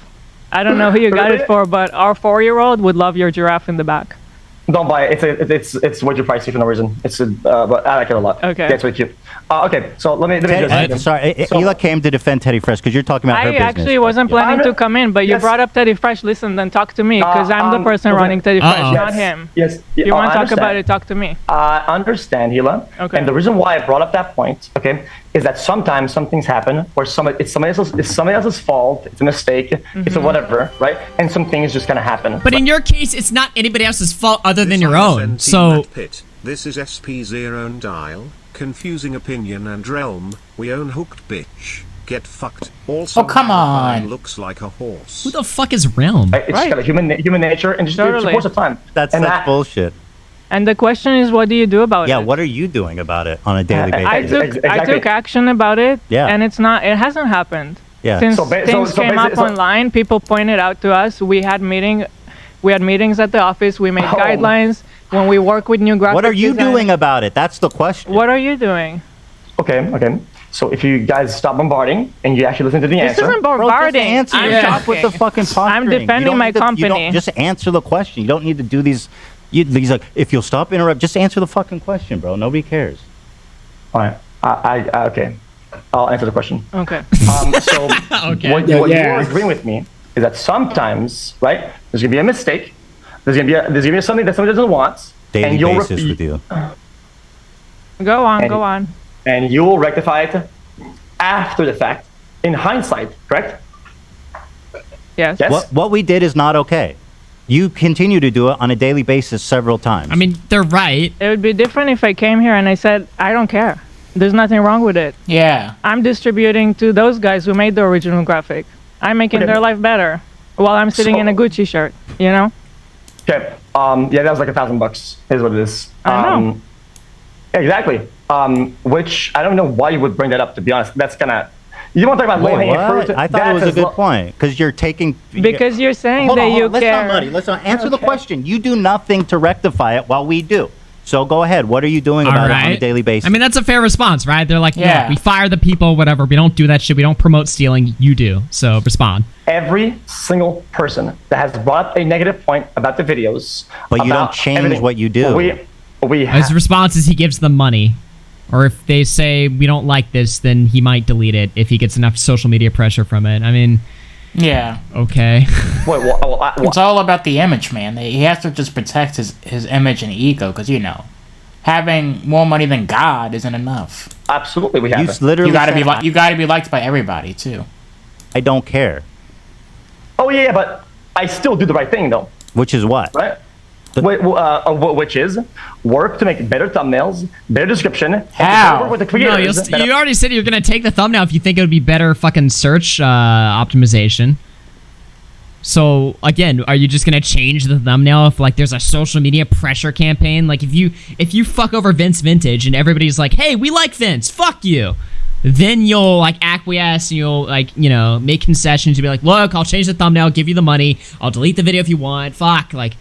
I don't know who you got it for, but our 4-year-old would love your giraffe in the back. Don't buy it. It's way too pricey for no reason. But I like it a lot. Okay. That's really cute. Okay, so let me just. Sorry, Hila came to defend Teddy Fresh because you're talking about her I business. actually wasn't planning to come in, but you brought up Teddy Fresh. Listen, then talk to me, because I'm the person running Teddy Fresh, not him. Yes. If you want to I talk about understand. it, talk to me. I understand, Hila. Okay. And the reason why I brought up that point, okay, is that sometimes some things happen where it's somebody else's fault, it's a mistake, it's a whatever, right? And some things just kind of happen. But in your case, it's not anybody else's fault other than your own. So Pit. This is SP0 dial. Confusing opinion and realm. We own hooked bitch. Get fucked. Also, Oh, come on. looks like a horse. who the fuck is Realm? It's just kind of human nature and just it's a course of time. That's bullshit. And the question is, what do you do about it? Yeah, what are you doing about it on a daily basis? I took action about it, Yeah. and it hasn't happened. Yeah. Since things came up online, people pointed out to us. We had meetings at the office. We made guidelines. When we work with new graphic What are you design- doing about it? That's the question. What are you doing? Okay. So if you guys stop bombarding and you actually listen to the This answer. isn't bombarding. Answer. I'm Stop with the fucking posturing. I'm You defending don't my need to- you company. don't- just answer the question. You don't need to do these. These like, if you'll stop interrupt, just answer the fucking question, bro. Nobody cares. All right. Okay. I'll answer the question. Okay. So Okay. what you're agreeing with me is that sometimes, right? There's gonna be a mistake. There's gonna be something that somebody doesn't want. Daily and you'll basis with you. Go on. And you will rectify it after the fact, in hindsight, correct? Yes. What we did is not okay. You continue to do it on a daily basis several times. I mean, they're right. It would be different if I came here and I said, I don't care. There's nothing wrong with it. Yeah. I'm distributing to those guys who made the original graphic. I'm making their life better while I'm sitting in a Gucci shirt, you know? Okay. Yeah, that was like $1,000. Is what it is. I know. Exactly. Which I don't know why you would bring that up. To be honest, that's kind of. You want to talk about Wait, low-hanging what? fruit? I thought it was a good point because you're taking. Because you're saying Hold that on, you let's care. not muddy. Let's not answer the question. You do nothing to rectify it while we do. So go ahead. What are you doing about it on a daily basis? I mean, that's a fair response, right? They're like, Yeah. yeah, we fire the people, whatever. We don't do that shit. We don't promote stealing. You do. So respond. Every single person that has brought up a negative point about the videos. But you don't about change everything, what you do. We His response is he gives them money. Or if they say we don't like this, then he might delete it if he gets enough social media pressure from it. I mean, Yeah. okay. It's all about the image, man. He has to just protect his image and ego, because, you know, having more money than God isn't enough. Absolutely, we have You it. literally You gotta said, be you gotta be liked by everybody too. I don't care. Oh yeah, but I still do the right thing though. Which is what? Right. Which is work to make better thumbnails, better description. and to work with the No, creators that you already said you're going to take the thumbnail if you think it would be better fucking search optimization. So, again, are you just going to change the thumbnail if, like, there's a social media pressure campaign? Like, if you fuck over Vince Vintage and everybody's like, hey, we like Vince, fuck you. Then you'll, like, acquiesce and you'll, like, you know, make concessions. You'll be like, look, I'll change the thumbnail, give you the money. I'll delete the video if you want. Fuck, like...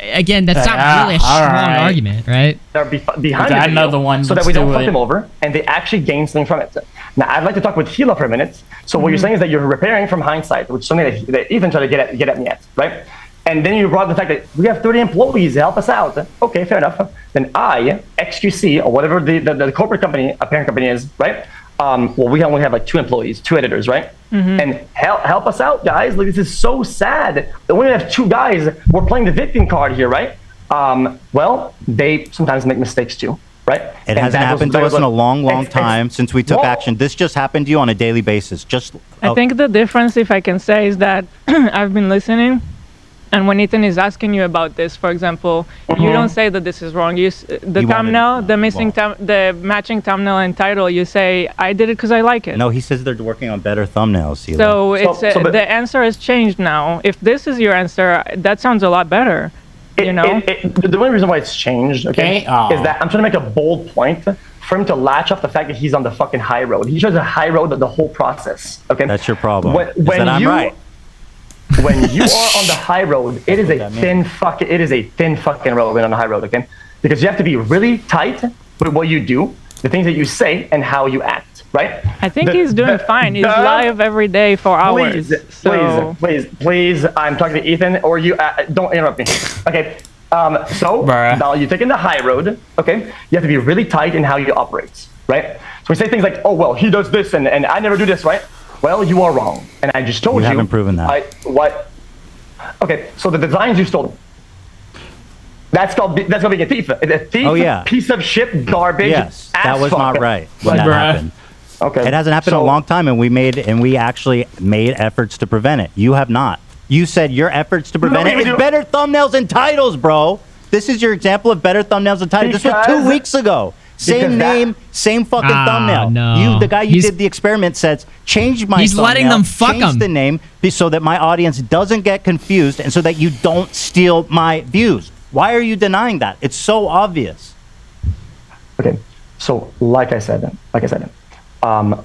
again, that's not really a strong argument, right? They're behind I the know video the ones so that we do don't fuck it. them over, and they actually gain something from it. Now, I'd like to talk with Hila for a minute. So what you're saying is that you're repairing from hindsight, which is something that Ethan tried to get at me at, right? And then you brought the fact that we have 30 employees, help us out. Okay, fair enough. Then I, XQC, or whatever the corporate company, a parent company is, right? Well, we only have like 2 employees, 2 editors, right? And help us out, guys. Like, this is so sad. We only have 2 guys. We're playing the victim card here, right? Well, they sometimes make mistakes too, right? It hasn't happened to us in a long time since we took action. This just happened to you on a daily basis. I think the difference, if I can say, is that I've been listening, and when Ethan is asking you about this, for example, you don't say that this is wrong. The thumbnail, the matching thumbnail and title, you say, I did it because I like it. No, he says they're working on better thumbnails. Sela. So the answer has changed now. If this is your answer, that sounds a lot better. You know? The only reason why it's changed, is that I'm trying to make a bold point for him to latch off the fact that he's on the fucking high road. He chose a high road the whole process. Okay, that's your problem. When I'm right. When you are on the high road, it is a thin fucking road when on the high road, okay? Because you have to be really tight with what you do, the things that you say, and how you act, right? I think he's doing fine. He's live every day for hours. Please, I'm talking to Ethan, or you, don't interrupt me. Okay, so now you're taking the high road, okay? You have to be really tight in how you operate, right? So we say things like, oh, well, he does this, and I never do this, right? Well, you are wrong, and I just told you. You haven't proven that. What? Okay, so the designs you stole. That's called being a thief. A thief, piece of shit, garbage. Yes, that was not right when that happened. Okay, it hasn't happened in a long time, and we actually made efforts to prevent it. You have not. You said your efforts to prevent it is better thumbnails and titles, bro. This is your example of better thumbnails and titles. This was 2 weeks ago. Same name, same fucking thumbnail. No. The guy you did the experiment says, change my thumbnail. He's letting them fuck change the name so that my audience doesn't get confused and so that you don't steal my views. Why are you denying that? It's so obvious. Okay, so like I said,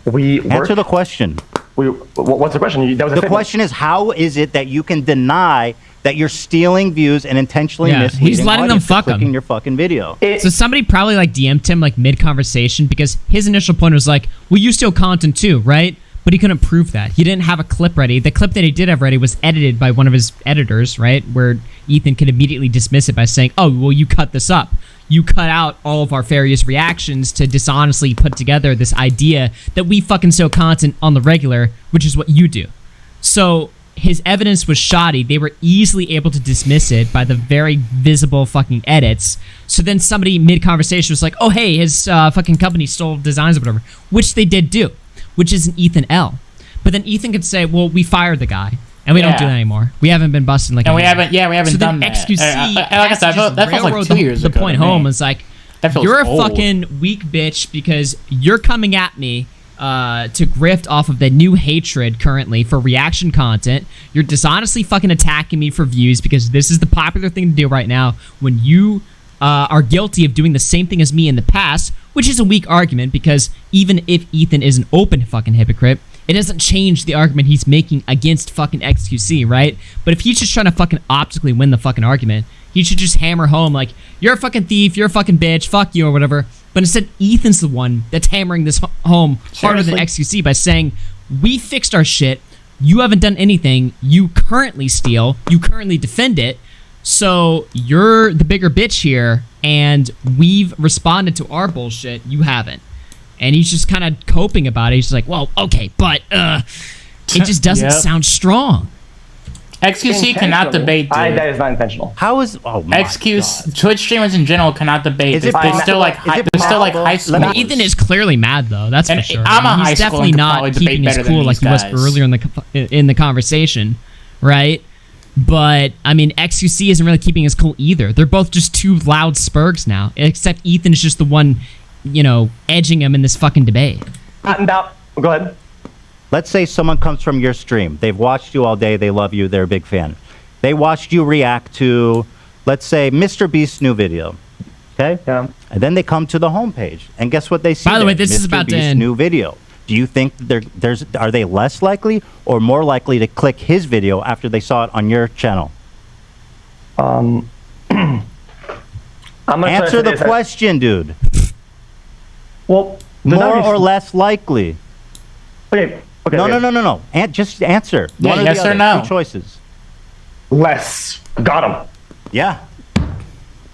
we answer the question. What's the question? The question is, how is it that you can deny that you're stealing views and intentionally misleading he's letting them fuck clicking your fucking video? So somebody probably like DM'd him like mid-conversation because his initial point was like, well, you steal content too, right? But he couldn't prove that. He didn't have a clip ready. The clip that he did have ready was edited by one of his editors, right? Where Ethan could immediately dismiss it by saying, oh, well, you cut this up. You cut out all of our various reactions to dishonestly put together this idea that we fucking steal content on the regular, which is what you do. So his evidence was shoddy. They were easily able to dismiss it by the very visible fucking edits. So then somebody mid-conversation was like, oh, hey, his fucking company stole designs or whatever, which they did do, which is an Ethan L. But then Ethan could say, well, we fired the guy. And we don't do that anymore. We haven't been busting like. And we haven't done that. XQC like I said, that feels like 2 years ago. The point home is like, you're a fucking weak bitch because you're coming at me to grift off of the new hatred currently for reaction content. You're dishonestly fucking attacking me for views because this is the popular thing to do right now when you are guilty of doing the same thing as me in the past, which is a weak argument because even if Ethan is an open fucking hypocrite, it doesn't change the argument he's making against fucking XQC, right? But if he's just trying to fucking optically win the fucking argument, he should just hammer home like, you're a fucking thief, you're a fucking bitch, fuck you or whatever. But instead, Ethan's the one that's hammering this home harder than XQC by saying, we fixed our shit, you haven't done anything, you currently steal, you currently defend it, so you're the bigger bitch here, and we've responded to our bullshit, you haven't. And he's just kind of coping about it. He's just like, well, okay, but it just doesn't sound strong. XQC cannot debate, dude. That is not intentional. How is XQC Twitch streamers in general cannot debate? They're still like high school. Ethan is clearly mad though. That's for sure. He's definitely not keeping his cool like he was earlier in the conversation, right? But I mean, XQC isn't really keeping his cool either. They're both just two loud spurgs now. Except Ethan is just the one, edging him in this fucking debate. Now, go ahead. Let's say someone comes from your stream. They've watched you all day. They love you. They're a big fan. They watched you react to, let's say, Mr. Beast's new video. Okay? Yeah. And then they come to the homepage. And guess what they see? By the way, this is about Beast's new video. Do you think are they less likely or more likely to click his video after they saw it on your channel? I'm gonna Answer the question, dude. Well, more or less likely. Okay. No. Just answer. Yeah, One or yes the or other. no. Two choices. Less. Got him. Yeah.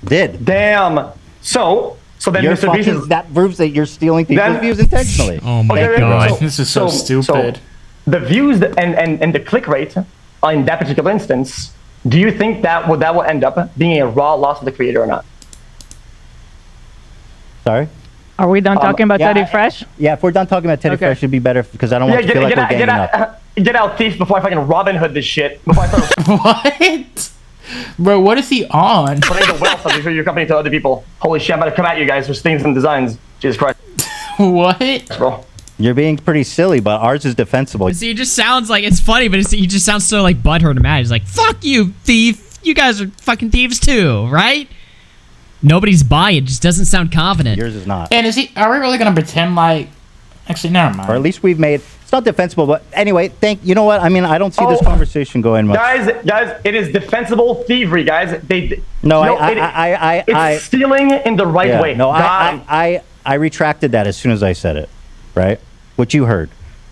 Did. Damn. So then You're Mr. Beast fucking, is... that proves that you're stealing people's views intentionally. Oh my Okay, god. This is so stupid. The views and the click rate in that particular instance, do you think that will end up being a raw loss of the creator or not? Sorry? Are we done talking about yeah, Teddy Fresh? Yeah, if we're done talking about Teddy Fresh, it'd be better because I don't want to feel like we're ganging up. Get out, thief, before I fucking Robin Hood this shit. Before I start What? Bro, what is he on? putting the wealth of your company to other people. Holy shit, I'm about to come at you guys for things and designs. Jesus Christ. What? Bro. You're being pretty silly, but ours is defensible. See, it just sounds like it's funny, but he just sounds so like butthurt and mad. He's like, "Fuck you, thief! You guys are fucking thieves too, right?" Nobody's buying it. Just doesn't sound confident. Yours is not. And are we really gonna pretend like? Actually, never mind. Or at least we've made. It's not defensible, but anyway. You know what? I mean, I don't see this conversation going much. Guys, it is defensible thievery, guys. It's stealing in the right way. No, I retracted that as soon as I said it. Right? What you heard.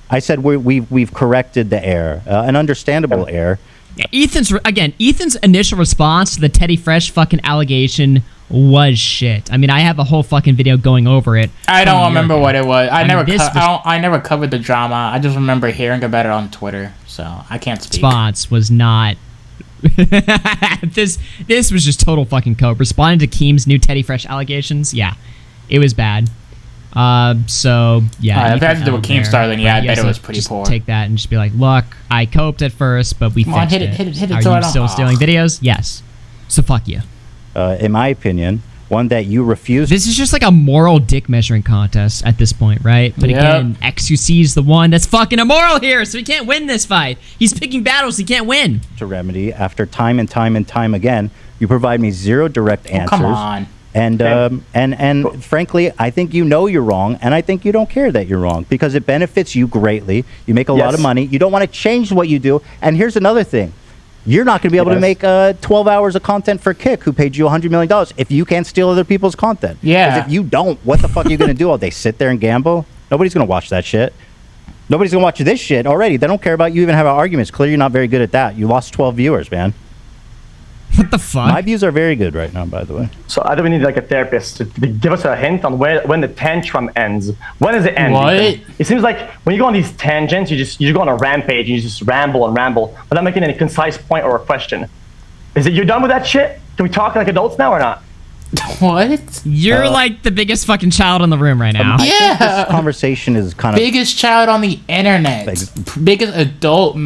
I said we've corrected the error, an understandable error. Yeah, Ethan's initial response to the Teddy Fresh fucking allegation was shit. I mean, I have a whole fucking video going over it. I don't remember what it was. I never covered the drama. I just remember hearing about it on Twitter, so I can't speak. Response was not. This was just total fucking cope. Responding to Keem's new Teddy Fresh allegations, yeah, it was bad. So yeah, if it had to do with Keemstar, then yeah, I bet it was pretty just poor. Take that and just be like, look, I coped at first, but we fixed it. Hit it. Are you still stealing videos? Yes. So fuck you. In my opinion, one that you refuse. This is just like a moral dick measuring contest at this point, right? But again, XQC is the one that's fucking immoral here, so he can't win this fight. He's picking battles he can't win. To remedy after time and time and time again, you provide me zero direct answers. Come on. And frankly, I think you know you're wrong, and I think you don't care that you're wrong because it benefits you greatly. You make a lot of money. You don't want to change what you do. And here's another thing. You're not going to be able to make 12 hours of content for Kick, who paid you $100 million, if you can't steal other people's content. Yeah. Because if you don't, what the fuck are you going to do all day? Sit there and gamble? Nobody's going to watch that shit. Nobody's going to watch this shit already. They don't care about you even having arguments. Clearly, you're not very good at that. You lost 12 viewers, man. What the fuck? My views are very good right now, by the way. So I think we need like a therapist to give us a hint on when the tantrum ends. When does it end? What? It seems like when you go on these tangents, you go on a rampage, you just ramble and ramble without making any concise point or a question. Is it you're done with that shit? Can we talk like adults now or not? What? You're like the biggest fucking child in the room right now. I think this conversation is kind of biggest child on the internet. Biggest adult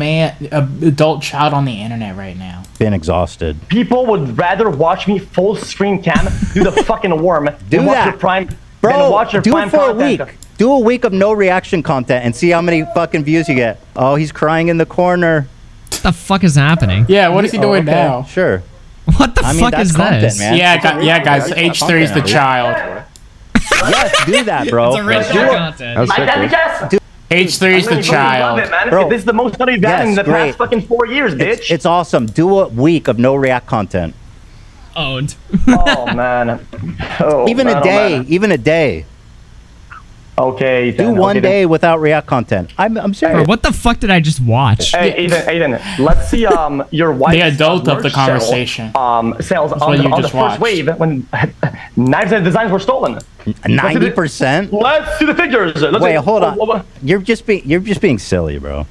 child on the internet right now. Been exhausted. People would rather watch me full screen cam do the fucking worm than watch your prime. Bro, watch your do prime it for content. a week. Do a week of no reaction content and see how many fucking views you get. Oh, he's crying in the corner. What the fuck is happening? Yeah, what is he doing now? Sure. What the fuck is this? Man. Yeah, guys. H3 is the child. Yes, do that, bro. It's original content. H3 is the child. Love it, man. Bro. This is the most money we've gotten in the great. past fucking 4 years, bitch. It's awesome. Do a week of no react content. Owned. Oh man. Oh, Even man, a day. Oh, man. Even a day. Okay. Do one day without react content. I'm serious. Bro, what the fuck did I just watch? Hey, Aiden, let's see your wife. The adult of the conversation. Sales on the first wave when 90% of designs were stolen. 90%? Let's see the figures. Wait, hold on. You're just being silly, bro.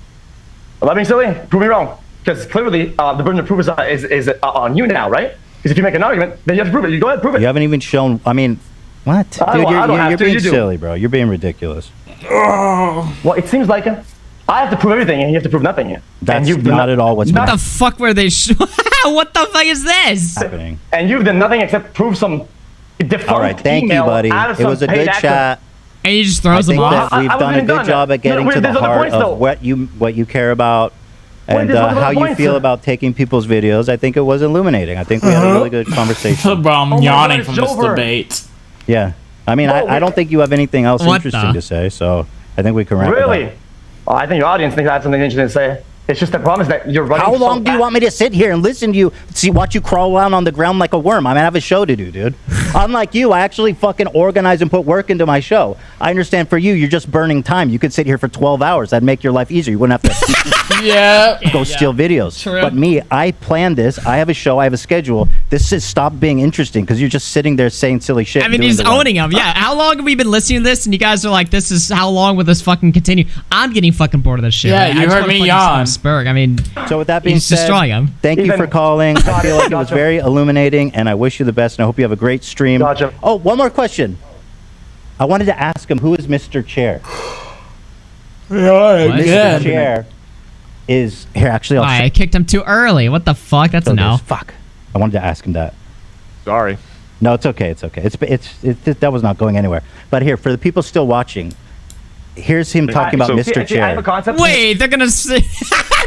Am I being silly? Prove me wrong. Because clearly the burden of proof is on you now, right? Because if you make an argument, then you have to prove it. You go ahead, prove it. You haven't even shown. I mean, what? Dude, you're being silly, bro. You're being ridiculous. Well, it seems like I have to prove everything, and you have to prove nothing. That's not at all what's What the fuck were they? What the fuck is this? happening. And you've done nothing except prove some defunct All right, thank you, email buddy. out of It some was a paid good actor. chat. And he just throws them I off. think that we've done a good job at getting to the heart of what you care about and how you feel about taking people's videos. I think it was illuminating. I think we had a really good conversation. Bro, I'm yawning from this debate. Yeah. I mean, I don't think you have anything else interesting to say, so I think we can wrap it up. Really? Oh, I think your audience thinks I have something interesting to say. It's just the problem is that you're running. How long do you want me to sit here and listen to you, watch you crawl around on the ground like a worm? I mean, I have a show to do, dude. Unlike you, I actually fucking organize and put work into my show. I understand for you, you're just burning time. You could sit here for 12 hours. That'd make your life easier. You wouldn't have to go steal videos. True. But me, I planned this. I have a show. I have a schedule. This has stopped being interesting because you're just sitting there saying silly shit. I mean, he's owning them. Yeah. How long have we been listening to this? And you guys are like, "This is how long will this fucking continue?" I'm getting fucking bored of this shit. Yeah, right? you heard me yawn. Spurg. I mean, so with that being he's said, destroying him. thank you for calling. I feel like it was very illuminating, and I wish you the best. And I hope you have a great stream. Gotcha. Oh, one more question. I wanted to ask him, who is Mr. Chair? Mr. Chair is here. Actually, I kicked him too early. What the fuck? That's a no. Fuck. I wanted to ask him that. Sorry. No, it's okay. It's okay. That was not going anywhere. But here, for the people still watching, here's him talking about Mr. Chair. I have a concept. Wait, they're gonna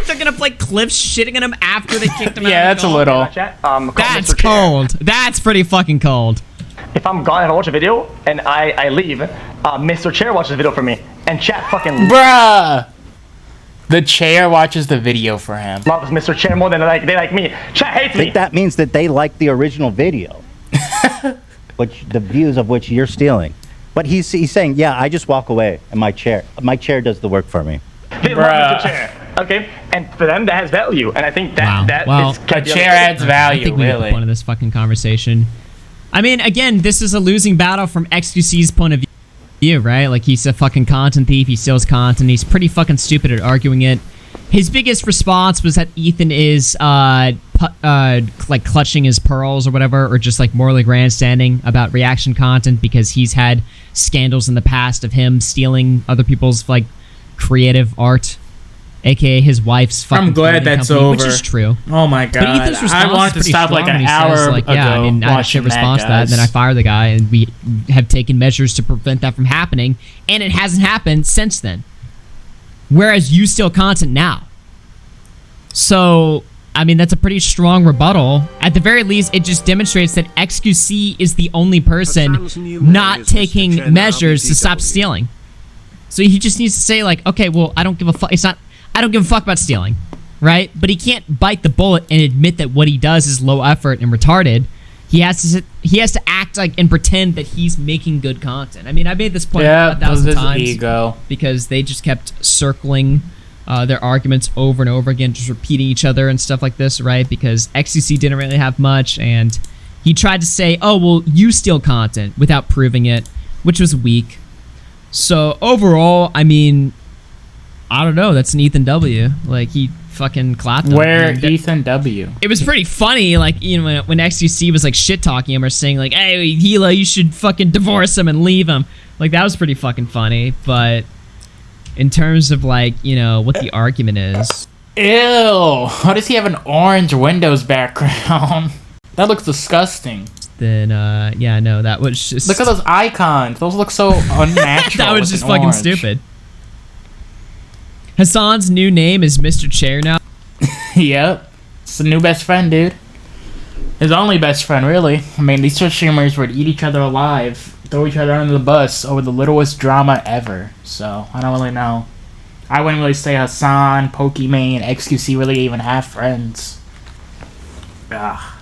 they're gonna play clips shitting on him after they kicked him out. Yeah, that's a little. That's cold. That's pretty fucking cold. If I'm gone and I watch a video and I leave, Mr. Chair watches the video for me, and chat fucking Bruh! The chair watches the video for him. loves Mr. Chair more than they like me. Chat hates I me. think that means that they like the original video, which the views of which you're stealing. But he's saying, yeah, I just walk away, and my chair does the work for me. They love Mr. Chair. Okay, and for them that has value, and I think that Wow. is A chair adds value. I think we got the Really. point of this fucking conversation. I mean, again, this is a losing battle from XQC's point of view, right? Like, he's a fucking content thief. He steals content. He's pretty fucking stupid at arguing it. His biggest response was that Ethan is, like, clutching his pearls or whatever, or just, like, morally grandstanding about reaction content because he's had scandals in the past of him stealing other people's, like, creative art, aka his wife's fucking I'm glad that's company, over. which is true. Oh my god. But Ethan's response I wanted to is pretty stop like strong an when he hour says, like, ago. yeah, I mean, I had a shit watching response to that, and then I fired the guy, and we have taken measures to prevent that from happening, and it hasn't happened since then. Whereas you steal content now. So, I mean, that's a pretty strong rebuttal. At the very least, it just demonstrates that XQC is the only person not taking measures to stop stealing. So he just needs to say, like, okay, well, I don't give a fuck. I don't give a fuck about stealing, right? But he can't bite the bullet and admit that what he does is low effort and retarded. He has to act like and pretend that he's making good content. I mean, I made this point 1,000 times ego. because they just kept circling their arguments over and over again, just repeating each other and stuff like this, right? Because XQC didn't really have much, and he tried to say, oh, well, you steal content without proving it, which was weak. So overall, I mean, I don't know. That's an Ethan W. Like, he fucking clapped him. Where Ethan W? It was pretty funny, like, you know, when XQC was, like, shit-talking him or saying, like, hey, Hila, you should fucking divorce him and leave him. Like, that was pretty fucking funny, but in terms of, like, you know, what the argument is. Ew. Why does he have an orange Windows background? That looks disgusting. Then, yeah, no, that was just... Look at those icons. Those look so unnatural. That was just fucking stupid. Hassan's new name is Mr. Chair now. Yep. It's the new best friend, dude. His only best friend, really. I mean, these two streamers would eat each other alive, throw each other under the bus over the littlest drama ever. So, I don't really know. I wouldn't really say Hassan, Pokimane, XQC really even have friends. Ugh.